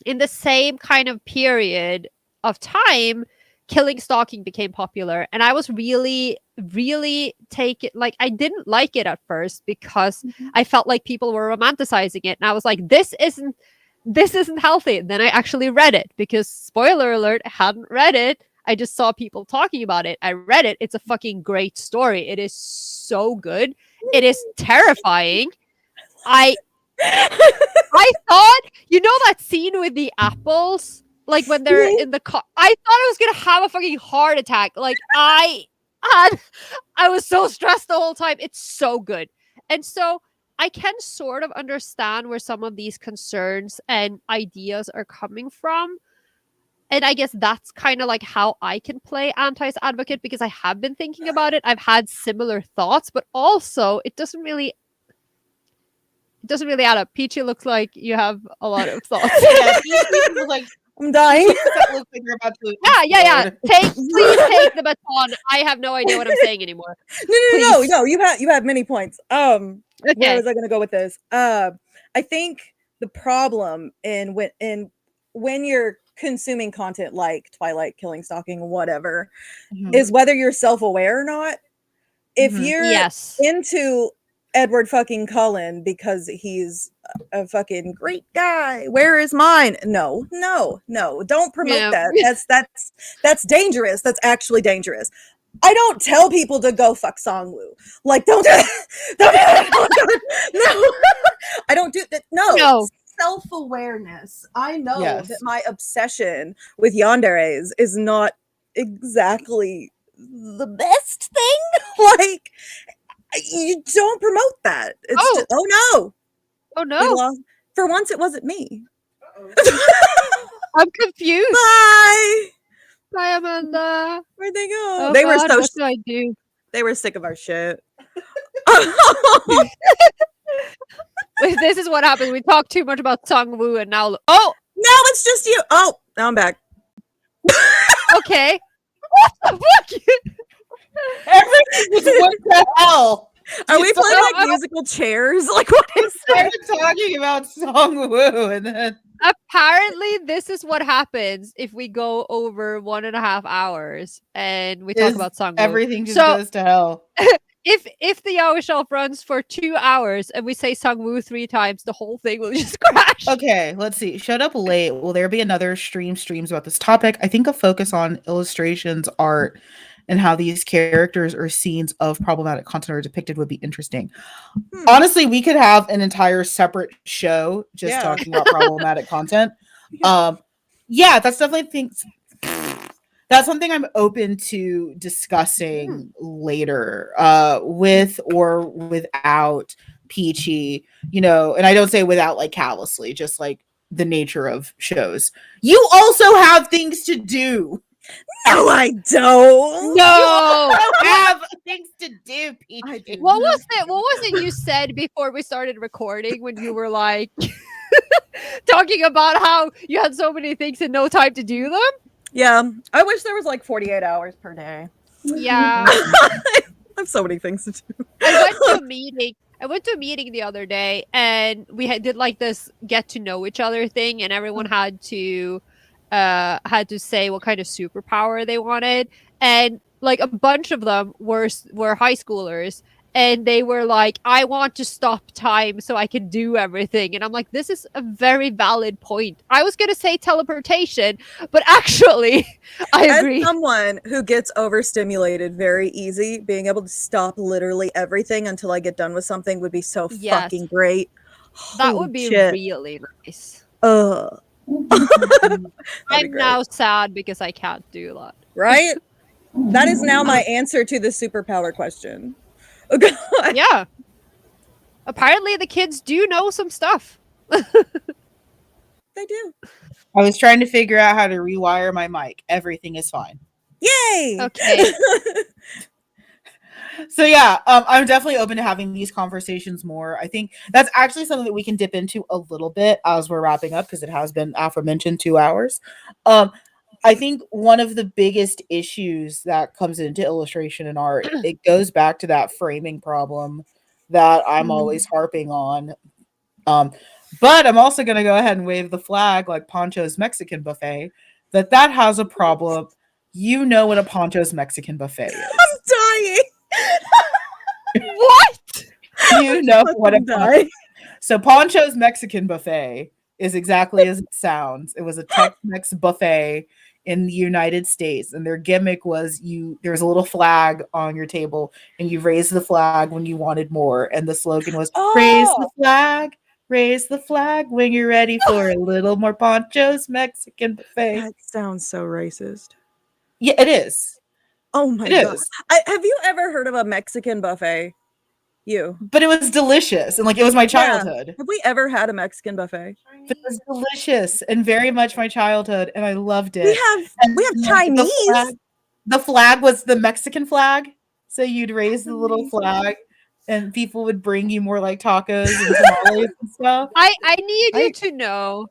A: in the same kind of period of time, Killing Stalking became popular, and I was really I didn't like it at first because I felt like people were romanticizing it, and I was like, this isn't healthy. Then I actually read it, because, spoiler alert, I hadn't read it. I just saw people talking about it. I read it. It's a fucking great story. It is so good. It is terrifying. I thought, that scene with the apples, like when they're in the car, I thought I was gonna have a fucking heart attack. Like, I was so stressed the whole time. It's so good. And so I can sort of understand where some of these concerns and ideas are coming from. And I guess that's kind of like how I can play anti's advocate, because I have been thinking about it. I've had similar thoughts, but also it doesn't really add up. Peachie, looks like you have a lot of thoughts.
B: Yeah, Peachie was like,
C: I'm dying.
B: Looks like you're about to
A: yeah. Please take the baton. I have no idea what I'm saying anymore.
C: No. You have many points. Where was I going to go with this? I think the problem in when you're consuming content like Twilight, Killing Stalking, whatever, is whether you're self-aware or not. If you're into Edward fucking Cullen because he's a fucking great guy, where is mine? No, don't promote that. That's dangerous. That's actually dangerous. I don't tell people to go fuck Songwoo. Like, don't do that. Oh my God. No, I don't do that. No. Self-awareness. I know that my obsession with yanderes is not exactly the best thing. Like, you don't promote that. It's oh no. For once, it wasn't me.
A: I'm confused.
C: Bye,
A: Amanda.
C: Where'd they go?
A: Oh,
C: They
A: God,
C: were so.
A: what do I do?
C: They were sick of our shit.
A: This is what happens. We talk too much about Songwoo, and now
C: now it's just you. Oh, now I'm back.
A: Okay. What the fuck?
B: Everything was what the hell?
C: Are we playing like musical chairs? Like what is that?
B: Started talking about Song Woo and then
A: Apparently, this is what happens if we go over 1.5 hours and we talk about Sangwoo.
B: Everything just goes to hell.
A: If the Yahoo Shelf runs for 2 hours and we say Sangwoo 3 times, the whole thing will just crash.
B: Okay, let's see. Showed up late. Will there be another streams about this topic? I think a focus on illustrations, art, and how these characters or scenes of problematic content are depicted would be interesting. Honestly, we could have an entire separate show just talking about problematic content. Yeah, that's definitely that's something I'm open to discussing later, with or without Peachie, and I don't say without like callously, just like the nature of shows. You also have things to do.
C: No, I don't.
A: No,
B: you have things to do, Peachie.
A: What was it you said before we started recording when you were like talking about how you had so many things and no time to do them?
C: Yeah, I wish there was like 48 hours per day.
A: Yeah.
C: I have so many things to do.
A: I went to a meeting the other day and we did like this get to know each other thing, and everyone had to say what kind of superpower they wanted, and like a bunch of them were high schoolers, and they were like, I want to stop time so I can do everything. And I'm like, this is a very valid point. I was gonna say teleportation, but actually I agree.
C: As someone who gets overstimulated very easy, being able to stop literally everything until I get done with something would be so fucking great.
A: That would be really nice. I'm now sad because I can't do that.
C: Right? That is now my answer to the superpower question. Oh, God.
A: Yeah. Apparently the kids do know some stuff.
C: They do.
B: I was trying to figure out how to rewire my mic. Everything is fine.
C: Yay!
A: Okay.
B: So yeah, I'm definitely open to having these conversations more. I think that's actually something that we can dip into a little bit as we're wrapping up, because it has been aforementioned 2 hours. I think one of the biggest issues that comes into illustration and art, it goes back to that framing problem that I'm always harping on. But I'm also going to go ahead and wave the flag like Poncho's Mexican Buffet, that has a problem. You know what a Poncho's Mexican Buffet is.
C: I'm dying.
A: What?
B: You know what a Poncho's. So Poncho's Mexican Buffet is exactly as it sounds. It was a Tex-Mex buffet in the United States, and their gimmick was there's a little flag on your table and you raise the flag when you wanted more, and the slogan was raise the flag when you're ready for a little more Poncho's Mexican Buffet.
C: That sounds so racist.
B: Yeah, it is.
C: Oh my God. Have you ever heard of a Mexican buffet? But
B: it was delicious, and like it was my childhood.
C: Yeah. Have we ever had a Mexican buffet?
B: But it was delicious and very much my childhood, and I loved it.
C: We have Chinese.
B: The flag was the Mexican flag, so you'd raise the little flag, and people would bring you more like tacos and tamales and stuff.
A: I need you to know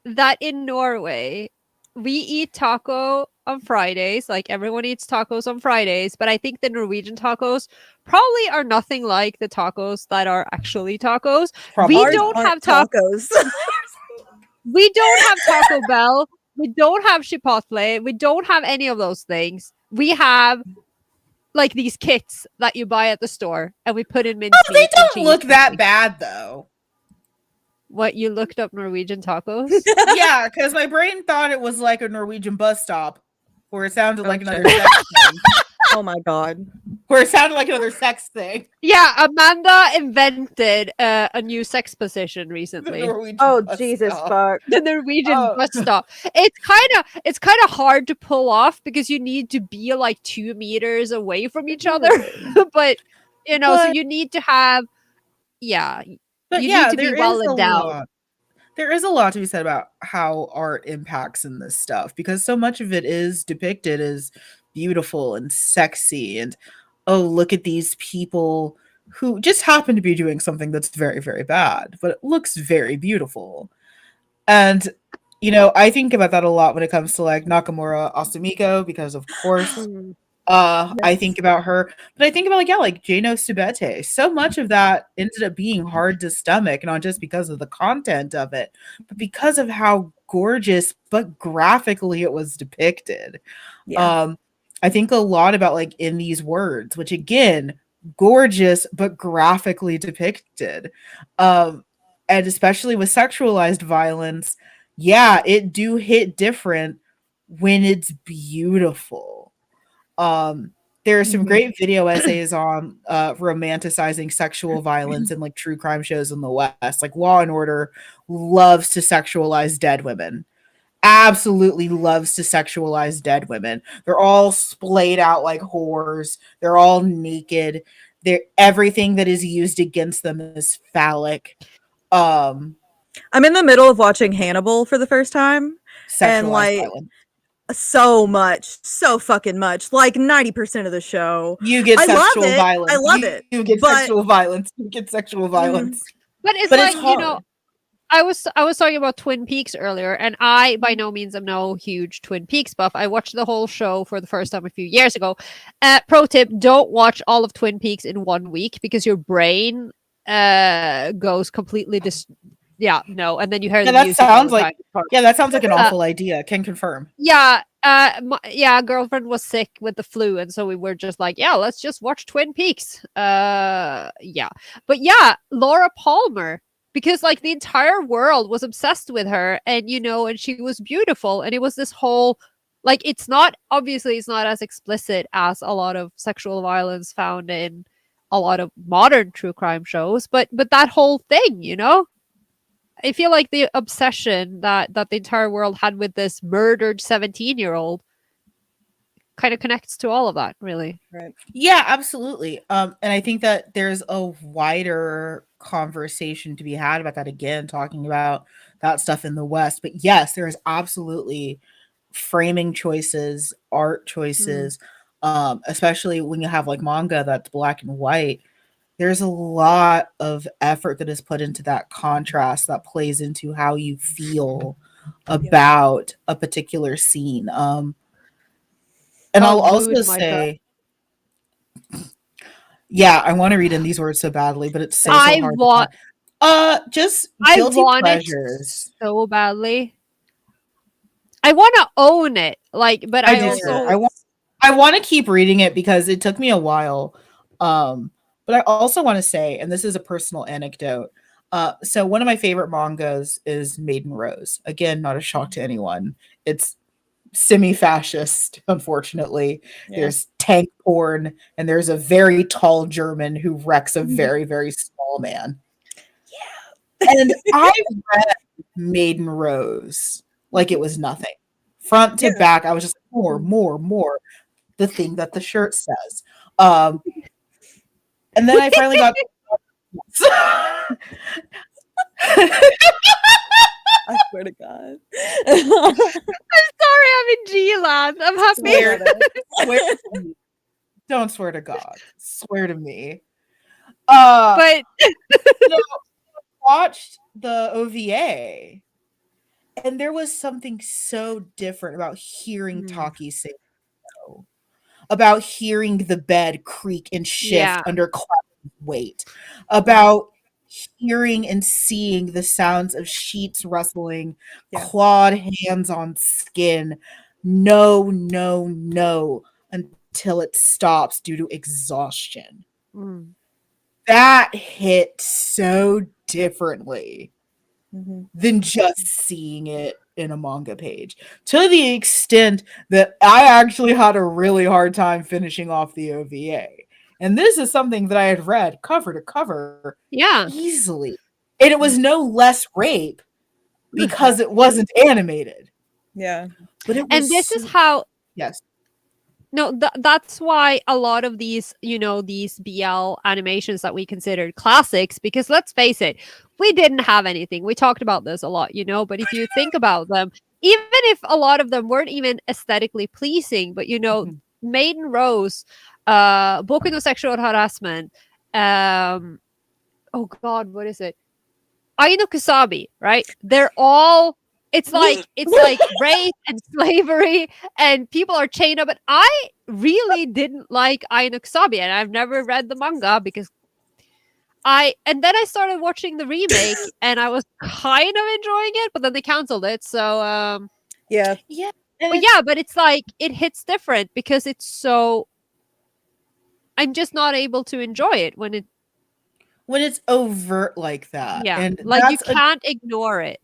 A: that in Norway, we eat taco on Fridays. Like everyone eats tacos on Fridays, but I think the Norwegian tacos probably are nothing like the tacos that are actually tacos. We don't have tacos. We don't have Taco Bell. We don't have Chipotle. We don't have any of those things. We have like these kits that you buy at the store, and we put in mincemeat.
B: They don't look that bad though.
A: What, you looked up Norwegian tacos?
B: Yeah, because my brain thought it was like a Norwegian bus stop, where it sounded like another sex thing.
C: Oh my God.
B: Where it sounded like another sex thing.
A: Yeah, Amanda invented a new sex position recently.
C: Jesus fuck.
A: The Norwegian bus stop. It's kind of hard to pull off because you need to be like 2 meters away from each other. But so you need to have
B: But
A: you need to be well endowed.
B: There is a lot to be said about how art impacts in this stuff, because so much of it is depicted as beautiful and sexy, and look at these people who just happen to be doing something that's very, very bad, but it looks very beautiful. And I think about that a lot when it comes to like Nakamura Asumiko, because of course I think about her, but I think about like Jano Subete. So much of that ended up being hard to stomach, not just because of the content of it, but because of how gorgeous but graphically it was depicted.
C: Yeah.
B: I think a lot about like In These Words, which again, gorgeous but graphically depicted. And especially with sexualized violence, yeah, it do hit different when it's beautiful. There are some great video essays on romanticizing sexual violence and like true crime shows in the West. Like Law and Order loves to sexualize dead women. Absolutely loves to sexualize dead women. They're all splayed out like whores. They're all naked. They're everything that is used against them is phallic. Um
C: I'm in the middle of watching Hannibal for the first time, and
B: Sexualized
C: like
B: violence.
C: so fucking much, like 90% of the show.
B: You get
C: I love
B: sexual
C: it.
B: violence.
C: I love it.
B: You get
C: But
B: sexual violence. You get sexual violence.
A: But it's
B: But it's
A: like,
B: hard.
A: I was talking about Twin Peaks earlier, and I by no means am no huge Twin Peaks buff. I watched the whole show for the first time a few years ago. Pro tip: don't watch all of Twin Peaks in 1 week because your brain goes completely yeah, no, and then you hear
B: Yeah,
A: the
B: that
A: music all
B: sounds
A: the
B: like
A: time.
B: yeah, that sounds like an awful idea. Can confirm.
A: Yeah, yeah, girlfriend was sick with the flu, and so we were just like, yeah, let's just watch Twin Peaks. Yeah, but yeah, Laura Palmer, because like the entire world was obsessed with her, and and she was beautiful, and it was this whole like it's not obviously it's not as explicit as a lot of sexual violence found in a lot of modern true crime shows, but that whole thing. I feel like the obsession that the entire world had with this murdered 17-year-old kind of connects to all of that, really.
C: Right.
B: Yeah, absolutely. And I think that there's a wider conversation to be had about that again, talking about that stuff in the West. But yes, there is absolutely framing choices, art choices, especially when you have like manga that's black and white. There's a lot of effort that is put into that contrast that plays into how you feel about a particular scene. And I'll
A: Mood,
B: also
A: my friend.
B: say, yeah, I want to read In These Words so badly, but it's so
A: I
B: hard to
A: want
B: find. Just
A: I
B: guilty
A: want it
B: pleasures.
A: so badly. I want to own it, like, but
B: I
A: I
B: do.
A: also
B: I want to keep reading it because it took me a while. But I also want to say, and this is a personal anecdote. So one of my favorite mangas is Maiden Rose. Again, not a shock to anyone. It's semi-fascist, unfortunately.
C: Yeah.
B: There's tank porn, and there's a very tall German who wrecks a very, very small man. Yeah. And I read Maiden Rose like it was nothing. Front to back, I was just like, more. The thing that the shirt says. And then I finally got
C: I swear to God.
A: I'm sorry, I'm in G-land. I'm happy.
B: swear to me. Don't swear to God. Swear to me.
A: But
B: Watched the OVA, and there was something so different about hearing Taki say no, about hearing the bed creak and shift under Cloud's weight, about hearing and seeing the sounds of sheets rustling, clawed hands on skin. No, until it stops due to exhaustion. That hit so differently than just seeing it in a manga page, to the extent that I actually had a really hard time finishing off the OVA. And this is something that I had read cover to cover easily. And it was no less rape because it wasn't animated.
C: Yeah.
B: But it was
A: and this is how
B: yes.
A: No, that's why a lot of these, these BL animations that we considered classics, because let's face it, we didn't have anything. We talked about this a lot, but if you think about them, even if a lot of them weren't even aesthetically pleasing, but Maiden Rose, Boku no Sexual Harassment, oh God, what is it? Ai no Kusabi, right? They're all it's like rape and slavery and people are chained up. But I really didn't like Aino Kusabi, and I've never read the manga because and then I started watching the remake and I was kind of enjoying it, but then they canceled it. So
C: Yeah.
B: Yeah.
A: but it's like it hits different because it's so I'm just not able to enjoy it when
B: it's overt like that. And
A: like you
B: that's
A: can't ignore it.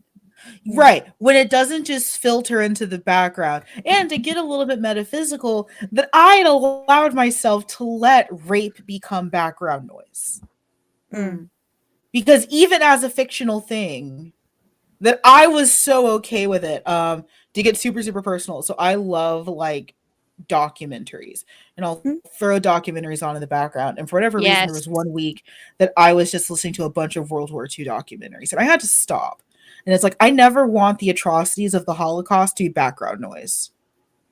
B: right. When it doesn't just filter into the background. And to get a little bit metaphysical, that I had allowed myself to let rape become background noise.
C: Mm.
B: Because even as a fictional thing, that I was so okay with it. To get super, super personal. So I love like documentaries, and I'll throw documentaries on in the background. And for whatever reason, there was one week that I was just listening to a bunch of World War II documentaries, and I had to stop. And it's like, I never want the atrocities of the Holocaust to be background noise.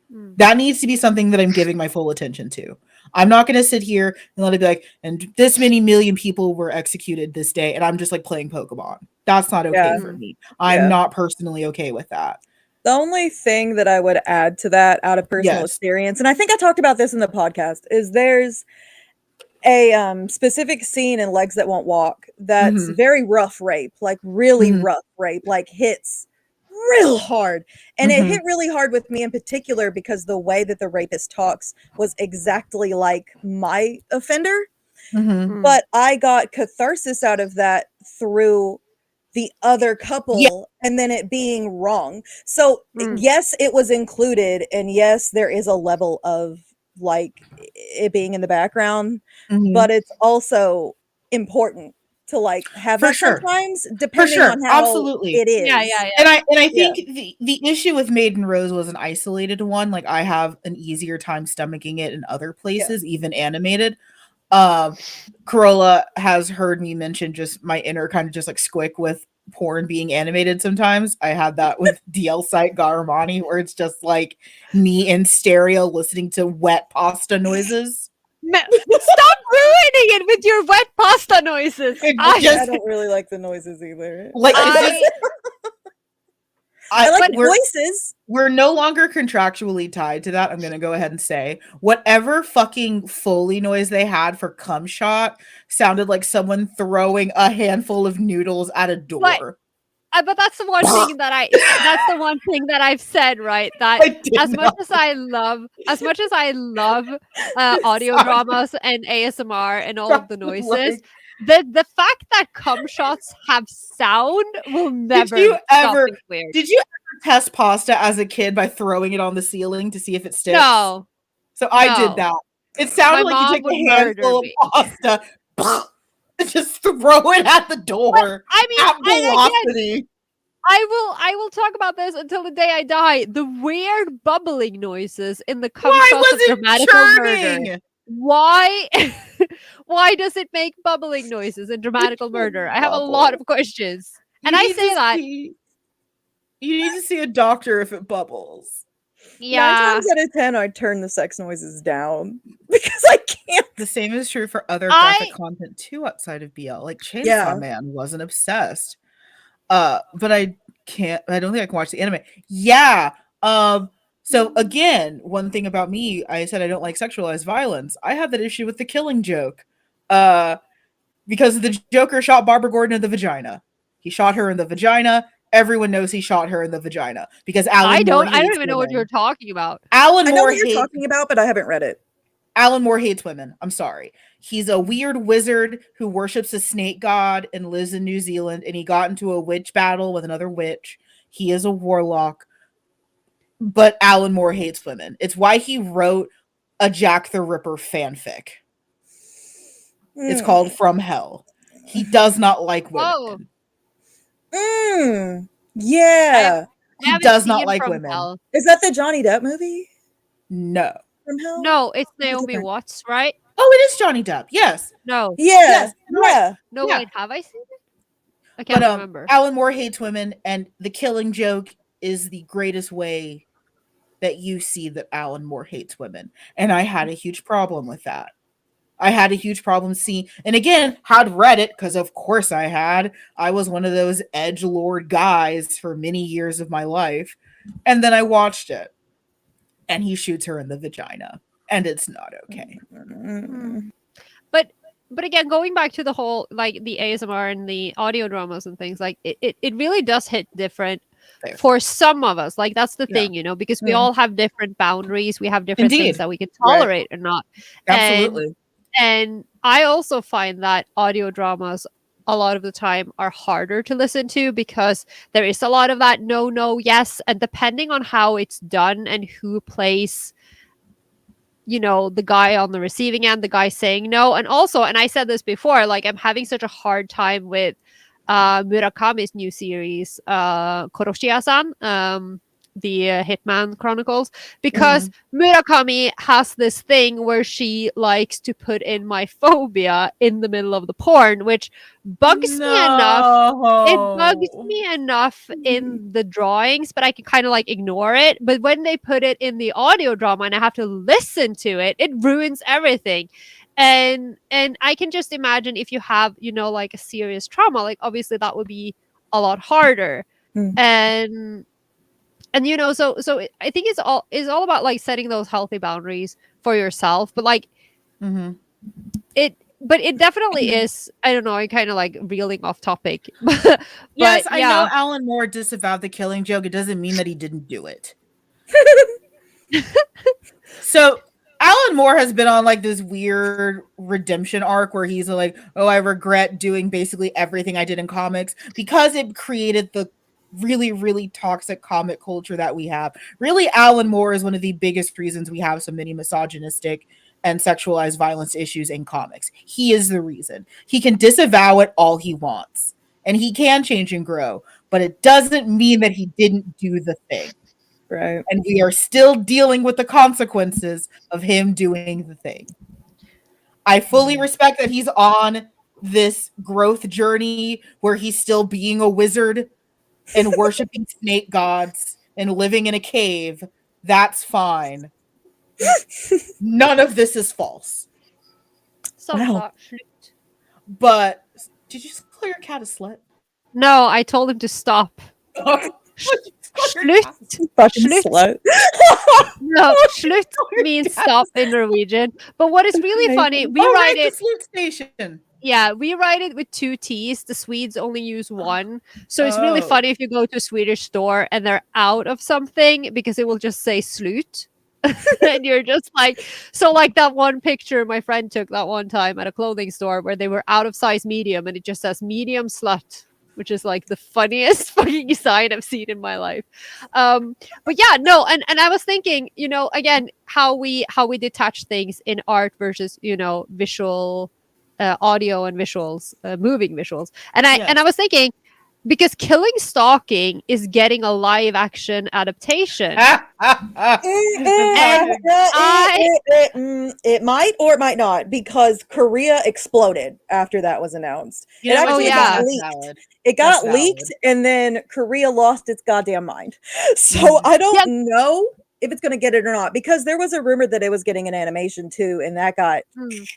B: That needs to be something that I'm giving my full attention to. I'm not going to sit here and let it be like, and this many million people were executed this day, and I'm just like playing Pokemon. That's not okay for me. I'm not personally okay with that.
C: The only thing that I would add to that out of personal experience, and I think I talked about this in the podcast, is there's a specific scene in Legs That Won't Walk that's very rough rape, like really rough rape, like hits real hard. And it hit really hard with me in particular because the way that the rapist talks was exactly like my offender. But I got catharsis out of that through the other couple and then it being wrong. So yes, it was included, and yes, there is a level of like it being in the background, but it's also important to like have that sometimes, depending on how it is.
B: And I think the issue with Maiden Rose was an isolated one. Like I have an easier time stomaching it in other places, even animated. Carola has heard me mention just my inner kind of just like squick with porn being animated sometimes. I had that with DL Site Garamani, where it's just like me in stereo listening to wet pasta noises.
A: Stop ruining it with your wet pasta noises.
C: I don't really like the noises either.
B: Like
C: I like voices.
B: We're no longer contractually tied to that. I'm going to go ahead and say whatever fucking Foley noise they had for cum shot sounded like someone throwing a handful of noodles at a door.
A: But that's the one thing that's the one thing that I've said, right? That as much as I love audio dramas and ASMR and all of the noises, the fact that cum shots have sound will never
B: Did you ever
A: weird.
B: test pasta as a kid by throwing it on the ceiling to see if it sticks?
A: No.
B: So I did that. It sounded like you took a handful of pasta, just throw it at the door. But,
A: I mean,
B: at velocity.
A: I will talk about this until the day I die. The weird bubbling noises in the cum shots of Dramatical Murder. Why does it make bubbling noises in Dramatical Murder? I have a lot of questions. And I say that
B: you need to see a doctor if it bubbles.
A: Yeah.
C: 9 times out of 10, I turn the sex noises down because I can't.
B: The same is true for other graphic content too outside of BL. Like Chainsaw Man wasn't obsessed. But I don't think I can watch the anime. So again, one thing about me, I said I don't like sexualized violence. I had that issue with The Killing Joke. Because the Joker shot Barbara Gordon in the vagina. He shot her in the vagina. Everyone knows he shot her in the vagina because I don't
A: even know what you're talking about.
C: I know what you're talking about, but I haven't read it.
B: Alan Moore hates women. I'm sorry. He's a weird wizard who worships a snake god and lives in New Zealand, and he got into a witch battle with another witch. He is a warlock, but Alan Moore hates women. It's why he wrote a Jack the Ripper fanfic. It's called From Hell. He does not like women.
C: Yeah.
B: He does not like women.
A: Hell.
C: Is that the Johnny Depp movie?
B: No.
C: From Hell?
A: No, it's Naomi Watts, right?
B: Oh, it is Johnny Depp. Yes.
A: No.
C: Yeah. Yes. Yeah.
A: No, wait, have I seen it? I can't remember.
B: Alan Moore hates women, and The Killing Joke is the greatest way that you see that Alan Moore hates women. And I had a huge problem with that. I had a huge problem seeing, and again, had read it because of course I had. I was one of those edge lord guys for many years of my life, and then I watched it, and he shoots her in the vagina, and it's not okay.
A: Mm. But again, going back to the whole like the ASMR and the audio dramas and things, like it really does hit different
B: Fair.
A: for some of us. Like that's the
B: Yeah.
A: thing, because we all have different boundaries. We have different
B: Indeed.
A: things that we can
B: Right.
A: tolerate or not.
B: Absolutely.
A: And I also find that audio dramas a lot of the time are harder to listen to because there is a lot of that no, no, yes. And depending on how it's done and who plays, the guy on the receiving end, the guy saying no. And also, and I said this before, like I'm having such a hard time with Murakami's new series, Koroshiya-san, the Hitman Chronicles, because Murakami has this thing where she likes to put in my phobia in the middle of the porn, which bugs me enough. It bugs me enough in the drawings, but I can kind of like ignore it. But when they put it in the audio drama and I have to listen to it, it ruins everything. And I can just imagine if you have, like a serious trauma, like obviously that would be a lot harder. And so I think it's all about like setting those healthy boundaries for yourself. But like it definitely is. I don't know. I'm kind of like reeling off topic. But
B: yes, I know
A: yeah.
B: Alan Moore disavowed the Killing Joke. It doesn't mean that he didn't do it. So Alan Moore has been on like this weird redemption arc where he's like, oh, I regret doing basically everything I did in comics because it created the really, really toxic comic culture that we have. Really, Alan Moore is one of the biggest reasons we have so many misogynistic and sexualized violence issues in comics. He is the reason. He can disavow it all he wants, and he can change and grow, but it doesn't mean that he didn't do the thing.
C: Right.
B: And we are still dealing with the consequences of him doing the thing. I fully respect that he's on this growth journey where he's still being a wizard and worshiping snake gods and living in a cave. That's fine. None of this is false.
C: Wow.
B: But did you just call your cat a slut?
A: No, I told him to stop. Slut.
C: Fucking slut.
A: No, slut means stop in Norwegian. But what is really funny, we write it.
B: The slut station.
A: Yeah, we write it with 2 T's. The Swedes only use 1. So it's really funny if you go to a Swedish store and they're out of something because it will just say slut. And you're just like, so like that one picture my friend took that one time at a clothing store where they were out of size medium and it just says medium slut, which is like the funniest fucking sign I've seen in my life. But yeah, no, and I was thinking, again, how we detach things in art versus, visual, audio and visuals, moving visuals. And I was thinking, because Killing Stalking is getting a live action adaptation.
C: It might or it might not, because Korea exploded after that was announced. It actually got leaked. It got leaked and then Korea lost its goddamn mind. So I don't know if it's going to get it or not, because there was a rumor that it was getting an animation too, and that got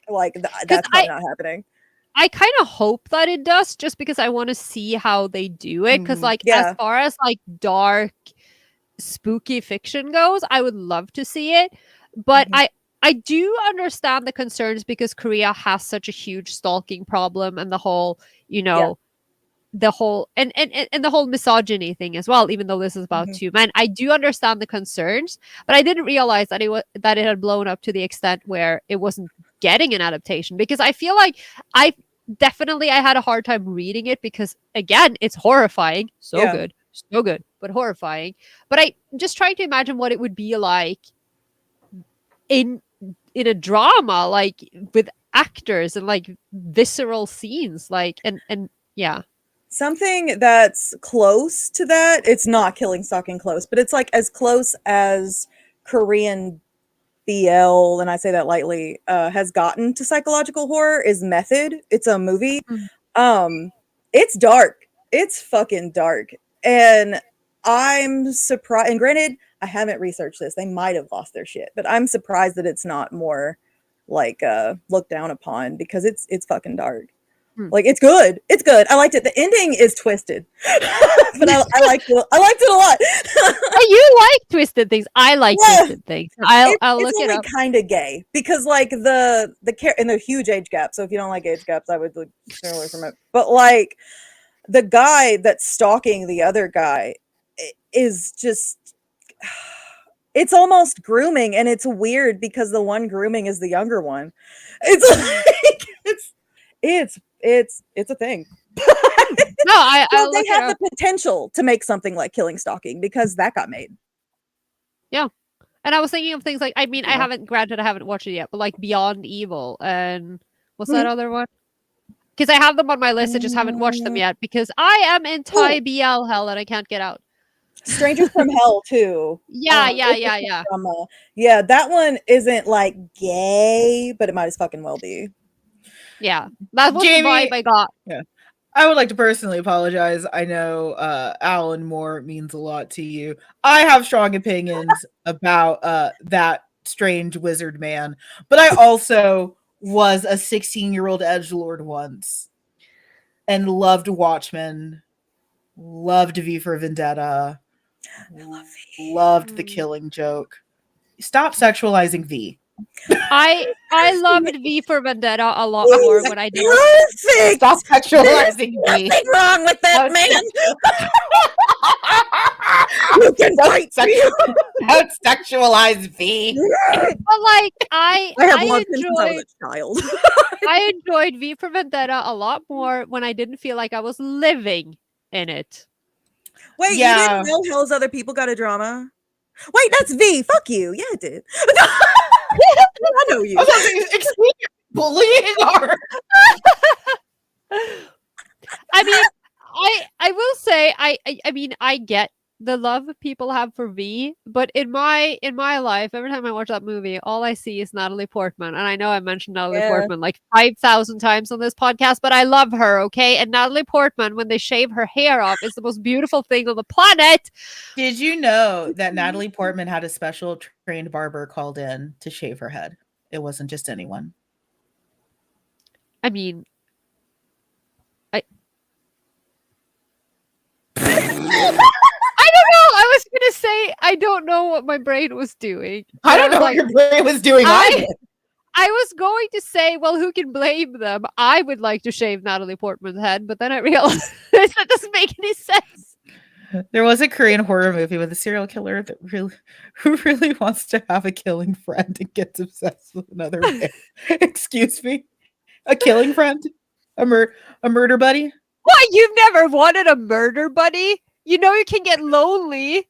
C: like that's probably not happening.
A: I kind of hope that it does, just because I want to see how they do it. Because, as far as like dark, spooky fiction goes, I would love to see it. But I do understand the concerns because Korea has such a huge stalking problem, and the whole, the whole and the whole misogyny thing as well. Even though this is about 2 men, I do understand the concerns, but I didn't realize that it had blown up to the extent where it wasn't getting an adaptation. Because I feel like I had a hard time reading it because, again, it's horrifying. So good, but horrifying. But I'm just trying to imagine what it would be like in a drama, like with actors and like visceral scenes, like and yeah.
C: Something that's close to that. It's not Killing Stalking close, but it's like as close as Korean BL, and I say that lightly, has gotten to psychological horror is Method. It's a movie. It's dark. It's fucking dark. And I'm surprised, and granted, I haven't researched this. They might have lost their shit, but I'm surprised that it's not more like looked down upon because it's fucking dark.
A: Hmm.
C: Like it's good. It's good. I liked it. The ending is twisted, but I liked it. I liked it a lot.
A: Oh, you like twisted things. I like twisted things. I'll look
C: it's
A: it
C: only
A: up.
C: kind of gay because like the and the huge age gap. So if you don't like age gaps, I would like, stay away from it. But like the guy that's stalking the other guy is just. It's almost grooming, and it's weird because the one grooming is the younger one. It's like it's a thing.
A: No, I'll
C: They
A: look it
C: have
A: up.
C: the potential to make something like Killing Stalking because that got made.
A: Yeah. And I was thinking of things like, I mean, I
C: Yeah.
A: haven't watched it yet, but like Beyond Evil and what's
C: Mhm.
A: that other one? Because I have them on my list, I just haven't watched them yet because I am in Thai BL hell and I can't get out.
C: Strangers from Hell too.
A: Yeah.
C: Yeah, that one isn't like gay, but it might as fucking well be.
A: Yeah. That was the
B: Jamie-
A: vibe I got.
B: Yeah. I would like to personally apologize. I know Alan Moore means a lot to you. I have strong opinions about that strange wizard man, but I also was a 16-year-old edgelord once and loved Watchmen, loved V for Vendetta, loved The Killing Joke. Stop sexualizing V.
A: I loved V for Vendetta a lot more when I did.
C: Perfect.
B: Stop sexualizing V.
C: Nothing wrong with that man. You can fight
B: Don't sexualize V.
A: But like
C: I have loved him since I was
A: enjoyed
C: a child.
A: I enjoyed V for Vendetta a lot more when I didn't feel like I was living in it.
C: Wait,
B: Yeah.
C: you didn't know Hell's Other People Got a Drama? Wait, that's V. Fuck you. Yeah, I did. I know you.
B: I was like, excuse me, bullying her.
A: I mean, I will say I mean I get the love people have for V, but in my life, every time I watch that movie, all I see is Natalie Portman. And I know I mentioned Natalie Portman like 5,000 times on this podcast, but I love her, okay? And Natalie Portman, when they shave her hair off, is the most beautiful thing on the planet.
B: Did you know that Natalie Portman had a special trained barber called in to shave her head? It wasn't just anyone.
A: I mean, I don't know. I was gonna say I don't know what my brain was doing.
B: I don't know what your brain was doing either.
A: I was going to say, well, who can blame them? I would like to shave Natalie Portman's head, but then I realized that doesn't make any sense.
B: There was a Korean horror movie with a serial killer that who really wants to have a killing friend and gets obsessed with another man. Excuse me? A killing friend? A murder buddy?
A: What? You've never wanted a murder buddy? You know you can get lonely.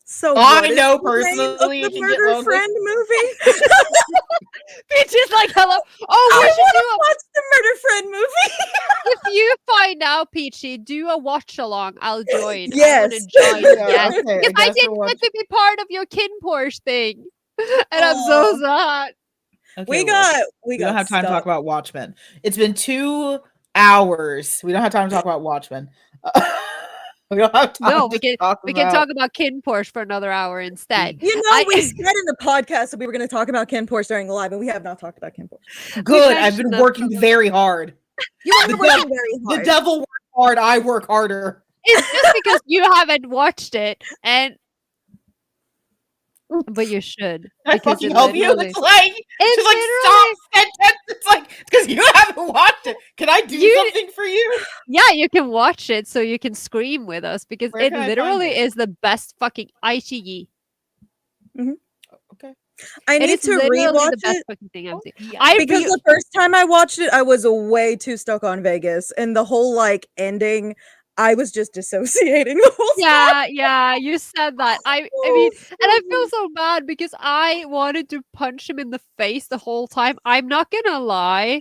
C: So
B: I know personally
C: the
B: you can get
C: Murder
B: lonely.
C: Friend movie.
A: Bitches like, hello. Oh,
C: I
A: we should
C: want
A: do
C: to watch the Murder Friend movie.
A: if you find out, Peachie, do a watch along. I'll join.
C: Yes.
A: I want to join.
B: Yeah,
A: Yes.
B: okay,
A: Because I
B: guess
A: didn't
B: we'll
A: get to be part of your kin Porsche thing. And I'm so sad.
B: Okay,
C: we
B: well,
C: we
B: don't have time to
C: stuck.
B: talk about Watchmen. It's been 2 hours. We don't have time to talk about Watchmen. We don't have time
A: No,
B: to
A: we can talk about kin Porsche for another hour instead.
C: You know, we said in the podcast that we were going to talk about Ken Porsche during the live, and we have not talked about Ken Porsche.
B: Good. I've been
A: mentioned
B: working very hard.
C: You are
B: The
C: working very
B: The
C: hard.
B: devil works hard. I work harder.
A: It's just because you haven't watched it, but you should.
B: I
A: because
B: fucking
A: it
B: help you.
A: literally-
B: It's like
A: It's
B: just like
A: literally-
B: stop sentence. It's like it's because you haven't watched it. Can I do something for you?
A: Yeah, you can watch it so you can scream with us because
B: Where
A: it
B: can I find
A: literally
B: it?
A: is the best fucking ITE.
B: Okay.
C: I
A: It
C: need
A: is
C: to
A: literally
C: rewatch
A: the best
C: it
A: fucking thing I've seen.
B: Yeah.
A: I
C: because the first time I watched it, I was way too stuck on Vegas, and the whole like ending, I was just dissociating the whole time.
A: yeah, you said that. I mean, and I feel so bad because I wanted to punch him in the face the whole time. I'm not gonna lie.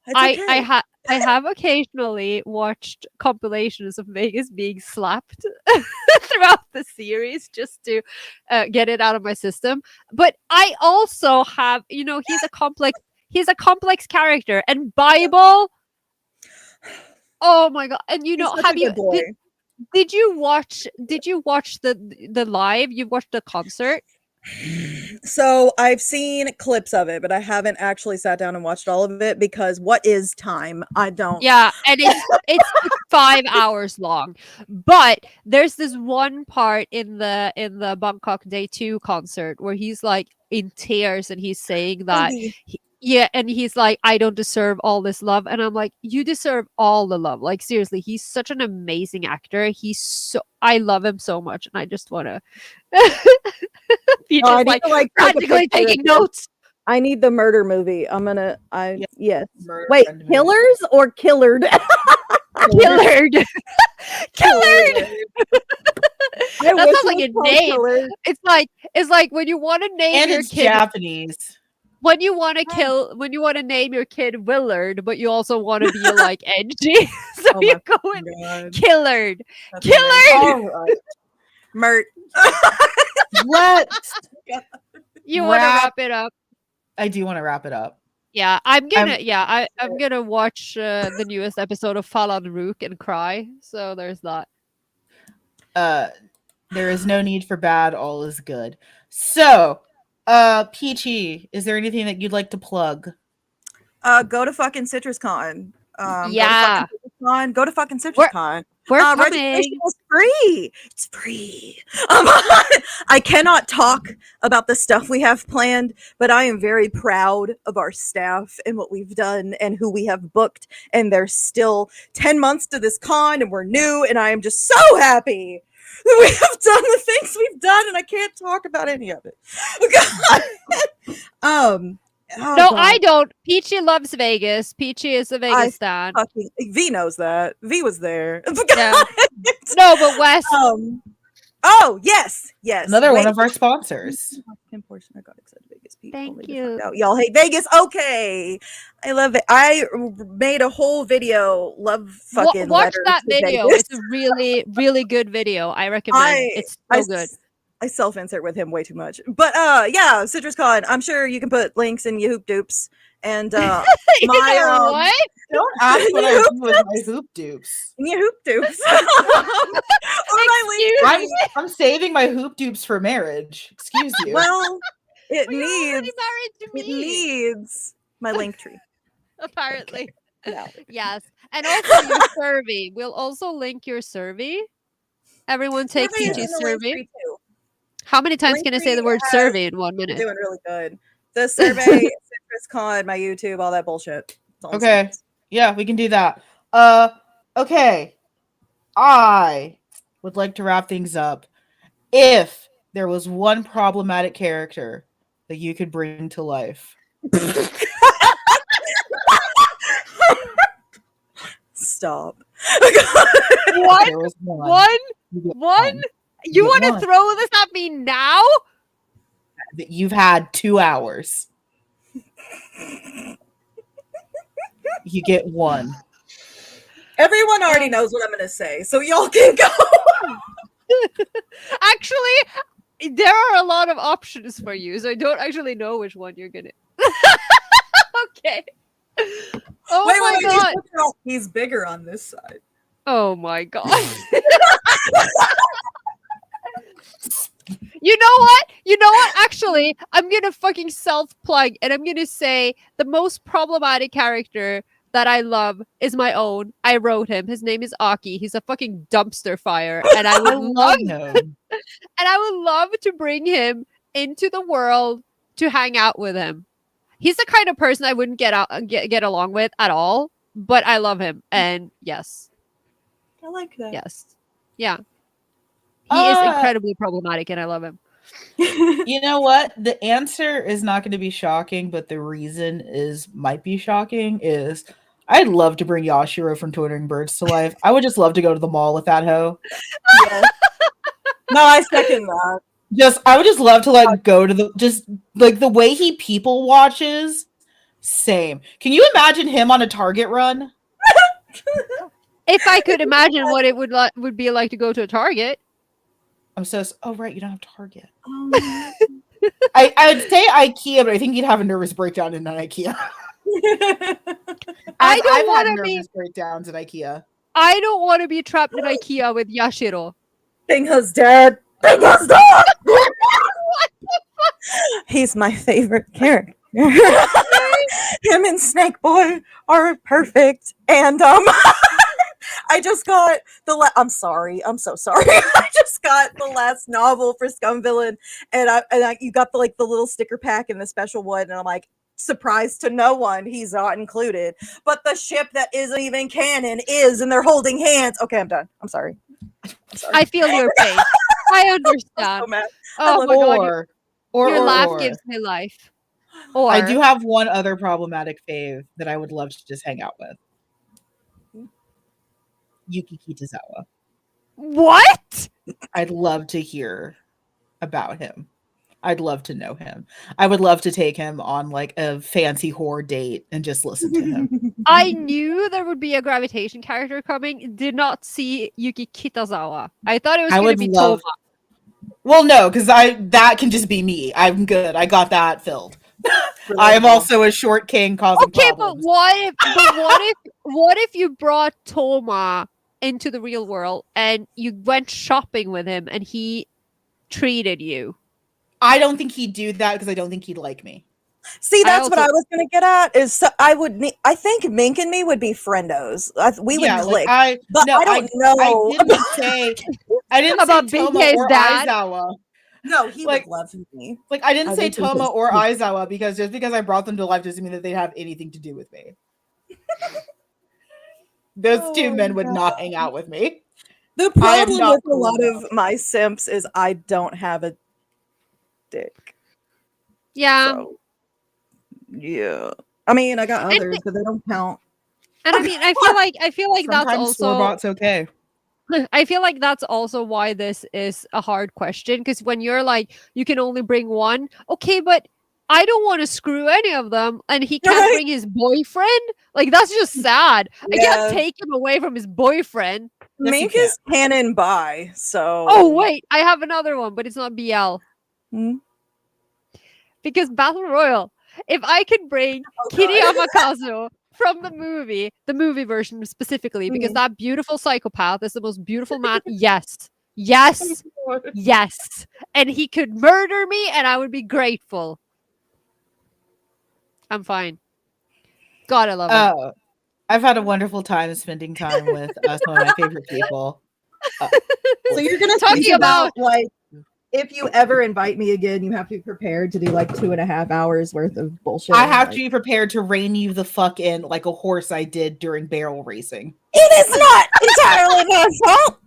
C: It's
A: I
C: okay.
A: I have occasionally watched compilations of Vegas being slapped throughout the series just to get it out of my system. But I also have, you know, he's a complex character, and Bible. Oh my god! And you
C: He's
A: know,
C: such
A: have
C: a
A: you
C: good boy.
A: did you watch the live? You watched the concert?
C: So I've seen clips of it, but I haven't actually sat down and watched all of it because what is time? I don't.
A: Yeah, and it's 5 hours long. But there's this one part in the Bangkok Day 2 concert where he's like in tears and he's saying that yeah, and he's like, I don't deserve all this love. And I'm like, you deserve all the love. Like, seriously, he's such an amazing actor. I love him so much. And I just want to. He's
C: I
A: just
C: need to, like, take a
A: practically
C: picture of
A: taking
C: this.
A: notes.
C: I need the murder movie.
B: Yeah,
C: yes.
B: murder
C: Wait,
B: friend movie.
C: killers or killered?
A: Killered. Killered.
C: That
A: sounds like a name. It's like when you want to name
B: And
A: your
B: it's
A: kid
B: Japanese.
A: when you want to name your kid Willard, but you also want to be like edgy. So you go with Killered. Killered.
B: All right.
C: Mert.
B: Let's
A: You want to wrap it up?
B: I do want to wrap it up.
A: Yeah, I'm gonna watch the newest episode of Falan Rook and cry. So there's that.
B: There is no need for bad, all is good. So, Peachie, is there anything that you'd like to plug?
C: Go to fucking CitrusCon.
A: Yeah.
C: Go to fucking CitrusCon.
A: We're coming.
C: Registration is free. It's free. I cannot talk about the stuff we have planned, but I am very proud of our staff and what we've done and who we have booked. And there's still 10 months to this con, and we're new, and I am just so happy that we have done the things we've done, and I can't talk about any of it.
A: No,
C: God.
A: I don't. Peachy loves Vegas. Peachy is a Vegas stan.
C: V knows that. V was there.
A: Yeah. No, but Wes.
C: Oh, yes.
B: Another one of our sponsors.
C: Portion. I got excited. Vegas people.
A: Thank you.
C: Y'all hate Vegas. Okay. I love it. I made a whole video. Love fucking
A: watch that
C: letters to
A: video.
C: Vegas.
A: It's a really, really good video. I recommend. It's so good.
C: I self-insert with him way too much. But yeah, CitrusCon. I'm sure you can put links in your hoop dupes. And
A: what?
B: Don't ask what I do with my hoop dupes.
C: In your hoop dupes.
B: I'm saving my hoop dupes for marriage. Excuse you.
C: Well, it
A: needs
C: my link tree.
A: Apparently.
C: Okay. No.
A: Yes. And also your survey. We'll also link your survey. Everyone take Peachy's survey. How many times can I say the word survey in 1 minute?
C: Doing really good. The survey, CitrusCon, my YouTube, all that bullshit.
B: Okay. Yeah, we can do that. Okay. I would like to wrap things up. If there was one problematic character that you could bring to life.
C: Stop.
A: One? You want to throw this at me now?
B: You've had 2 hours. You get one.
C: Everyone already knows what I'm going to say, so y'all can go.
A: Actually, there are a lot of options for you, so I don't actually know which one you're going to. Okay. Oh my god.
C: He's bigger on this side.
A: Oh my god. You know what? Actually, I'm gonna fucking self-plug and I'm gonna say the most problematic character that I love is my own. I wrote him. His name is Aki. He's a fucking dumpster fire. And I would love him. And I would love to bring him into the world to hang out with him. He's the kind of person I wouldn't get along with at all, but I love him. And yes.
C: I like that.
A: Yes. Yeah. He is incredibly problematic and I love him.
B: You know what? The answer is not going to be shocking, but the reason might be shocking is I'd love to bring Yashiro from Twittering Birds to life. I would just love to go to the mall with that hoe.
C: Yeah. No, I second that.
B: I would just love to go to the way he people watches. Same. Can you imagine him on a Target run?
A: If I could imagine what it would be like to go to a Target.
B: Oh right, you don't have Target. I'd say IKEA, but I think you'd have a nervous breakdown in an IKEA. I've had nervous breakdowns at IKEA.
A: I don't want to be trapped in IKEA with Yashiro.
C: Bingo's dead. Bingo's dead.
A: What the
C: He's my favorite character. Him and Snake Boy are perfect. And I just got I'm sorry. I'm so sorry. I just got the last novel for Scum Villain, and you got the little sticker pack in the special one, and I'm like, surprise to no one, he's not included. But the ship that isn't even canon is, and they're holding hands. Okay, I'm done. I'm sorry.
A: I feel your pain. I understand.
C: So
A: Oh my god, your laugh gives me life. Or
B: I do have one other problematic fave that I would love to just hang out with. Yuki Kitazawa.
A: What?
B: I'd love to hear about him. I'd love to know him. I would love to take him on like a fancy whore date and just listen to him.
A: I knew there would be a gravitation character coming. Did not see Yuki Kitazawa. I thought it was going to be Toma.
B: Well, no, because that can just be me. I'm good. I got that filled. I am also a short king causing problems.
A: But what if you brought Toma into the real world and you went shopping with him and he treated you?
B: I don't think he'd do that because I don't think he'd like me.
C: See, that's what I was going to get at. I think Mink and me would be friendos. We would click. I don't know.
B: I didn't
A: about
B: say Toma or
A: dad.
B: Aizawa.
C: No, he would love me.
B: Like, I didn't say Toma or Aizawa because just because I brought them to life doesn't mean that they have anything to do with me. Those two men would not hang out with me.
C: The problem with a lot of my simps is I don't have a dick.
A: Yeah.
C: So, yeah. I mean, I got others, but they don't count.
A: And I mean, I feel like that's also
B: store-bought's okay.
A: I feel like that's also why this is a hard question, because when you're like, you can only bring one, okay, but I don't want to screw any of them, and he can't bring his boyfriend. Like, that's just sad. I can't take him away from his boyfriend.
C: Mink is canon bi, so.
A: Oh wait, I have another one, but it's not BL. Because Battle Royale. If I could bring Kiri Amakazu from the movie version specifically, because that beautiful psychopath is the most beautiful man. Yes. And he could murder me and I would be grateful. I'm fine. God, I love him.
B: I've had a wonderful time spending time with some of my favorite people.
C: So you're going to talk about, like, if you ever invite me again, you have to be prepared to do like 2.5 hours worth of bullshit.
B: I have to be prepared to rein you the fuck in like a horse I did during barrel racing.
C: It is not entirely my fault.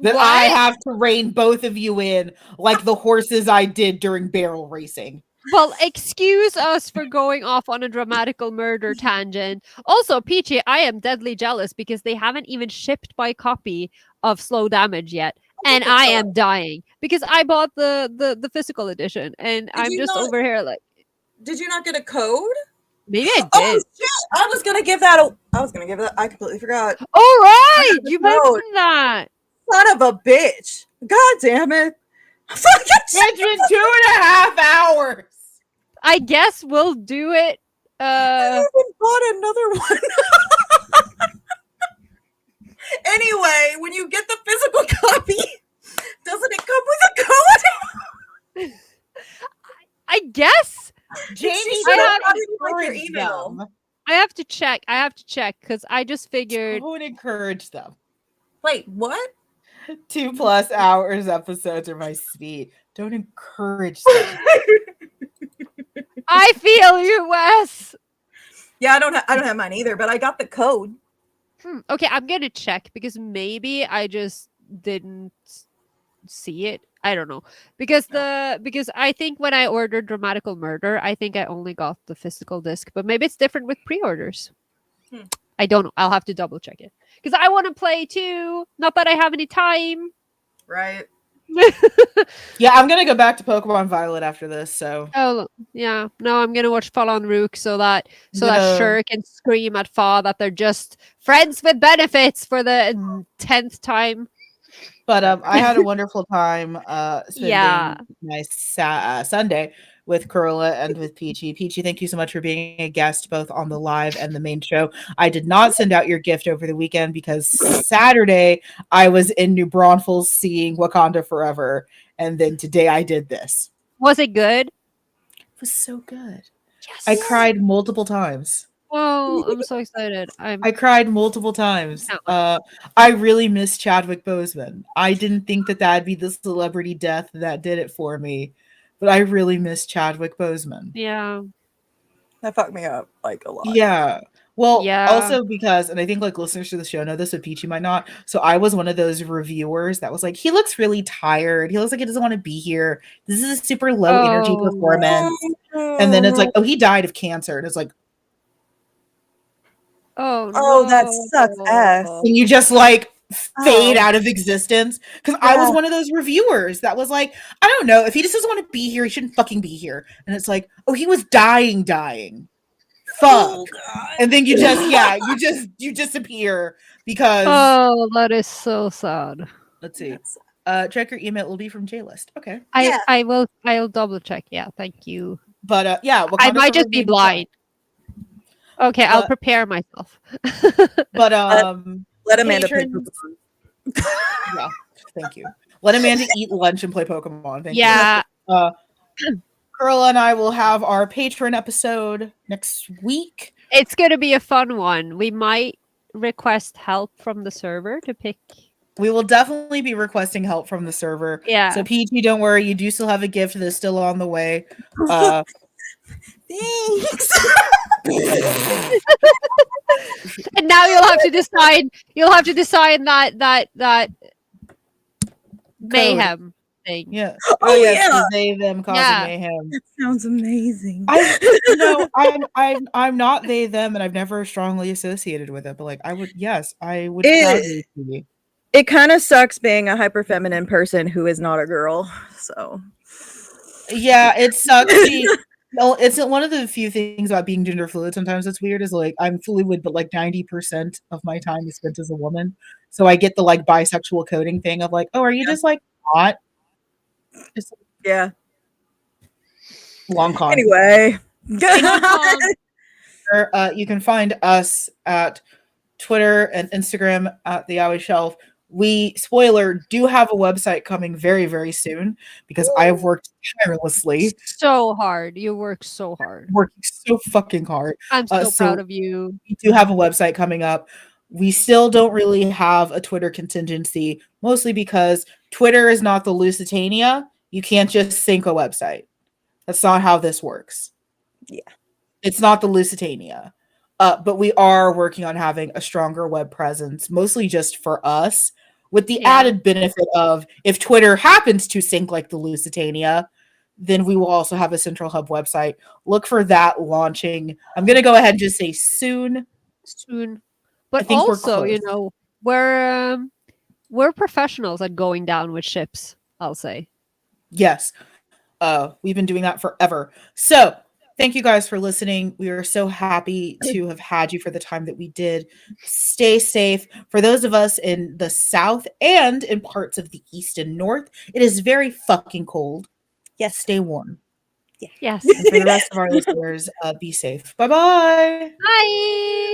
B: That I have to rein both of you in like the horses I did during barrel racing.
A: Well, excuse us for going off on a dramatical murder tangent. Also, Peachie, I am deadly jealous because they haven't even shipped my copy of Slow Damage yet. And I am dying because I bought the physical edition, and I'm just over here like.
C: Did you not get a code?
A: Maybe I did.
C: Oh shit! I was gonna give that. I completely forgot.
A: All right, you mentioned that.
C: Son of a bitch! God damn it!
B: It's been 2.5 hours.
A: I guess we'll do it.
C: I even bought another one. Anyway, when you get the physical copy, doesn't it come with a code?
A: I guess.
B: Jamie,
C: I
A: have to check. Because I just figured.
B: Don't encourage them.
C: Wait, what?
B: 2+ hours episodes are my speed. Don't encourage them.
A: I feel you, Wes.
C: Yeah, I don't have mine either, but I got the code.
A: Okay, I'm gonna check because maybe I just didn't see it. I don't know because I think when I ordered Dramatical Murder, I think I only got the physical disc, but maybe it's different with pre-orders. I don't know. I'll have to double check it because I want to play too. Not that I have any time.
C: Right.
B: Yeah, I'm gonna go back to Pokemon Violet after this. So.
A: Oh yeah, no, I'm gonna watch Fall on Rook so that Sure can scream at Fa that they're just friends with benefits for the 10th time.
B: But I had a wonderful time spending my Sunday with Carola and with Peachie. Peachie, thank you so much for being a guest both on the live and the main show. I did not send out your gift over the weekend because Saturday I was in New Braunfels seeing Wakanda Forever, and then today I did this.
A: Was it good?
B: It was so good.
A: Yes.
B: I cried multiple times.
A: Oh, I'm so excited.
B: I cried multiple times.
A: Can't wait.
B: I really miss Chadwick Boseman. I didn't think that that'd be the celebrity death that did it for me, but I really miss Chadwick Boseman.
A: Yeah.
C: That fucked me up like a lot.
B: Yeah. Well,
A: Yeah.
B: also because, and I think like listeners to the show know this, but Peachy might not. So I was one of those reviewers that was like, he looks really tired. He looks like he doesn't want to be here. This is a super low energy
A: Oh.
B: performance. And then it's like, oh, he died of cancer. And it's like,
A: Oh no.
C: Oh, that sucks ass.
B: and you just like fade
C: Oh.
B: out of existence. Because I was
C: Yeah.
B: one of those reviewers that was like, I don't know, if he just doesn't want to be here, he shouldn't fucking be here. And it's like, oh, he was dying. Fuck.
C: Oh, God.
B: And then you just, yeah, you disappear because
A: Oh, that is so sad.
B: let's see. Check your email. It will be from JList. Okay.
C: Yeah.
A: I'll double check. Yeah, thank you.
B: But yeah,
A: I
B: Wakanda
A: might just
B: Forever
A: be
B: being
A: blind. Okay, I'll
B: But-
A: prepare myself.
B: But
C: Let Amanda play
B: patrons-
C: Pokemon.
B: yeah, thank you. Let Amanda eat lunch and play Pokemon. Thank
A: Yeah.
B: you. Carola and I will have our patron episode next week.
A: It's gonna be a fun one. We might request help from the server to pick.
B: We will definitely be requesting help from the server.
A: Yeah.
B: So Peachy, don't worry, you do still have a gift that's still on the way.
C: Thanks.
A: And now you'll have to decide. You'll have to decide that mayhem thing.
B: Yeah.
C: Oh,
B: yes,
C: yeah.
B: the they them causing
A: Yeah.
B: mayhem.
C: That sounds amazing.
B: I'm not they them, and I've never strongly associated with it. But like, I would proudly see.
C: It kind of sucks being a hyper feminine person who is not a girl. So
B: Yeah, it sucks. Well, it's one of the few things about being gender fluid. Sometimes it's weird. Is like I'm fluid, but like 90% of my time is spent as a woman. So I get the like bisexual coding thing of like, oh, are you just like not? Just
C: yeah.
B: long con.
C: Anyway.
B: You can find us at Twitter and Instagram at the Yaoi Shelf. We, spoiler, do have a website coming very, very soon because I have worked tirelessly.
A: So hard. You work so hard.
B: Working so fucking hard.
A: I'm so
B: so
A: proud of you.
B: We do have a website coming up. We still don't really have a Twitter contingency, mostly because Twitter is not the Lusitania. You can't just sync a website. That's not how this works.
C: Yeah.
B: It's not the Lusitania. But we are working on having a stronger web presence, mostly just for us, with the added benefit of if Twitter happens to sync like the Lusitania, then we will also have a central hub website. Look for that launching. I'm going to go ahead and just say soon.
A: Soon. But
B: think we're
A: also, you
B: close.
A: know, we're professionals at going down with ships, I'll say.
B: Yes. We've been doing that forever. So thank you guys for listening. We are so happy to have had you for the time that we did. Stay safe. For those of us in the South and in parts of the East and North, it is very fucking cold. Yes, stay warm.
A: Yes.
B: And for the rest of our listeners, be safe. Bye-bye.
A: Bye.